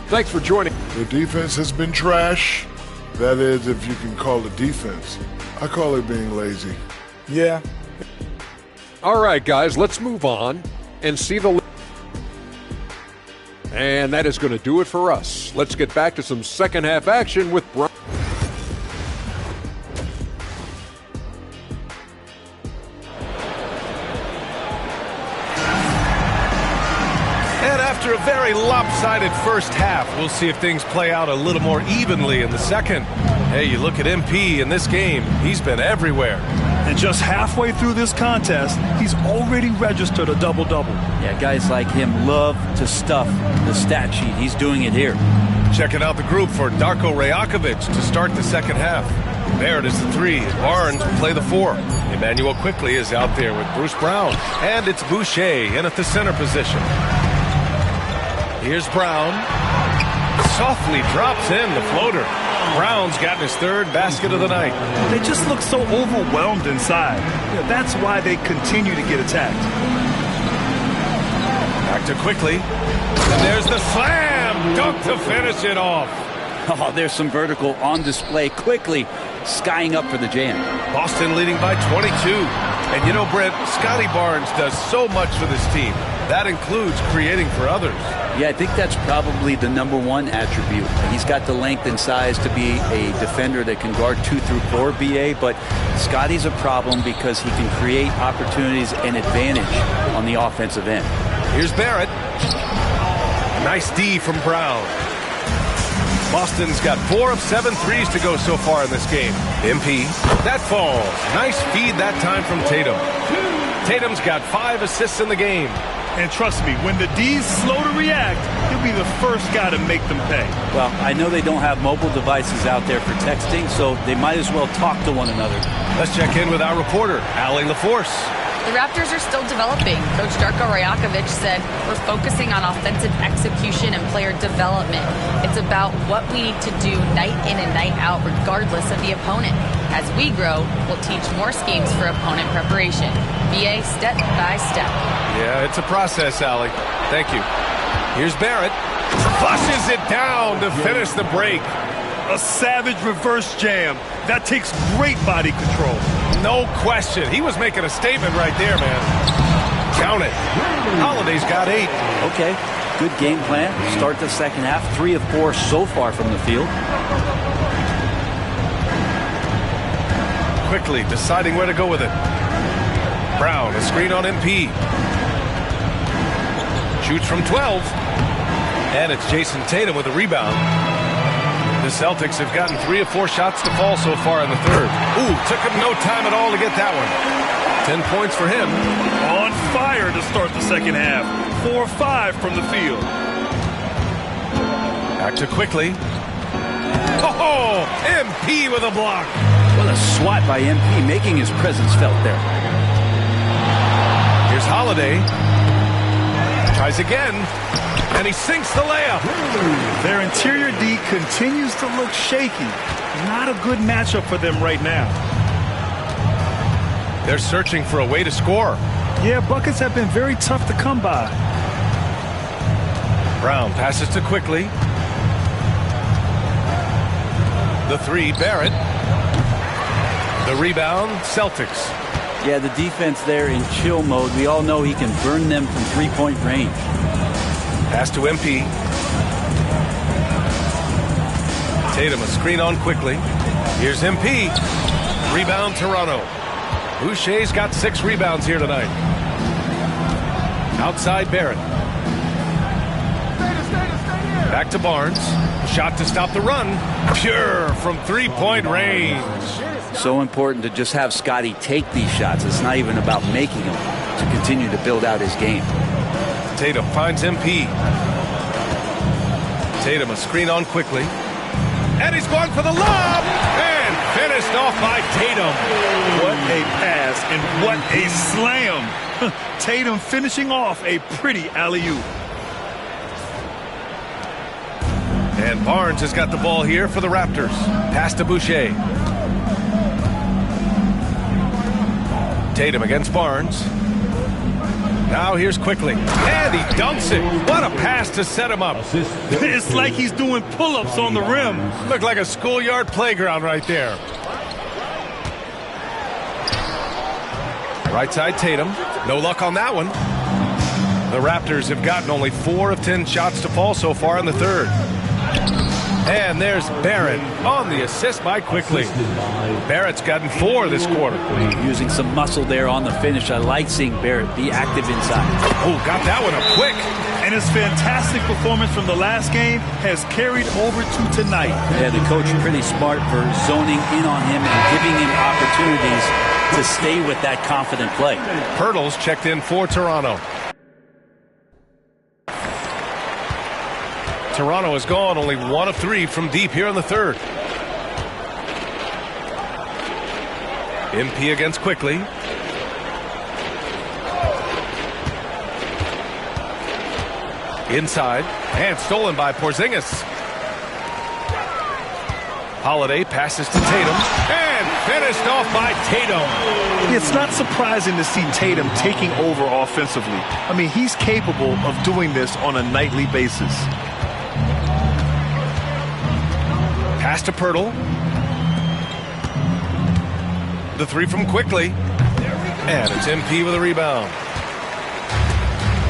Thanks for joining. The defense has been trash. That is, if you can call it defense. I call it being lazy. Yeah. All right, guys, let's move on and see the... And that is going to do it for us. Let's get back to some second half action with Brian. After a very lopsided first half, we'll see if things play out a little more evenly in the second. Hey, you look at MP in this game, he's been everywhere. And just halfway through this contest, he's already registered a double-double. Yeah, guys like him love to stuff the stat sheet. He's doing it here. Checking out the group for Darko Rajakovic to start the second half. Barrett is the three. Barnes will play the four. Emmanuel Quickly is out there with Bruce Brown. And it's Boucher in at the center position. Here's Brown. Softly drops in the floater. Brown's gotten his third basket of the night. They just look so overwhelmed inside. Yeah, that's why they continue to get attacked. Back to Quickly. And there's the slam dunk to finish it off. Oh, there's some vertical on display. Quickly skying up for the jam. Boston leading by 22. And you know, Brent, Scotty Barnes does so much for this team. That includes creating for others. Yeah, I think that's probably the number one attribute. He's got the length and size to be a defender that can guard 2 through 4, BA, but Scotty's a problem because he can create opportunities and advantage on the offensive end. Here's Barrett. Nice D from Brown. Boston's got 4 of 7 threes to go so far in this game. MP. That falls. Nice feed that time from Tatum. Tatum's got 5 assists in the game. And trust me, when the D's slow to react, he'll be the first guy to make them pay. Well, I know they don't have mobile devices out there for texting, so they might as well talk to one another. Let's check in with our reporter, Allie LaForce. The Raptors are still developing. Coach Darko Rajakovic said, we're focusing on offensive execution and player development. It's about what we need to do night in and night out, regardless of the opponent. As we grow, we'll teach more schemes for opponent preparation. BA step by step. Yeah, it's a process, Allie. Thank you. Here's Barrett. Flushes it down to finish the break. A savage reverse jam. That takes great body control. No question. He was making a statement right there, man. Count it. Holiday's got 8. Okay, good game plan. Start the second half. 3 of 4 so far from the field. Quickly deciding where to go with it. Brown, a screen on MP. Shoots from 12. And it's Jason Tatum with a rebound. The Celtics have gotten 3 of 4 shots to fall so far in the third. Ooh, took him no time at all to get that one. 10 points for him. On fire to start the second half. 4 of 5 from the field. Back to Quickly. Oh, MP with a block. What a swat by MP, making his presence felt there. Here's Holiday. Tries again. And he sinks the layup. Their interior D continues to look shaky. Not a good matchup for them right now. They're searching for a way to score. Yeah, buckets have been very tough to come by. Brown passes to Quickly. The 3, Barrett. The rebound, Celtics. Yeah, the defense there in chill mode. We all know he can burn them from 3-point range. Pass to MP. Tatum a screen on Quickly. Here's MP. Rebound Toronto. Boucher's got 6 rebounds here tonight. Outside Barrett. Back to Barnes. Shot to stop the run. Pure from 3-point range. So important to just have Scotty take these shots. It's not even about making them, to continue to build out his game. Tatum finds MP. Tatum a screen on quickly. And he's going for the lob! And finished off by Tatum. What a pass and what a slam. Tatum finishing off a pretty alley-oop. And Barnes has got the ball here for the Raptors. Pass to Boucher. Tatum against Barnes. Now here's quickly. And he dunks it. What a pass to set him up. It's like he's doing pull-ups on the rim. Looked like a schoolyard playground right there. Right side Tatum. No luck on that one. The Raptors have gotten only 4 of 10 shots to fall so far in the third. And there's Barrett on the assist by Quickly. Barrett's gotten 4 this quarter. Using some muscle there on the finish. I like seeing Barrett be active inside. Oh, got that one up quick. And his fantastic performance from the last game has carried over to tonight. Yeah, the coach pretty smart for zoning in on him and giving him opportunities to stay with that confident play. Pirtle's checked in for Toronto. Toronto has gone only 1 of 3 from deep here in the third. MP against Quickly. Inside and stolen by Porzingis. Holiday passes to Tatum and finished off by Tatum. It's not surprising to see Tatum taking over offensively. I mean, he's capable of doing this on a nightly basis. Pass to Pirtle. The 3 from Quickly. And it's MP with a rebound.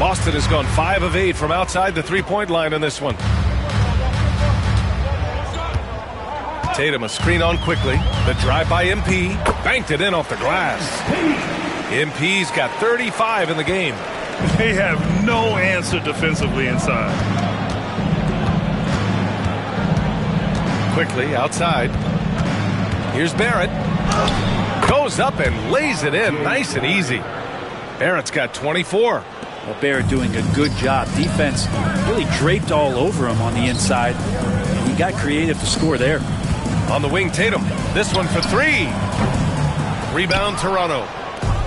Boston has gone 5 of 8 from outside the three-point line in this one. Tatum a screen on Quickly. The drive by MP. Banked it in off the glass. MP's got 35 in the game. They have no answer defensively inside. Quickly outside. Here's Barrett. Goes up and lays it in nice and easy. Barrett's got 24. Well, Barrett doing a good job. Defense really draped all over him on the inside. He got creative to score there. On the wing, Tatum. This one for 3. Rebound, Toronto.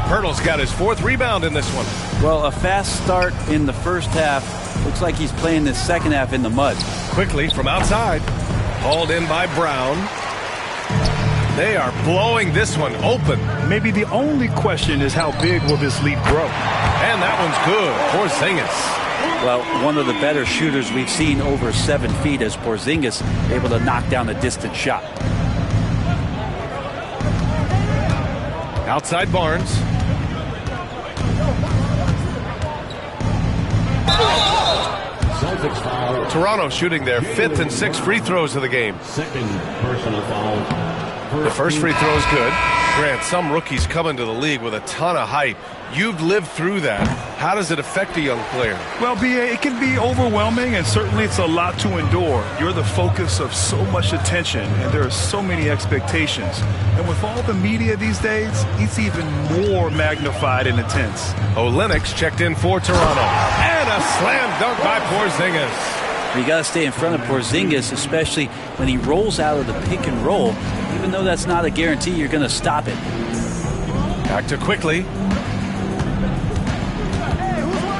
Pirtle's got his 4th rebound in this one. Well, a fast start in the first half. Looks like he's playing this second half in the mud. Quickly from outside. Hauled in by Brown. They are blowing this one open. Maybe the only question is how big will this lead grow? And that one's good. Porzingis. Well, one of the better shooters we've seen over 7 feet as Porzingis able to knock down a distant shot. Outside Barnes. Celtics foul. Toronto shooting their 5th and 6th free throws of the game. Second personal foul. The first free throw is good. Grant, some rookies come into the league with a ton of hype. You've lived through that. How does it affect a young player? Well, B.A., it can be overwhelming, and certainly it's a lot to endure. You're the focus of so much attention, and there are so many expectations. And with all the media these days, it's even more magnified and intense. Olenek's checked in for Toronto. And a slam dunk by Porzingis. You got to stay in front of Porzingis, especially when he rolls out of the pick and roll. Even though that's not a guarantee, you're going to stop it. Back to Quickly.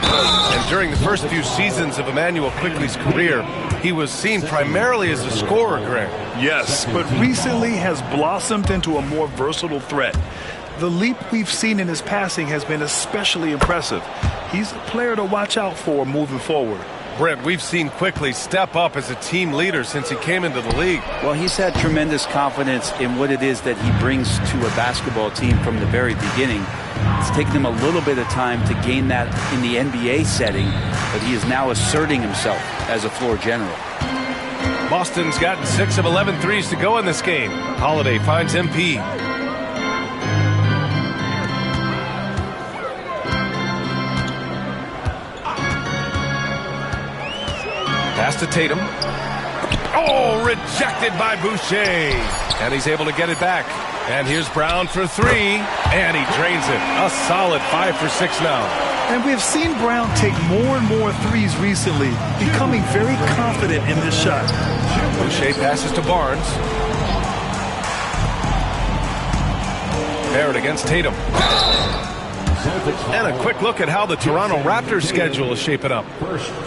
And during the first few seasons of Emmanuel Quickly's career, he was seen primarily as a scorer, Greg. Yes, but recently has blossomed into a more versatile threat. The leap we've seen in his passing has been especially impressive. He's a player to watch out for moving forward. Brent, we've seen Quickly step up as a team leader since he came into the league. Well, he's had tremendous confidence in what it is that he brings to a basketball team from the very beginning. It's taken him a little bit of time to gain that in the NBA setting, but he is now asserting himself as a floor general. Boston's gotten 6 of 11 threes to go in this game. Holiday finds MP. Pass to Tatum. Oh, rejected by Boucher. And he's able to get it back. And here's Brown for 3. And he drains it. A solid 5 for 6 now. And we have seen Brown take more and more threes recently, becoming very confident in this shot. Boucher passes to Barnes. Barrett against Tatum. And a quick look at how the Toronto Raptors schedule is shaping up.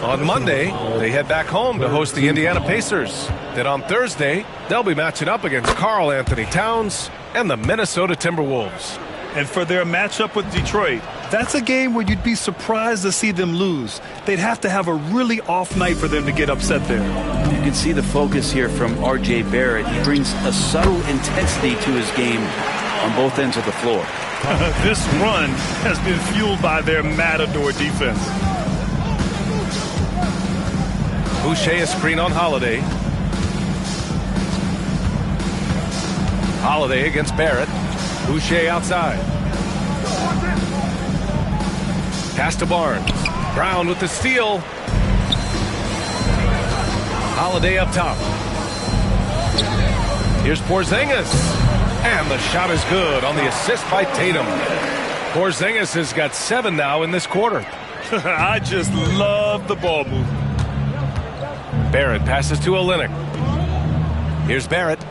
On Monday, they head back home to host the Indiana Pacers. Then on Thursday, they'll be matching up against Karl Anthony Towns and the Minnesota Timberwolves. And for their matchup with Detroit, that's a game where you'd be surprised to see them lose. They'd have to have a really off night for them to get upset there. You can see the focus here from R.J. Barrett. He brings a subtle intensity to his game on both ends of the floor. This run has been fueled by their matador defense. Boucher a screen on Holiday. Holiday against Barrett. Boucher outside. Pass to Barnes. Brown with the steal. Holiday up top. Here's Porzingis. And the shot is good on the assist by Tatum. Porzingis has got 7 now in this quarter. I just love the ball movement. Barrett passes to Olynyk. Here's Barrett.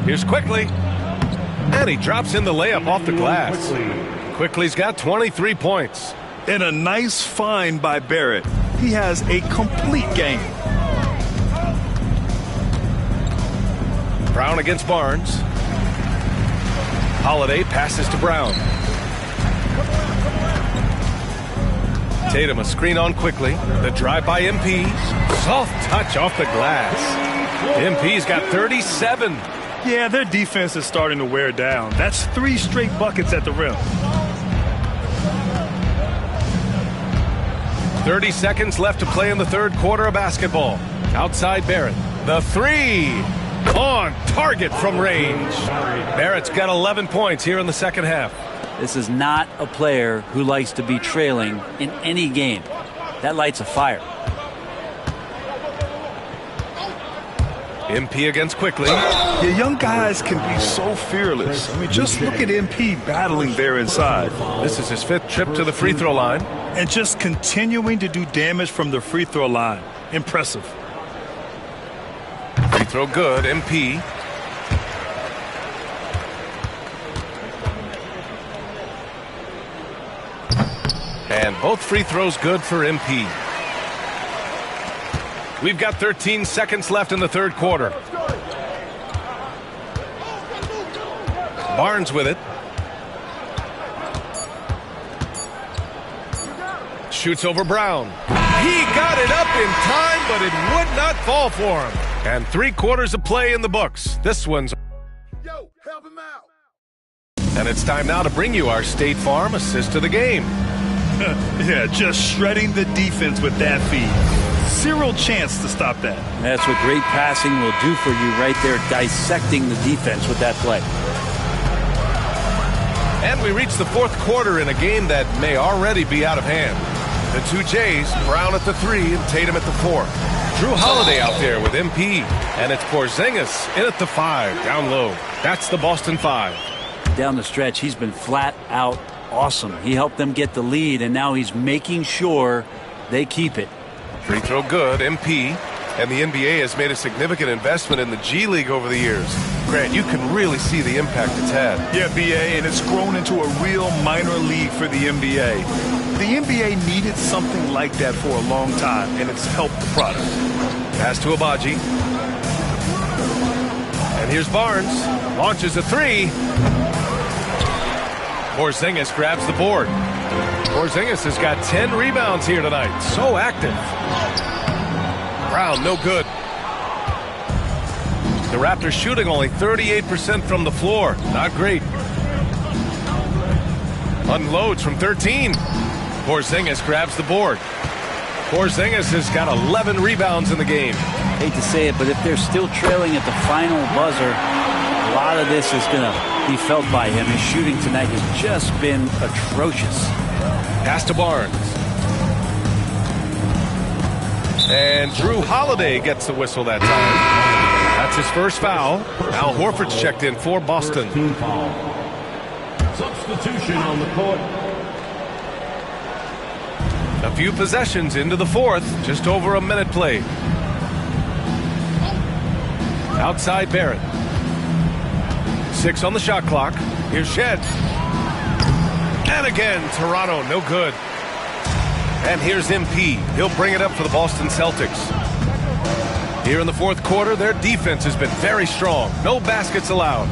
Here's Quickly. And he drops in the layup off the glass. Quickly's got 23 points. And a nice find by Barrett. He has a complete game. Brown against Barnes. Holiday passes to Brown. Tatum a screen on Quickly. The drive by MP. Soft touch off the glass. MP's got 37. Yeah, their defense is starting to wear down. That's 3 straight buckets at the rim. 30 seconds left to play in the third quarter of basketball. Outside Barrett. The 3. On target from range. Barrett's got 11 points here in the second half. This is not a player who likes to be trailing in any game. That lights a fire. MP against Quickly. Yeah, young guys can be so fearless. I mean, just look at MP battling there inside. This is his 5th trip to the free throw line. And just continuing to do damage from the free throw line. Impressive. Free throw good, MP. And both free throws good for MP. We've got 13 seconds left in the third quarter. Barnes with it. Shoots over Brown. He got it up in time, but it would not fall for him. And 3 quarters of play in the books. This one's... Yo, help him out. And it's time now to bring you our State Farm assist of the game. Yeah, just shredding the defense with that feed. Zero chance to stop that. That's what great passing will do for you right there, dissecting the defense with that play. And we reach the fourth quarter in a game that may already be out of hand. The 2 Jays, Brown at the 3 and Tatum at the 4. Drew Holiday out there with MP. And it's Porzingis in at the 5, down low. That's the Boston 5. Down the stretch, he's been flat out awesome. He helped them get the lead, and now he's making sure they keep it. Free throw good, MP. And the NBA has made a significant investment in the G League over the years. Grant, you can really see the impact it's had. Yeah, BA, and it's grown into a real minor league for the NBA. The NBA needed something like that for a long time, and it's helped the product. Pass to Abaji. And here's Barnes. Launches a 3. Porzingis grabs the board. Porzingis has got 10 rebounds here tonight. So active. Brown, no good. The Raptors shooting only 38% from the floor. Not great. Unloads from 13. Porzingis grabs the board. Porzingis has got 11 rebounds in the game. Hate to say it, but if they're still trailing at the final buzzer, a lot of this is going to be felt by him. His shooting tonight has just been atrocious. Pass to Barnes. And Drew Holiday gets the whistle that time. That's his first foul. Al Horford's checked in for Boston. substitution on the court. A few possessions into the fourth, just over a minute played. Outside Barrett. 6 on the shot clock. Here's Shed. And again, Toronto, no good. And here's MP. He'll bring it up for the Boston Celtics. Here in the fourth quarter, their defense has been very strong. No baskets allowed.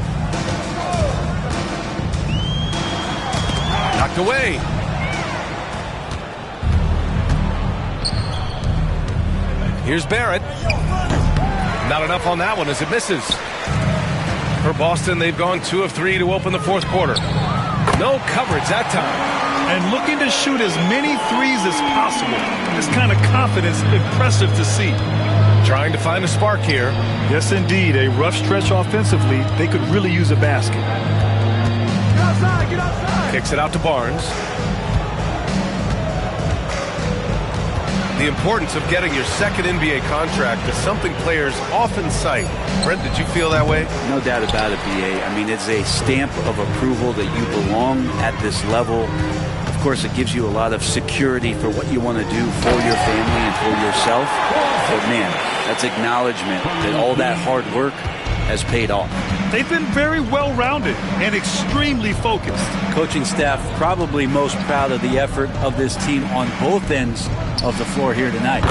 Knocked away. Here's Barrett. Not enough on that one as it misses. For Boston, they've gone 2 of 3 to open the fourth quarter. No coverage that time. And looking to shoot as many threes as possible. This kind of confidence, impressive to see. Trying to find a spark here. Yes, indeed. A rough stretch offensively. They could really use a basket. Get outside, get outside. Kicks it out to Barnes. The importance of getting your second NBA contract is something players often cite. Brent, did you feel that way? No doubt about it, BA. I mean, it's a stamp of approval that you belong at this level. Of course, it gives you a lot of security for what you want to do for your family and for yourself. But man, that's acknowledgement that all that hard work has paid off. They've been very well-rounded and extremely focused. Coaching staff probably most proud of the effort of this team on both ends of the floor here tonight.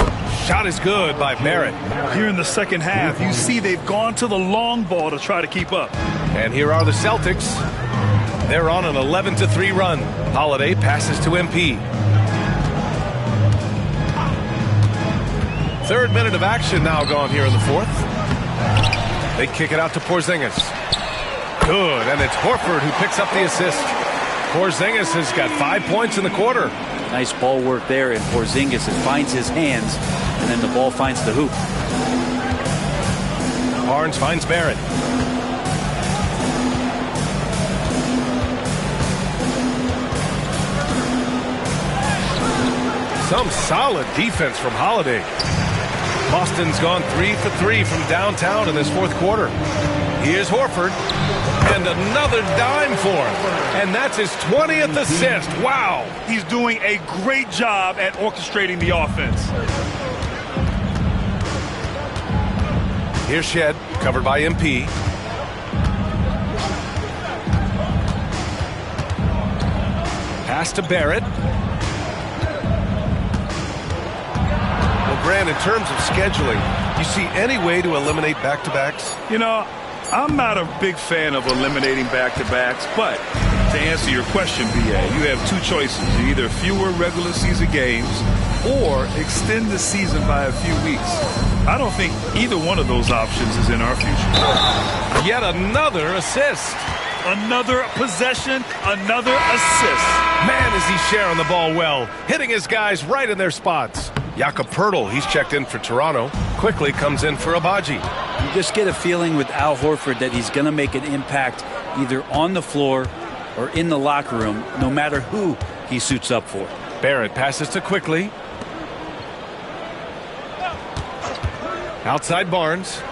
Shot is good by Barrett. Here in the second half, you see they've gone to the long ball to try to keep up. And here are the Celtics. They're on an 11-3 run. Holiday passes to MP. Third minute of action now gone here in the fourth. They kick it out to Porzingis. Good, and it's Horford who picks up the assist. Porzingis has got 5 points in the quarter. Nice ball work there, and Porzingis finds his hands, and then the ball finds the hoop. Barnes finds Barrett. Some solid defense from Holiday. Boston's gone 3 for 3 from downtown in this fourth quarter. Here's Horford. And another dime for him. And that's his 20th assist. Wow. He's doing a great job at orchestrating the offense. Here's Shed, covered by MP. Pass to Barrett. Well, Grant, in terms of scheduling, you see any way to eliminate back-to-backs? You know, I'm not a big fan of eliminating back-to-backs, but to answer your question, BA, you have two choices. Either fewer regular season games or extend the season by a few weeks. I don't think either one of those options is in our future. Yet another assist. Another possession, another assist. Man, is he sharing the ball well, hitting his guys right in their spots. Jakob Poeltl, he's checked in for Toronto, quickly comes in for Abaji. You just get a feeling with Al Horford that he's going to make an impact either on the floor or in the locker room, no matter who he suits up for. Barrett passes to Quickly. Outside Barnes.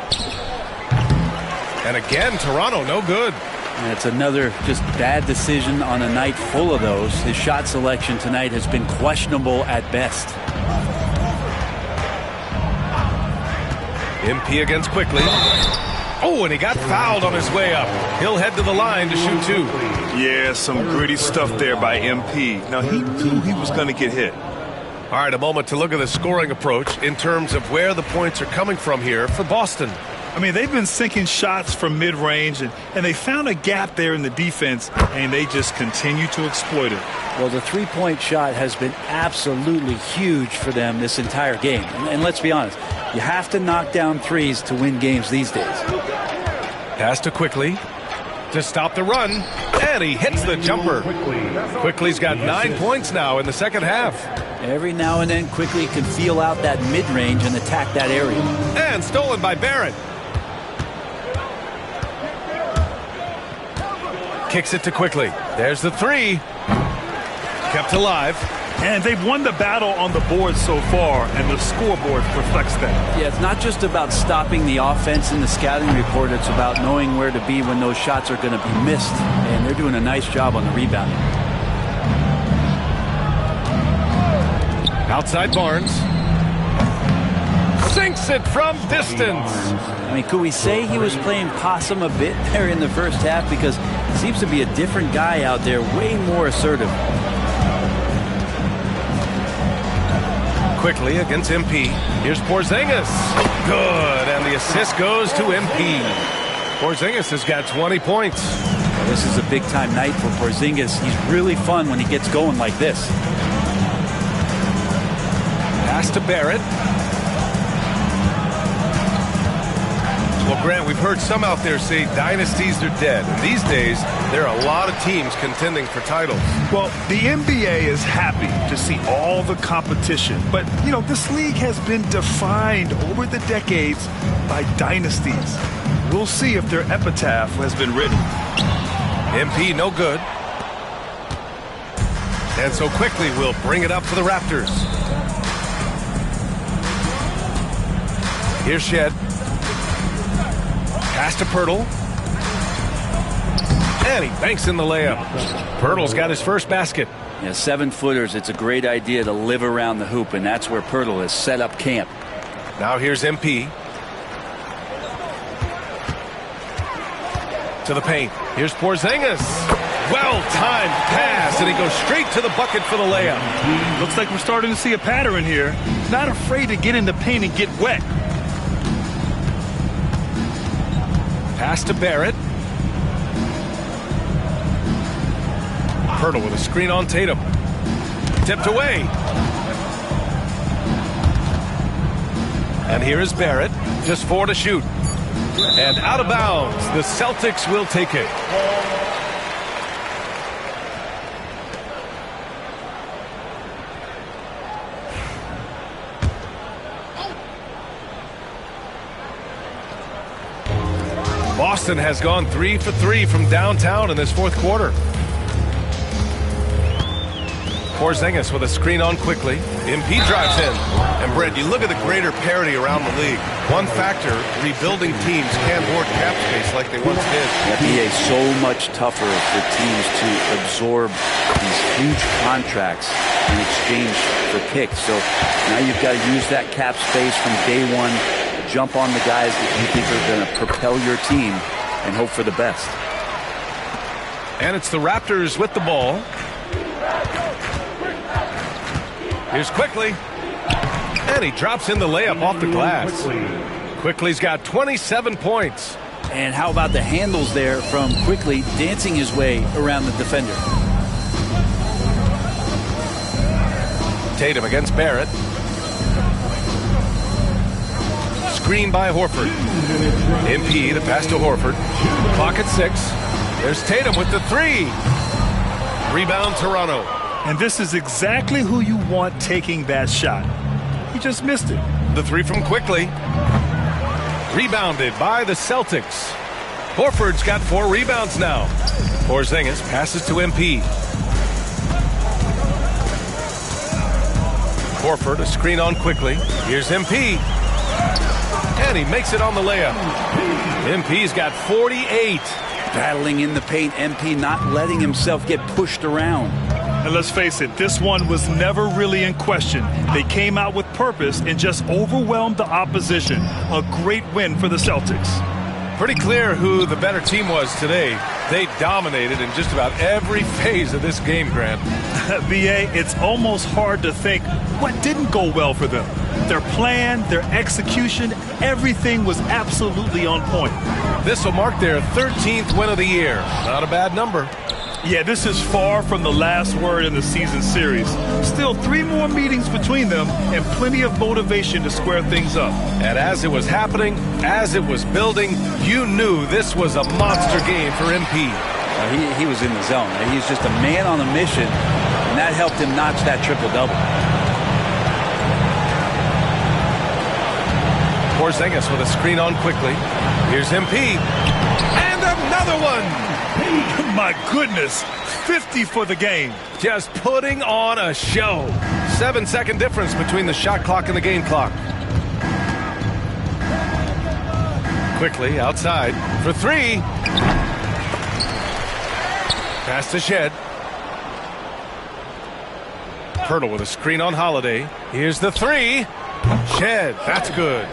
And again, Toronto, no good. And it's another just bad decision on a night full of those. His shot selection tonight has been questionable at best. MP against Quickly. Oh, and he got fouled on his way up. He'll head to the line to shoot two. Yeah, some gritty stuff there by MP. Now, he knew he was going to get hit. All right, a moment to look at the scoring approach in terms of where the points are coming from here for Boston. I mean, they've been sinking shots from mid-range, and they found a gap there in the defense, and they just continue to exploit it. Well, the three-point shot has been absolutely huge for them this entire game. And let's be honest, you have to knock down threes to win games these days. Pass to Quickly to stop the run, and he hits the jumper. Quickly's got 9 points now in the second half. Every now and then, Quickly can feel out that mid-range and attack that area. And stolen by Barrett. Kicks it to Quickly. There's the three. Kept alive. And they've won the battle on the board so far, and the scoreboard reflects that. Yeah, it's not just about stopping the offense in the scouting report. It's about knowing where to be when those shots are going to be missed. And they're doing a nice job on the rebounding. Outside Barnes. Sinks it from distance. I mean, could we say he was playing possum a bit there in the first half? Because it seems to be a different guy out there, way more assertive. Quickly against MP. Here's Porzingis. Good, and the assist goes to MP. Porzingis has got 20 points. Well, this is a big-time night for Porzingis. He's really fun when he gets going like this. Pass to Barrett. Well, Grant, we've heard some out there say dynasties are dead. And these days, there are a lot of teams contending for titles. Well, the NBA is happy to see all the competition. But, you know, this league has been defined over the decades by dynasties. We'll see if their epitaph has been written. MP, no good. And so quickly, we'll bring it up for the Raptors. Here's Shed. Pass to Pirtle. And he banks in the layup. Pirtle's got his first basket. Yeah, 7-footers. It's a great idea to live around the hoop, and that's where Pirtle has set up camp. Now here's MP. To the paint. Here's Porzingis. Well-timed pass, and he goes straight to the bucket for the layup. Looks like we're starting to see a pattern here. Not afraid to get in the paint and get wet. Pass to Barrett. Pirtle with a screen on Tatum. Tipped away. And here is Barrett. Just 4 to shoot. And out of bounds. The Celtics will take it. Boston has gone 3 for 3 from downtown in this fourth quarter. Porzingis with a screen on quickly. MP drives in. And Brett, you look at the greater parity around the league. One factor, rebuilding teams can't hoard cap space like they once did. The NBA is so much tougher for teams to absorb these huge contracts in exchange for picks. So now you've got to use that cap space from day one. Jump on the guys that you think are going to propel your team and hope for the best. And it's the Raptors with the ball. Here's Quickly. And he drops in the layup off the glass. Quickly's got 27 points. And how about the handles there from Quickly dancing his way around the defender. Tatum against Barrett. Screen by Horford. MP, the pass to Horford. Clock at 6. There's Tatum with the 3. Rebound Toronto. And this is exactly who you want taking that shot. He just missed it. The 3 from Quickly. Rebounded by the Celtics. Horford's got 4 rebounds now. Porzingis passes to MP. Horford, a screen on Quickly. Here's MP. And he makes it on the layup. MP's got 48. Battling in the paint, MP not letting himself get pushed around. And let's face it, this one was never really in question. They came out with purpose and just overwhelmed the opposition. A great win for the Celtics. Pretty clear who the better team was today. They dominated in just about every phase of this game, Grant. BA, it's almost hard to think what didn't go well for them. Their plan, their execution, everything was absolutely on point. This will mark their 13th win of the year. Not a bad number. Yeah, this is far from the last word in the season series. Still 3 more meetings between them and plenty of motivation to square things up. And as it was happening, as it was building, you knew this was a monster game for MP. He was in the zone. He's just a man on a mission, and that helped him notch that triple-double. Porzingis with a screen on Quickly. Here's MP. And another one! My goodness, 50 for the game. Just putting on a show. 7-second difference between the shot clock and the game clock. Quickly outside for three. Pass to Shed. Pirtle with a screen on Holiday. Here's the three. Shed. That's good.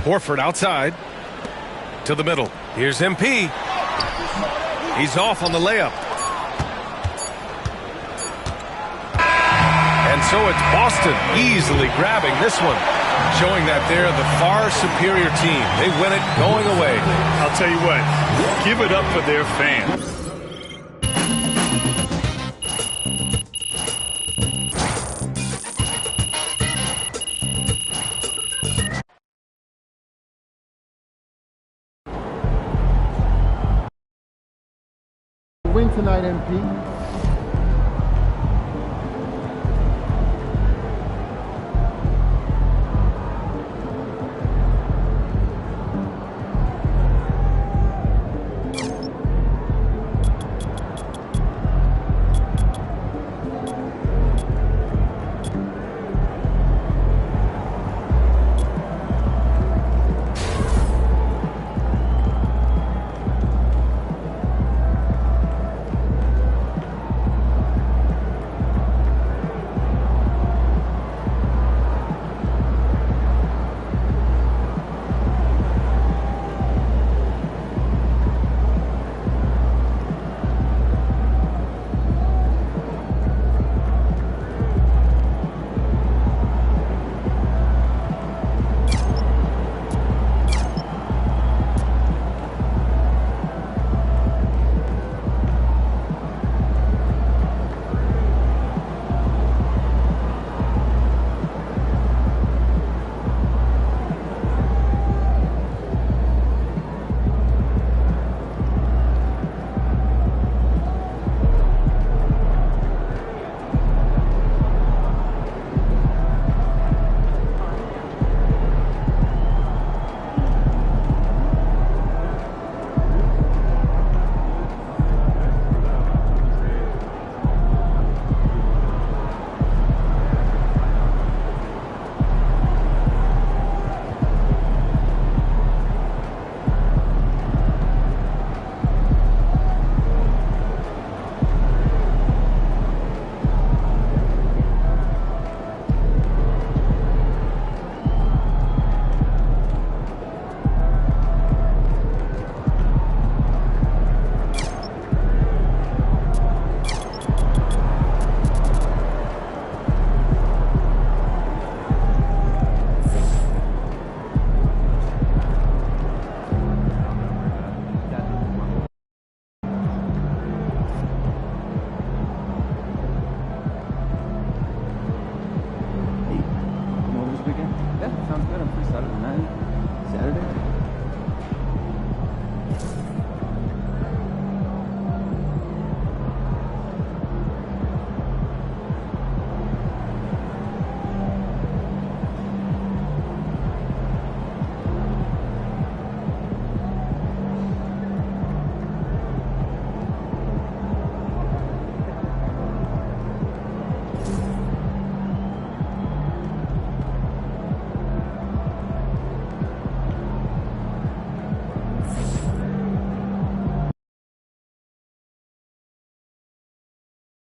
Horford outside to the middle. Here's MP. He's off on the layup. And so it's Boston easily grabbing this one, showing that they're the far superior team. They win it going away. I'll tell you what, give it up for their fans. Win tonight, MP.